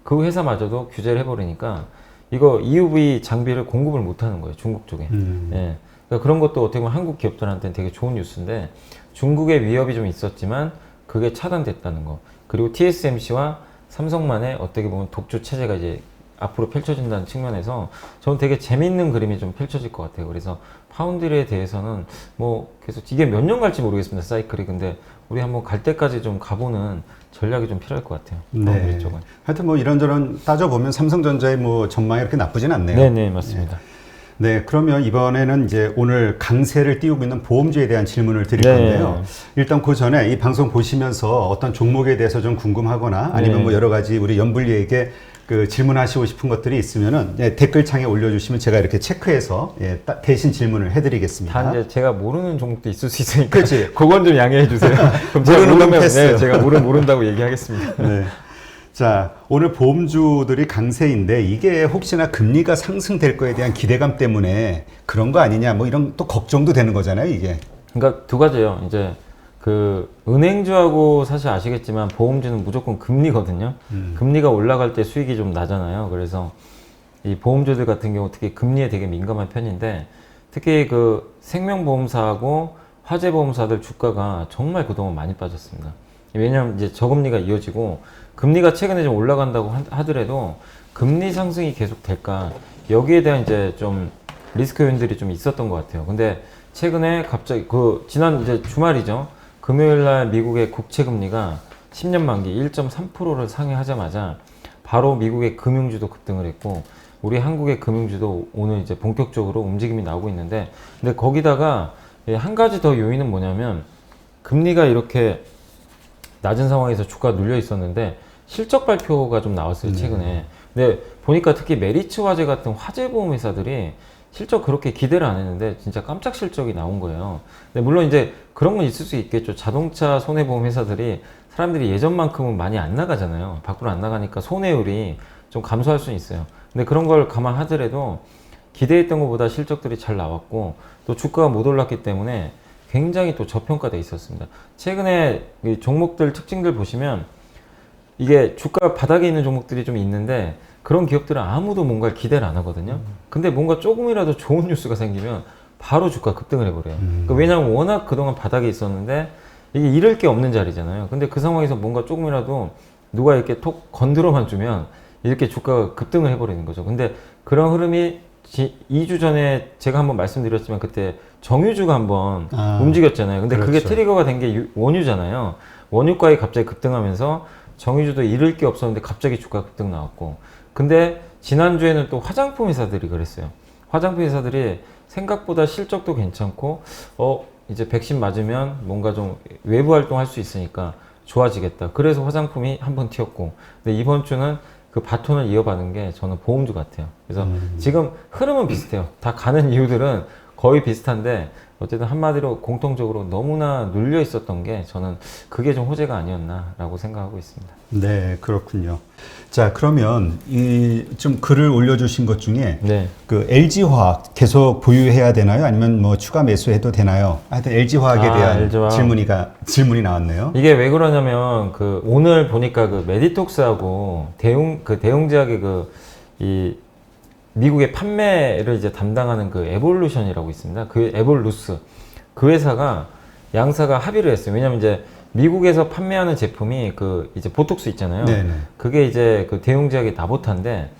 그 회사마저도 규제를 해버리니까 이거 EUV 장비를 공급을 못 하는 거예요. 중국 쪽에. 예. 그러니까 그런 것도 어떻게 보면 한국 기업들한테는 되게 좋은 뉴스인데 중국의 위협이 좀 있었지만 그게 차단됐다는 거. 그리고 TSMC와 삼성만의 어떻게 보면 독주 체제가 이제 앞으로 펼쳐진다는 측면에서 저는 되게 재밌는 그림이 좀 펼쳐질 것 같아요. 그래서 파운드리에 대해서는 뭐 계속 이게 몇 년 갈지 모르겠습니다. 사이클이. 근데 우리 한번 갈 때까지 좀 가보는 전략이 좀 필요할 것 같아요. 파운드리 네. 쪽은. 하여튼 뭐 이런저런 따져보면 삼성전자의 뭐 전망이 그렇게 나쁘진 않네요. 네네 맞습니다. 네, 그러면 이번에는 이제 오늘 강세를 띄우고 있는 보험주에 대한 질문을 드릴 네. 건데요. 일단 그 전에 이 방송 보시면서 어떤 종목에 대해서 좀 궁금하거나 아니면 네. 뭐 여러 가지 우리 연불리에게 그 질문하시고 싶은 것들이 있으면은 댓글창에 올려주시면 제가 이렇게 체크해서 대신 질문을 해드리겠습니다. 단 이제 제가 모르는 종목도 있을 수 있으니까 그렇지. 그건 좀 양해해 주세요. 그럼 제가 모르는 건 모르면 패스. 네, 제가 모른다고 얘기하겠습니다. 네. 자, 오늘 보험주들이 강세인데 이게 혹시나 금리가 상승될 거에 대한 기대감 때문에 그런 거 아니냐 뭐 이런 또 걱정도 되는 거잖아요, 이게. 그러니까 두 가지예요. 이제 그 은행주하고 사실 아시겠지만 보험주는 무조건 금리거든요. 금리가 올라갈 때 수익이 좀 나잖아요. 그래서 이 보험주들 같은 경우 특히 금리에 되게 민감한 편인데 특히 그 생명보험사하고 화재보험사들 주가가 정말 그동안 많이 빠졌습니다. 왜냐하면 이제 저금리가 이어지고 금리가 최근에 좀 올라간다고 하더라도 금리 상승이 계속 될까 여기에 대한 이제 좀 리스크 요인들이 좀 있었던 것 같아요. 근데 최근에 갑자기 그 지난 이제 주말이죠. 금요일 날 미국의 국채 금리가 10년 만기 1.3%를 상회하자마자 바로 미국의 금융주도 급등을 했고 우리 한국의 금융주도 오늘 이제 본격적으로 움직임이 나오고 있는데 근데 거기다가 한 가지 더 요인은 뭐냐면 금리가 이렇게 낮은 상황에서 주가가 눌려 있었는데 실적 발표가 좀 나왔어요 최근에. 근데 보니까 특히 메리츠 화재 같은 화재보험 회사들이 실적 그렇게 기대를 안 했는데 진짜 깜짝 실적이 나온 거예요. 근데 물론 이제 그런 건 있을 수 있겠죠. 자동차 손해보험 회사들이 사람들이 예전만큼은 많이 안 나가잖아요. 밖으로 안 나가니까 손해율이 좀 감소할 수는 있어요. 근데 그런 걸 감안하더라도 기대했던 것보다 실적들이 잘 나왔고 또 주가가 못 올랐기 때문에 굉장히 또 저평가돼 있었습니다. 최근에 이 종목들 특징들 보시면 이게 주가 바닥에 있는 종목들이 좀 있는데 그런 기업들은 아무도 뭔가 기대를 안 하거든요. 근데 뭔가 조금이라도 좋은 뉴스가 생기면 바로 주가 급등을 해버려요. 그러니까 왜냐하면 워낙 그동안 바닥에 있었는데 이게 잃을 게 없는 자리잖아요. 근데 그 상황에서 뭔가 조금이라도 누가 이렇게 톡 건드려만 주면 이렇게 주가가 급등을 해버리는 거죠. 근데 그런 흐름이 2주 전에 제가 한번 말씀드렸지만 그때 정유주가 한번 움직였잖아요. 근데 그게 그렇죠. 트리거가 된 게 원유잖아요. 원유가에 갑자기 급등하면서 정유주도 잃을 게 없었는데 갑자기 주가 급등 나왔고, 근데 지난주에는 또 화장품 회사들이 그랬어요. 화장품 회사들이 생각보다 실적도 괜찮고 이제 백신 맞으면 뭔가 좀 외부 활동할 수 있으니까 좋아지겠다. 그래서 화장품이 한번 튀었고, 근데 이번 주는 그 바톤을 이어받은 게 저는 보험주 같아요. 그래서 지금 흐름은 비슷해요. 다 가는 이유들은 거의 비슷한데 어쨌든 한마디로 공통적으로 너무나 눌려 있었던 게 저는 그게 좀 호재가 아니었나라고 생각하고 있습니다. 네, 그렇군요. 자, 그러면 이 좀 글을 올려주신 것 중에 네. 그 LG화학 계속 보유해야 되나요? 아니면 뭐 추가 매수해도 되나요? 하여튼 LG화학에 대한 LG화학. 질문이 나왔네요. 이게 왜 그러냐면 그 오늘 보니까 그 메디톡스하고 대웅제약의 이 미국의 판매를 이제 담당하는 그 에볼루션이라고 있습니다. 그 에볼루스 그 회사가 양사가 합의를 했어요. 왜냐면 이제 미국에서 판매하는 제품이 그 이제 보톡스 있잖아요. 네네. 그게 이제 그 대웅제약의 나보탄데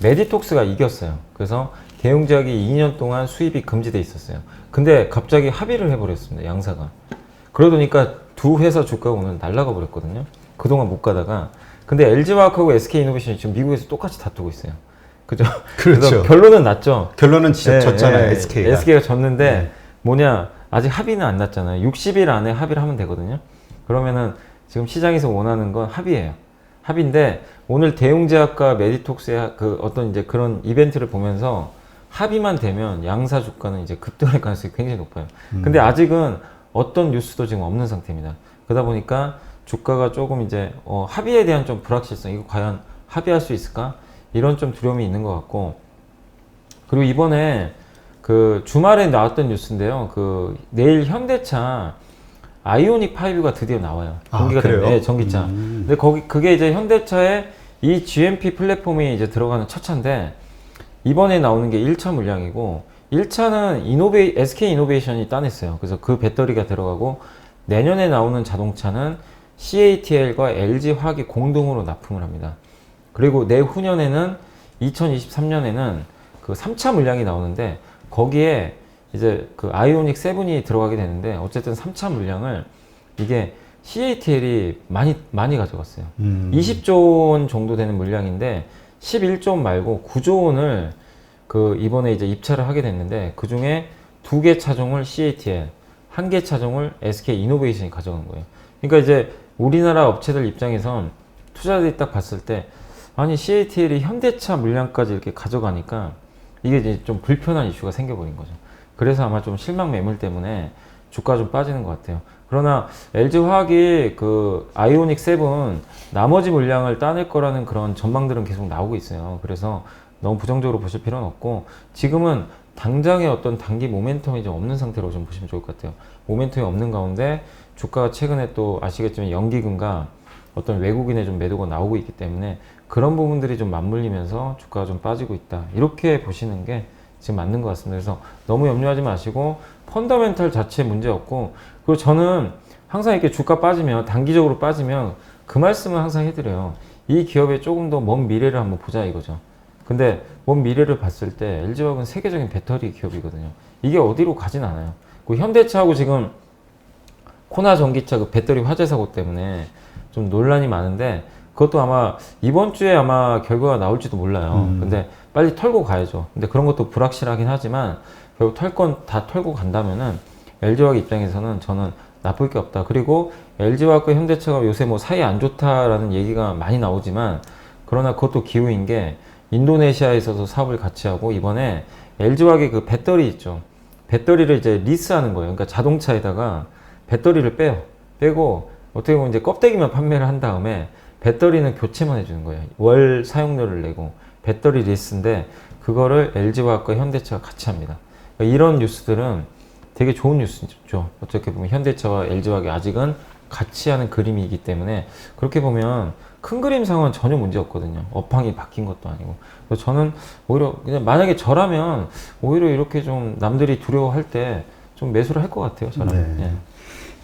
메디톡스가 이겼어요. 그래서 대웅제약이 2년 동안 수입이 금지돼 있었어요. 근데 갑자기 합의를 해버렸습니다. 양사가. 그러다 보니까 두 회사 주가가 오늘 날아가 버렸거든요. 그동안 못 가다가. 근데 LG화학하고 SK이노베이션이 지금 미국에서 똑같이 다투고 있어요. 그죠? 그렇죠. 그래서 결론은 났죠. 결론은 진짜 졌잖아요, SK가. SK가 졌는데 네. 뭐냐, 아직 합의는 안 났잖아요. 60일 안에 합의를 하면 되거든요. 그러면은 지금 시장에서 원하는 건 합의예요. 합의인데 오늘 대웅제약과 메디톡스의 그 어떤 이제 그런 이벤트를 보면서 합의만 되면 양사 주가는 이제 급등할 가능성이 굉장히 높아요. 근데 아직은 어떤 뉴스도 지금 없는 상태입니다. 그러다 보니까 주가가 조금 이제 합의에 대한 좀 불확실성, 이거 과연 합의할 수 있을까? 이런 좀 두려움이 있는 것 같고, 그리고 이번에 그 주말에 나왔던 뉴스인데요. 그 내일 현대차 아이오닉 5가 드디어 나와요. 공개가 그래요? 됩니다. 네, 전기차. 근데 그게 이제 현대차의 이 GMP 플랫폼이 이제 들어가는 첫 차인데, 이번에 나오는 게 1차 물량이고, 1차는 SK 이노베이션이 따냈어요. 그래서 그 배터리가 들어가고, 내년에 나오는 자동차는 CATL과 LG화학이 공동으로 납품을 합니다. 그리고 내후년에는 2023년에는 그 3차 물량이 나오는데, 거기에 이제 그 아이오닉 7이 들어가게 되는데, 어쨌든 3차 물량을 이게 CATL이 많이 가져갔어요. 20조 원 정도 되는 물량인데 11조 원 말고 9조 원을 그 이번에 이제 입찰을 하게 됐는데, 그 중에 2개 차종을 CATL, 1개 차종을 SK 이노베이션이 가져간 거예요. 그러니까 이제 우리나라 업체들 입장에선 투자들이 딱 봤을 때, 아니 CATL이 현대차 물량까지 이렇게 가져가니까 이게 이제 좀 불편한 이슈가 생겨버린 거죠. 그래서 아마 좀 실망 매물 때문에 주가가 좀 빠지는 것 같아요. 그러나 LG화학이 그 아이오닉 7 나머지 물량을 따낼 거라는 그런 전망들은 계속 나오고 있어요. 그래서 너무 부정적으로 보실 필요는 없고, 지금은 당장의 어떤 단기 모멘텀이 좀 없는 상태로 좀 보시면 좋을 것 같아요. 모멘텀이 없는 가운데 주가가 최근에 또 아시겠지만 연기금과 어떤 외국인의 좀 매도가 나오고 있기 때문에 그런 부분들이 좀 맞물리면서 주가가 좀 빠지고 있다. 이렇게 보시는 게 지금 맞는 것 같습니다. 그래서 너무 염려하지 마시고, 펀더멘탈 자체에 문제 없고, 그리고 저는 항상 이렇게 주가 빠지면, 단기적으로 빠지면 그 말씀을 항상 해드려요. 이 기업의 조금 더 먼 미래를 한번 보자 이거죠. 근데 먼 미래를 봤을 때 LG화학은 세계적인 배터리 기업이거든요. 이게 어디로 가진 않아요. 그 현대차하고 지금 코나 전기차 그 배터리 화재 사고 때문에 좀 논란이 많은데, 그것도 아마 이번 주에 아마 결과가 나올지도 몰라요. 근데 빨리 털고 가야죠. 근데 그런 것도 불확실하긴 하지만 결국 털 건 다 털고 간다면은 LG화학 입장에서는 저는 나쁠 게 없다. 그리고 LG화학과 현대차가 요새 뭐 사이 안 좋다라는 얘기가 많이 나오지만, 그러나 그것도 기우인 게 인도네시아에서도 사업을 같이 하고, 이번에 LG화학의 그 배터리 있죠. 배터리를 이제 리스하는 거예요. 그러니까 자동차에다가 배터리를 빼고 어떻게 보면 이제 껍데기만 판매를 한 다음에 배터리는 교체만 해주는 거예요. 월 사용료를 내고 배터리 리스인데 그거를 LG화학과 현대차가 같이 합니다. 그러니까 이런 뉴스들은 되게 좋은 뉴스죠. 어떻게 보면 현대차와 LG화학이 아직은 같이 하는 그림이기 때문에 그렇게 보면 큰 그림상은 전혀 문제 없거든요. 업황이 바뀐 것도 아니고. 그래서 저는 오히려 그냥 만약에 저라면 오히려 이렇게 좀 남들이 두려워할 때 좀 매수를 할 것 같아요. 저라면. 네. 예.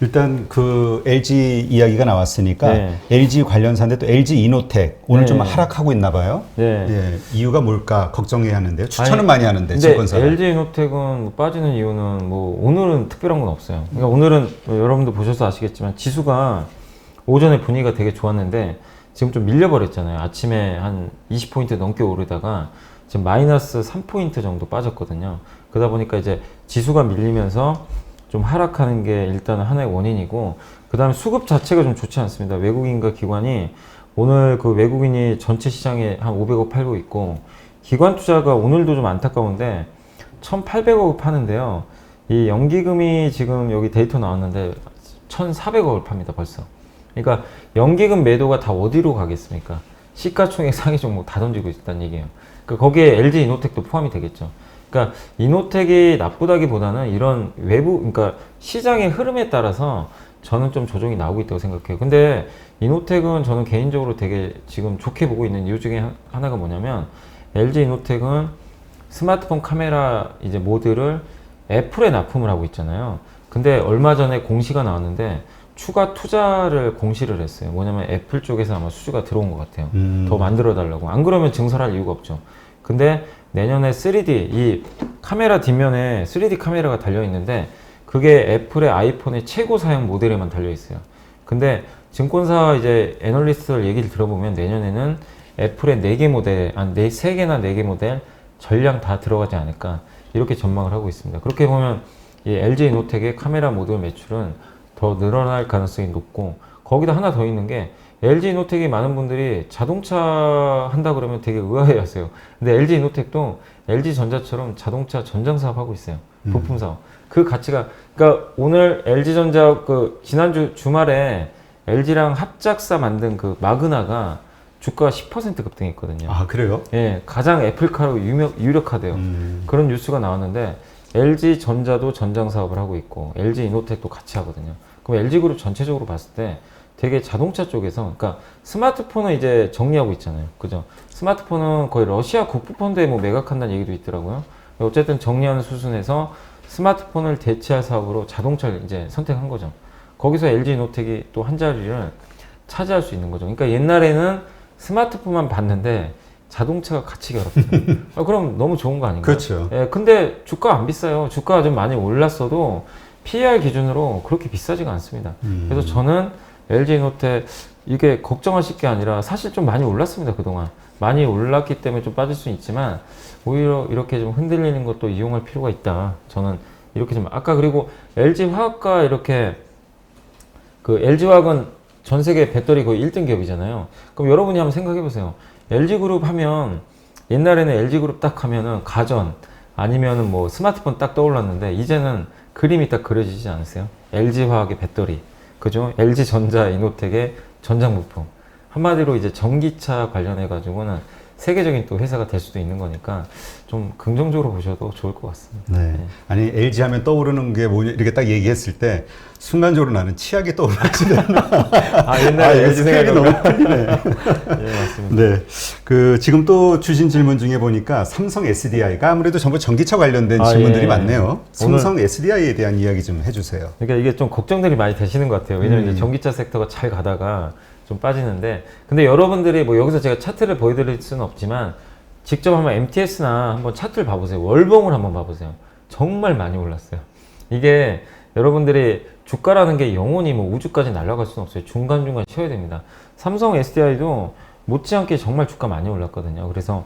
일단 그 LG 이야기가 나왔으니까 네. LG 관련사인데 또 LG 이노텍 오늘 네. 좀 하락하고 있나 봐요. 네. 예, 이유가 뭘까 걱정해야 하는데요. 추천은 아니, 많이 하는데 근데 증권사가. LG이노텍은 뭐 빠지는 이유는 뭐 오늘은 특별한 건 없어요. 그러니까 오늘은 뭐 여러분도 보셔서 아시겠지만 지수가 오전에 분위기가 되게 좋았는데 지금 좀 밀려버렸잖아요. 아침에 한 20포인트 넘게 오르다가 지금 마이너스 3포인트 정도 빠졌거든요. 그러다 보니까 이제 지수가 밀리면서 좀 하락하는 게 일단은 하나의 원인이고, 그 다음에 수급 자체가 좀 좋지 않습니다. 외국인과 기관이 오늘 그 외국인이 전체 시장에 한 500억 팔고 있고, 기관 투자가 오늘도 좀 안타까운데 1,800억을 파는데요. 이 연기금이 지금 여기 데이터 나왔는데 1,400억을 팝니다, 벌써. 그러니까 연기금 매도가 다 어디로 가겠습니까? 시가총액 상위 종목 다 던지고 있다는 얘기예요. 그러니까 거기에 LG 이노텍도 포함이 되겠죠. 그러니까 이노텍이 나쁘다기보다는 이런 외부, 그러니까 시장의 흐름에 따라서 저는 좀 조정이 나오고 있다고 생각해요. 근데 이노텍은 저는 개인적으로 되게 지금 좋게 보고 있는 이유 중에 하나가 뭐냐면, LG 이노텍은 스마트폰 카메라 이제 모듈을 애플에 납품을 하고 있잖아요. 근데 얼마 전에 공시가 나왔는데 추가 투자를 공시를 했어요. 뭐냐면 애플 쪽에서 아마 수주가 들어온 것 같아요. 더 만들어 달라고. 안 그러면 증설할 이유가 없죠. 근데 내년에 3D, 이 카메라 뒷면에 3D 카메라가 달려 있는데 그게 애플의 아이폰의 최고 사양 모델에만 달려 있어요. 근데 증권사 이제 애널리스트들 얘기를 들어보면 내년에는 애플의 4개 모델, 3개나 4개 모델 전량 다 들어가지 않을까 이렇게 전망을 하고 있습니다. 그렇게 보면 이 LG 이노텍의 카메라 모듈 매출은 더 늘어날 가능성이 높고, 거기다 하나 더 있는 게 LG 이노텍이 많은 분들이 자동차 한다 그러면 되게 의아해 하세요. 근데 LG 이노텍도 LG 전자처럼 자동차 전장 사업 하고 있어요. 부품 사업. 그 가치가, 그러니까 오늘 LG 전자 그 지난주 주말에 LG랑 합작사 만든 그 마그나가 주가가 10% 급등했거든요. 아, 그래요? 예, 가장 애플카로 유력하대요. 그런 뉴스가 나왔는데 LG 전자도 전장 사업을 하고 있고 LG 이노텍도 같이 하거든요. 그럼 LG 그룹 전체적으로 봤을 때 되게 자동차 쪽에서, 그러니까 스마트폰은 이제 정리하고 있잖아요. 그죠? 스마트폰은 거의 러시아 국부펀드에 뭐 매각한다는 얘기도 있더라고요. 어쨌든 정리하는 수순에서 스마트폰을 대체할 사업으로 자동차를 이제 선택한 거죠. 거기서 LG 이노텍이 또 한 자리를 차지할 수 있는 거죠. 그러니까 옛날에는 스마트폰만 봤는데 자동차가 같이 결합돼요. 그럼 너무 좋은 거 아닌가요? 그렇죠. 예, 근데 주가 안 비싸요. 주가가 좀 많이 올랐어도 PER 기준으로 그렇게 비싸지가 않습니다. 그래서 저는 LG 이노텍 이게 걱정하실 게 아니라 사실 좀 많이 올랐습니다. 그동안 많이 올랐기 때문에 좀 빠질 수는 있지만 오히려 이렇게 좀 흔들리는 것도 이용할 필요가 있다. 저는 이렇게 좀, 아까 그리고 LG 화학과 이렇게, 그 LG 화학은 전 세계 배터리 거의 1등 기업이잖아요. 그럼 여러분이 한번 생각해 보세요. LG 그룹 하면 옛날에는 LG 그룹 딱 하면은 가전 아니면은 뭐 스마트폰 딱 떠올랐는데 이제는 그림이 딱 그려지지 않으세요? LG 화학의 배터리, 그죠? LG 전자 이노텍의 전장 부품. 한마디로 이제 전기차 관련해 가지고는 세계적인 또 회사가 될 수도 있는 거니까 좀 긍정적으로 보셔도 좋을 것 같습니다. 네. 아니, LG 하면 떠오르는 게 뭐냐 이렇게 딱 얘기했을 때 순간적으로 나는 치약이 떠올랐지. 아, 옛날에 LG 생각이 너무 틀리네. 예, 맞습니다. 네. 그 지금 또 주신 질문 중에 보니까 삼성 SDI가 아무래도 전부 전기차 관련된 질문들이 예. 많네요. 삼성 SDI에 대한 이야기 좀 해주세요. 그러니까 이게 좀 걱정들이 많이 되시는 것 같아요. 왜냐면 이제 전기차 섹터가 잘 가다가 좀 빠지는데, 근데 여러분들이 뭐 여기서 제가 차트를 보여드릴 수는 없지만 직접 한번 MTS나 한번 차트를 봐보세요. 월봉을 한번 봐보세요. 정말 많이 올랐어요. 이게 여러분들이 주가라는 게 영원히 뭐 우주까지 날아갈 수는 없어요. 중간중간 쉬어야 됩니다. 삼성 SDI도 못지않게 정말 주가 많이 올랐거든요. 그래서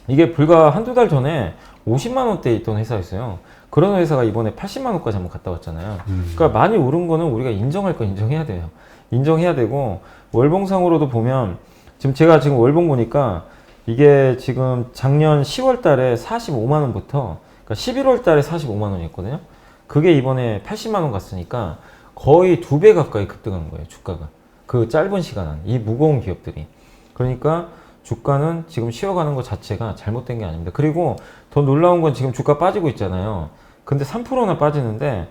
이게 불과 한두 달 전에 50만 원대에 있던 회사였어요. 그런 회사가 이번에 80만 원까지 한번 갔다 왔잖아요. 그러니까 많이 오른 거는 우리가 인정할 거 인정해야 돼요. 인정해야 되고, 월봉상으로도 보면 지금 제가 지금 월봉 보니까 이게 지금 작년 10월 달에 45만 원부터 그러니까 11월 달에 45만 원이었거든요. 그게 이번에 80만 원 갔으니까 거의 2배 가까이 급등한 거예요, 주가가. 그 짧은 시간 안에 이 무거운 기업들이. 그러니까 주가는 지금 쉬어가는 것 자체가 잘못된 게 아닙니다. 그리고 더 놀라운 건 지금 주가 빠지고 있잖아요. 근데 3%나 빠지는데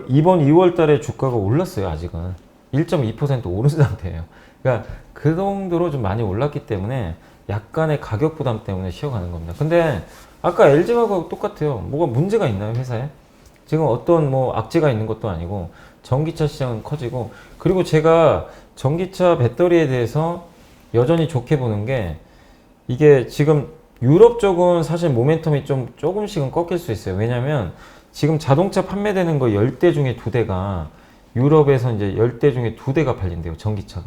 이번 2월 달에 주가가 올랐어요, 아직은. 1.2% 오른 상태예요. 그러니까 그 정도로 좀 많이 올랐기 때문에 약간의 가격 부담 때문에 쉬어가는 겁니다. 근데 아까 LG하고 똑같아요. 뭐가 문제가 있나요, 회사에? 지금 어떤 뭐 악재가 있는 것도 아니고 전기차 시장은 커지고, 그리고 제가 전기차 배터리에 대해서 여전히 좋게 보는 게, 이게 지금 유럽 쪽은 사실 모멘텀이 좀 조금씩은 꺾일 수 있어요. 왜냐면 지금 자동차 판매되는 거 10대 중에 2대가 유럽에서 이제 10대 중에 2대가 팔린대요, 전기차가.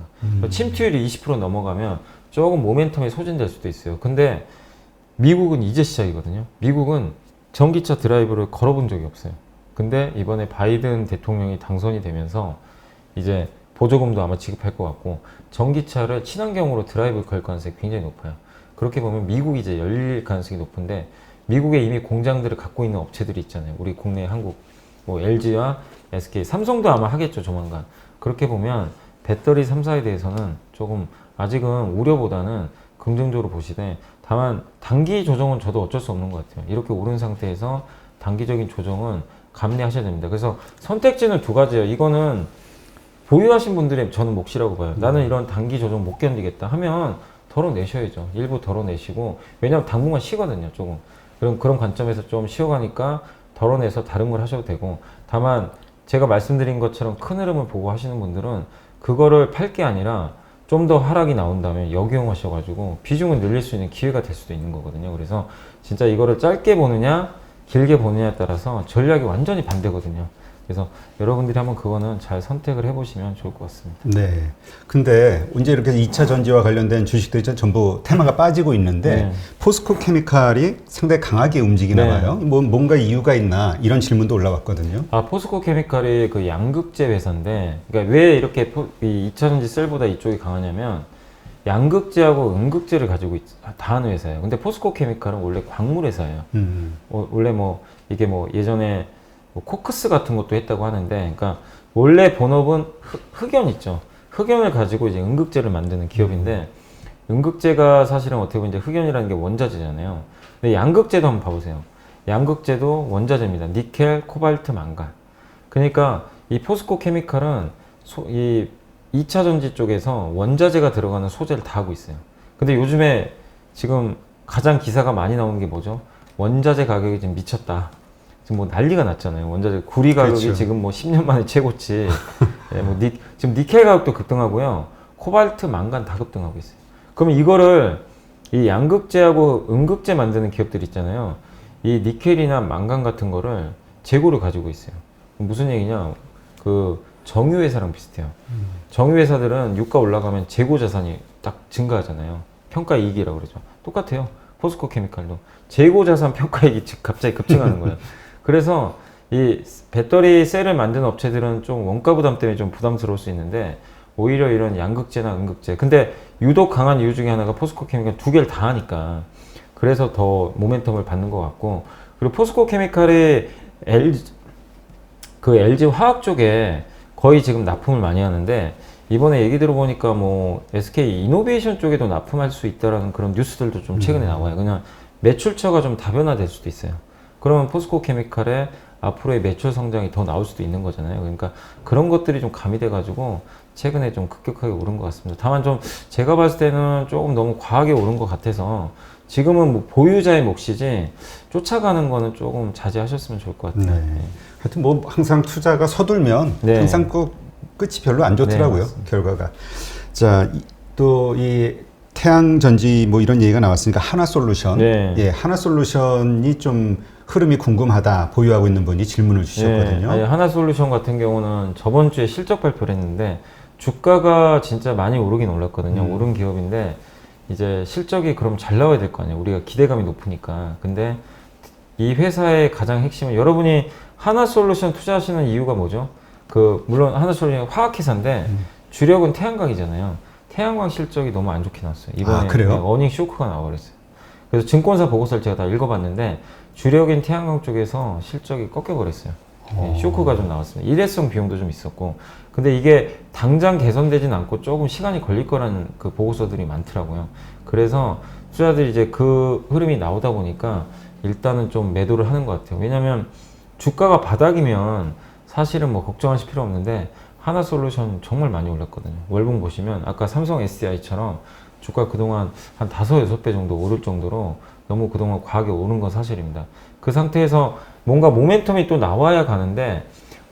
침투율이 20% 넘어가면 조금 모멘텀이 소진될 수도 있어요. 근데 미국은 이제 시작이거든요. 미국은 전기차 드라이브를 걸어본 적이 없어요. 근데 이번에 바이든 대통령이 당선이 되면서 이제 보조금도 아마 지급할 것 같고, 전기차를 친환경으로 드라이브 걸 가능성이 굉장히 높아요. 그렇게 보면 미국이 이제 열릴 가능성이 높은데, 미국에 이미 공장들을 갖고 있는 업체들이 있잖아요. 우리 국내 한국 뭐 LG와 SK, 삼성도 아마 하겠죠, 조만간. 그렇게 보면 배터리 3사에 대해서는 조금 아직은 우려보다는 긍정적으로 보시되, 다만 단기 조정은 저도 어쩔 수 없는 것 같아요. 이렇게 오른 상태에서 단기적인 조정은 감내하셔야 됩니다. 그래서 선택지는 2가지예요. 이거는 보유하신 분들의 저는 몫이라고 봐요. 나는 이런 단기 조정 못 견디겠다 하면 덜어내셔야죠. 일부 덜어내시고, 왜냐하면 당분간 쉬거든요, 조금. 그런 관점에서 좀 쉬어가니까 덜어내서 다른 걸 하셔도 되고, 다만 제가 말씀드린 것처럼 큰 흐름을 보고 하시는 분들은 그거를 팔 게 아니라 좀 더 하락이 나온다면 역이용하셔가지고 비중을 늘릴 수 있는 기회가 될 수도 있는 거거든요. 그래서 진짜 이거를 짧게 보느냐 길게 보느냐에 따라서 전략이 완전히 반대거든요. 그래서 여러분들이 한번 그거는 잘 선택을 해보시면 좋을 것 같습니다. 네. 근데 이제 이렇게 2차 전지와 관련된 주식들이 전부 테마가 빠지고 있는데, 네. 포스코 케미칼이 상당히 강하게 움직이나 네. 봐요. 뭔가 이유가 있나 이런 질문도 올라왔거든요. 포스코 케미칼이 그 양극재 회사인데, 그러니까 왜 이렇게 이 2차 전지 셀보다 이쪽이 강하냐면 양극재하고 음극재를 가지고 다 하는 회사예요. 근데 포스코 케미칼은 원래 광물 회사예요. 원래 뭐 이게 뭐 예전에 뭐 코크스 같은 것도 했다고 하는데, 그러니까 원래 본업은 흑연 있죠. 흑연을 가지고 이제 음극재를 만드는 기업인데, 음극재가 사실은 어떻게 보면 이제 흑연이라는 게 원자재잖아요. 근데 양극재도 한번 봐보세요. 양극재도 원자재입니다. 니켈, 코발트, 망간. 그러니까 이 포스코 케미칼은 이 2차 전지 쪽에서 원자재가 들어가는 소재를 다 하고 있어요. 근데 요즘에 지금 가장 기사가 많이 나오는 게 뭐죠? 원자재 가격이 지금 미쳤다. 지금 뭐 난리가 났잖아요. 원자재 구리 가격이 그렇죠. 지금 뭐 10년 만에 최고치. 예, 뭐 지금 니켈 가격도 급등하고요. 코발트, 망간 다 급등하고 있어요. 그러면 이거를 이 양극재하고 음극재 만드는 기업들 있잖아요. 이 니켈이나 망간 같은 거를 재고를 가지고 있어요. 무슨 얘기냐? 그 정유회사랑 비슷해요. 정유회사들은 유가 올라가면 재고 자산이 딱 증가하잖아요. 평가이익이라고 그러죠. 똑같아요. 포스코 케미칼도 재고 자산 평가이익이 갑자기 급증하는 거예요. 그래서 이 배터리 셀을 만드는 업체들은 좀 원가 부담 때문에 좀 부담스러울 수 있는데, 오히려 이런 양극재나 음극재, 근데 유독 강한 이유 중에 하나가 포스코 케미칼 2개를 다 하니까 그래서 더 모멘텀을 받는 것 같고, 그리고 포스코 케미칼이 LG 화학 쪽에 거의 지금 납품을 많이 하는데, 이번에 얘기 들어보니까 뭐 SK 이노베이션 쪽에도 납품할 수 있다라는 그런 뉴스들도 좀 최근에 나와요. 그냥 매출처가 좀 다변화될 수도 있어요. 그러면 포스코 케미칼의 앞으로의 매출 성장이 더 나올 수도 있는 거잖아요. 그러니까 그런 것들이 좀 가미돼 가지고 최근에 좀 급격하게 오른 것 같습니다. 다만 좀 제가 봤을 때는 조금 너무 과하게 오른 것 같아서 지금은 뭐 보유자의 몫이지 쫓아가는 거는 조금 자제하셨으면 좋을 것 같아요. 네. 하여튼 뭐 항상 투자가 서둘면 네. 항상 끝이 별로 안 좋더라고요. 네, 결과가. 자, 또 이 태양전지 뭐 이런 얘기가 나왔으니까 하나솔루션. 네. 예, 하나솔루션이 좀 흐름이 궁금하다, 보유하고 있는 분이 질문을 주셨거든요. 네, 하나솔루션 같은 경우는 저번 주에 실적 발표를 했는데 주가가 진짜 많이 오르긴 올랐거든요. 오른 기업인데 이제 실적이 그럼 잘 나와야 될 거 아니에요. 우리가 기대감이 높으니까. 근데 이 회사의 가장 핵심은, 여러분이 하나솔루션 투자하시는 이유가 뭐죠? 물론 하나솔루션 화학회사인데 주력은 태양광이잖아요. 태양광 실적이 너무 안 좋게 나왔어요. 이번에 그래요? 어닝 쇼크가 나와버렸어요. 그래서 증권사 보고서를 제가 다 읽어봤는데 주력인 태양광 쪽에서 실적이 꺾여버렸어요. 쇼크가 좀 나왔습니다. 일회성 비용도 좀 있었고, 근데 이게 당장 개선되진 않고 조금 시간이 걸릴 거라는 그 보고서들이 많더라고요. 그래서 투자들이 이제 그 흐름이 나오다 보니까 일단은 좀 매도를 하는 것 같아요. 왜냐면 주가가 바닥이면 사실은 뭐 걱정하실 필요 없는데 하나솔루션 정말 많이 올랐거든요. 월봉 보시면 아까 삼성 SDI처럼 주가 그동안 한 5-6배 정도 오를 정도로 너무 그동안 과하게 오른 건 사실입니다. 그 상태에서 뭔가 모멘텀이 또 나와야 가는데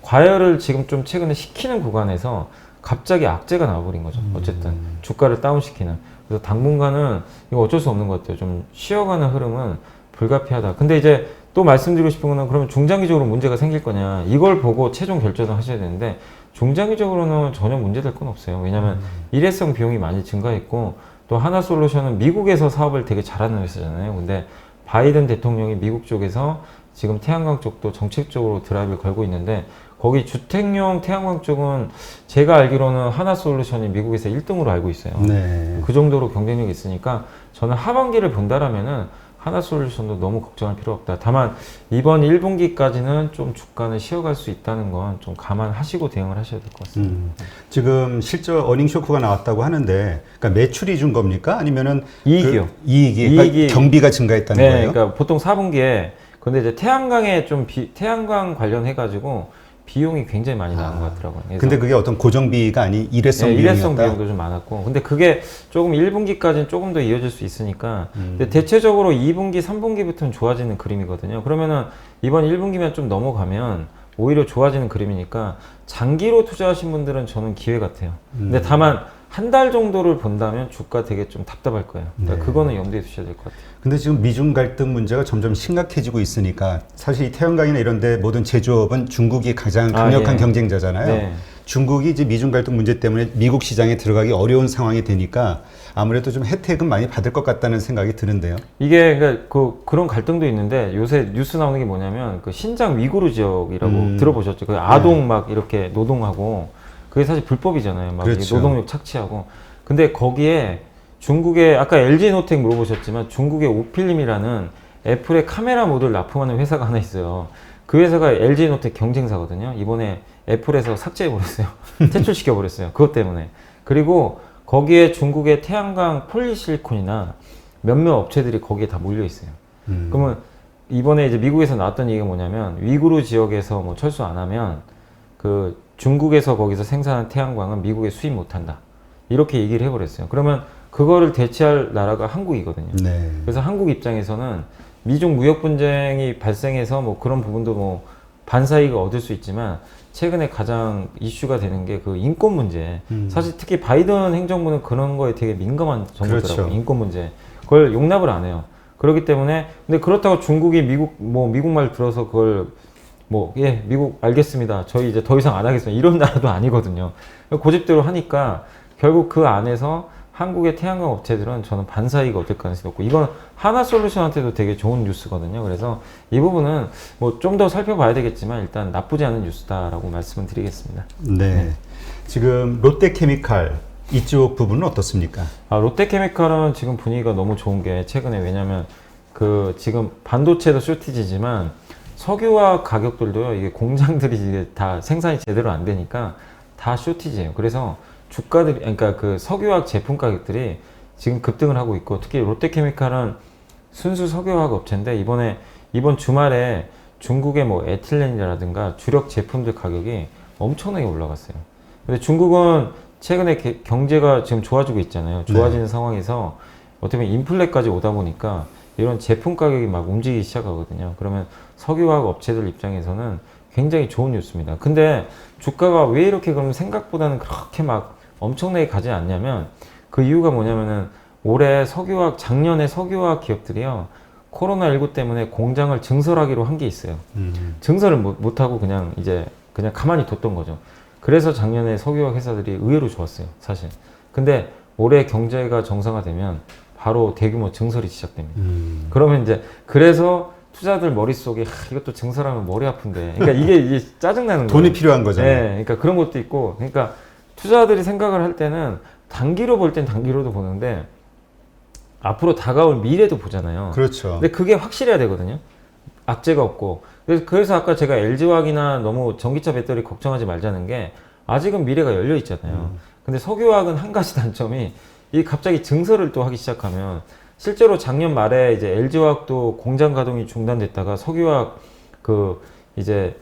과열을 지금 좀 최근에 시키는 구간에서 갑자기 악재가 나와버린 거죠. 어쨌든 주가를 다운시키는. 그래서 당분간은 이거 어쩔 수 없는 것 같아요. 좀 쉬어가는 흐름은 불가피하다. 근데 이제 또 말씀드리고 싶은 거는 그러면 중장기적으로 문제가 생길 거냐, 이걸 보고 최종 결정을 하셔야 되는데 중장기적으로는 전혀 문제될 건 없어요. 왜냐하면 일회성 비용이 많이 증가했고 또 하나솔루션은 미국에서 사업을 되게 잘하는 회사잖아요. 근데 바이든 대통령이 미국 쪽에서 지금 태양광 쪽도 정책적으로 드라이브를 걸고 있는데 거기 주택용 태양광 쪽은 제가 알기로는 하나솔루션이 미국에서 1등으로 알고 있어요. 네. 그 정도로 경쟁력이 있으니까 저는 하반기를 본다라면은 하나솔루션도 너무 걱정할 필요 없다. 다만 이번 1분기까지는 좀 주가는 쉬어갈 수 있다는 건 좀 감안하시고 대응을 하셔야 될 것 같습니다. 지금 실적 어닝 쇼크가 나왔다고 하는데, 그러니까 매출이 준 겁니까? 아니면은 이익이요. 그 이익이 그러니까 경비가 증가했다는 네, 거예요? 그러니까 보통 4분기에 근데 이제 태양광에 좀 태양광 관련해 가지고 비용이 굉장히 많이 나온 것 같더라고요. 그래서 근데 그게 어떤 고정비가 아닌 일회성 네, 비용이었다. 일회성 비용도 좀 많았고, 근데 그게 조금 1분기까지는 조금 더 이어질 수 있으니까, 근데 대체적으로 2분기, 3분기부터는 좋아지는 그림이거든요. 그러면은 이번 1분기면 좀 넘어가면 오히려 좋아지는 그림이니까 장기로 투자하신 분들은 저는 기회 같아요. 근데 다만 한 달 정도를 본다면 주가 되게 좀 답답할 거예요. 그러니까 네. 그거는 염두에 두셔야 될 것 같아요. 근데 지금 미중 갈등 문제가 점점 심각해지고 있으니까 사실 이 태양광이나 이런 데 모든 제조업은 중국이 가장 강력한 예. 경쟁자잖아요. 네. 중국이 이제 미중 갈등 문제 때문에 미국 시장에 들어가기 어려운 상황이 되니까 아무래도 좀 혜택은 많이 받을 것 같다는 생각이 드는데요. 이게 그러니까 그런 갈등도 있는데 요새 뉴스 나오는 게 뭐냐면 그 신장 위구르 지역이라고 들어보셨죠? 그 아동 막 이렇게 노동하고 그게 사실 불법이잖아요. 막 그렇죠. 노동력 착취하고. 근데 거기에 중국의 아까 LG노텍 물어보셨지만 중국의 오필림이라는 애플의 카메라 모듈 납품하는 회사가 하나 있어요. 그 회사가 LG노텍 경쟁사거든요. 이번에 애플에서 삭제해버렸어요. 퇴출시켜버렸어요. 그것 때문에. 그리고 거기에 중국의 태양광 폴리실리콘이나 몇몇 업체들이 거기에 다 몰려 있어요. 그러면 이번에 이제 미국에서 나왔던 얘기가 뭐냐면 위구르 지역에서 뭐 철수 안 하면 그 중국에서 거기서 생산한 태양광은 미국에 수입 못한다. 이렇게 얘기를 해버렸어요. 그러면 그거를 대체할 나라가 한국이거든요. 네. 그래서 한국 입장에서는 미중 무역 분쟁이 발생해서 뭐 그런 부분도 뭐 반사이익을 얻을 수 있지만 최근에 가장 이슈가 되는 게 그 인권 문제. 사실 특히 바이든 행정부는 그런 거에 되게 민감한 정부더라고요. 그렇죠. 인권 문제. 그걸 용납을 안 해요. 그렇기 때문에 근데 그렇다고 중국이 미국 말 들어서 그걸 예, 미국 알겠습니다. 저희 이제 더 이상 안 하겠습니다. 이런 나라도 아니거든요. 고집대로 하니까 결국 그 안에서 한국의 태양광 업체들은 저는 반사이익 얻을 가능성이 높고 이건 하나솔루션한테도 되게 좋은 뉴스거든요. 그래서 이 부분은 뭐 좀 더 살펴봐야 되겠지만 일단 나쁘지 않은 뉴스다라고 말씀을 드리겠습니다. 네. 지금 롯데케미칼 이쪽 부분은 어떻습니까? 롯데케미칼은 지금 분위기가 너무 좋은 게 최근에 왜냐면 그 지금 반도체도 쇼티지지만 석유화학 가격들도요, 이게 공장들이 이게 다 생산이 제대로 안 되니까 다 쇼티지예요. 그래서 주가들이, 그러니까 그 석유화학 제품 가격들이 지금 급등을 하고 있고, 특히 롯데케미칼은 순수 석유화학 업체인데, 이번 주말에 중국의 뭐 에틸렌이라든가 주력 제품들 가격이 엄청나게 올라갔어요. 근데 중국은 최근에 경제가 지금 좋아지고 있잖아요. 좋아지는 상황에서 어떻게 보면 인플레까지 오다 보니까 이런 제품 가격이 막 움직이기 시작하거든요. 그러면 석유화학 업체들 입장에서는 굉장히 좋은 뉴스입니다. 근데 주가가 왜 이렇게 그럼 생각보다는 그렇게 막 엄청나게 가지 않냐면 그 이유가 뭐냐면은 작년에 석유화학 기업들이요, 코로나19 때문에 공장을 증설하기로 한 게 있어요. 증설을 못하고 그냥 가만히 뒀던 거죠. 그래서 작년에 석유화학 회사들이 의외로 좋았어요, 사실. 근데 올해 경제가 정상화되면 바로 대규모 증설이 시작됩니다. 그러면 그래서 투자들 머릿속에 이것도 증설하면 머리 아픈데. 그러니까 이게 짜증나는 거예요. 돈이 필요한 거잖아요. 네, 그러니까 그런 것도 있고. 그러니까 투자들이 생각을 할 때는 단기로 볼 땐 단기로도 보는데 앞으로 다가올 미래도 보잖아요. 그렇죠. 근데 그게 확실해야 되거든요. 악재가 없고. 그래서 아까 제가 LG화학이나 너무 전기차 배터리 걱정하지 말자는 게 아직은 미래가 열려 있잖아요. 근데 석유화학은 한 가지 단점이 이 갑자기 증설을 또 하기 시작하면 실제로 작년 말에 이제 LG화학도 공장 가동이 중단됐다가 석유화학 그 이제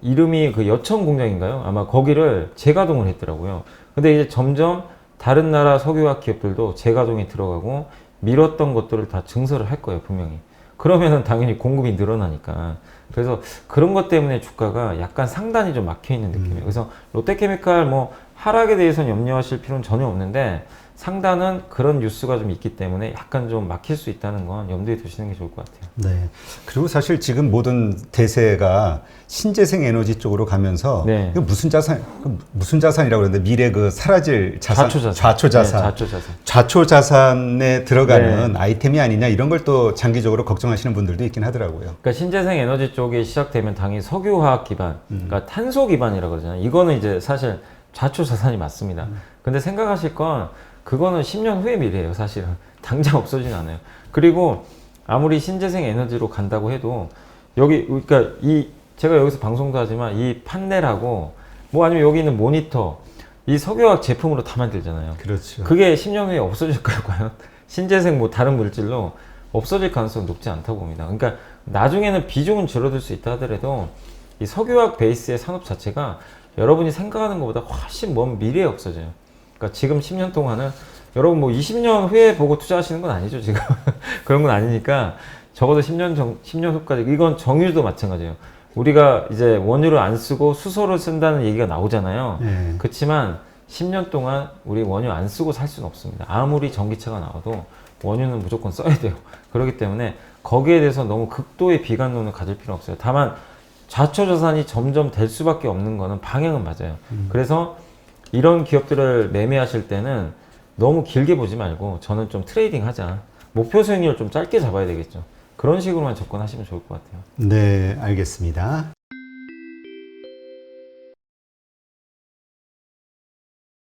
이름이 그 여천 공장인가요? 아마 거기를 재가동을 했더라고요. 근데 이제 점점 다른 나라 석유화학 기업들도 재가동에 들어가고 미뤘던 것들을 다 증설을 할 거예요, 분명히. 그러면은 당연히 공급이 늘어나니까. 그래서 그런 것 때문에 주가가 약간 상단이 좀 막혀 있는 느낌이에요. 그래서 롯데케미칼 뭐 하락에 대해서는 염려하실 필요는 전혀 없는데 상단은 그런 뉴스가 좀 있기 때문에 약간 좀 막힐 수 있다는 건 염두에 두시는 게 좋을 것 같아요. 네. 그리고 사실 지금 모든 대세가 신재생 에너지 쪽으로 가면서 네. 이거 무슨 자산이라고 그러는데 미래 그 사라질 자산, 좌초자산, 네, 좌초자산. 좌초자산에 들어가는 네. 아이템이 아니냐 이런 걸 또 장기적으로 걱정하시는 분들도 있긴 하더라고요. 그러니까 신재생 에너지 쪽이 시작되면 당연히 석유화학 기반, 그러니까 탄소 기반이라고 그러잖아요. 이거는 이제 사실 좌초자산이 맞습니다. 근데 생각하실 건 그거는 10년 후의 미래예요, 사실은. 당장 없어지진 않아요. 그리고 아무리 신재생 에너지로 간다고 해도 여기 그러니까 제가 여기서 방송도 하지만 이 판넬하고 뭐 아니면 여기 있는 모니터 이 석유화학 제품으로 다 만들잖아요. 그렇죠. 그게 10년 후에 없어질까요, 과연? 신재생 뭐 다른 물질로 없어질 가능성은 높지 않다고 봅니다. 그러니까 나중에는 비중은 줄어들 수 있다 하더라도 이 석유화학 베이스의 산업 자체가 여러분이 생각하는 것보다 훨씬 먼 미래에 없어져요. 그러니까 지금 10년 동안은 여러분 뭐 20년 후에 보고 투자하시는 건 아니죠, 지금. 그런 건 아니니까 적어도 10년 후까지 이건 정유도 마찬가지예요. 우리가 이제 원유를 안 쓰고 수소를 쓴다는 얘기가 나오잖아요. 네. 그렇지만 10년 동안 우리 원유 안 쓰고 살 수는 없습니다. 아무리 전기차가 나와도 원유는 무조건 써야 돼요. 그렇기 때문에 거기에 대해서 너무 극도의 비관론을 가질 필요는 없어요. 다만 좌초자산이 점점 될 수밖에 없는 거는 방향은 맞아요. 그래서 이런 기업들을 매매하실 때는 너무 길게 보지 말고 저는 좀 트레이딩 하자. 목표 수익률을 좀 짧게 잡아야 되겠죠. 그런 식으로만 접근하시면 좋을 것 같아요. 네, 알겠습니다.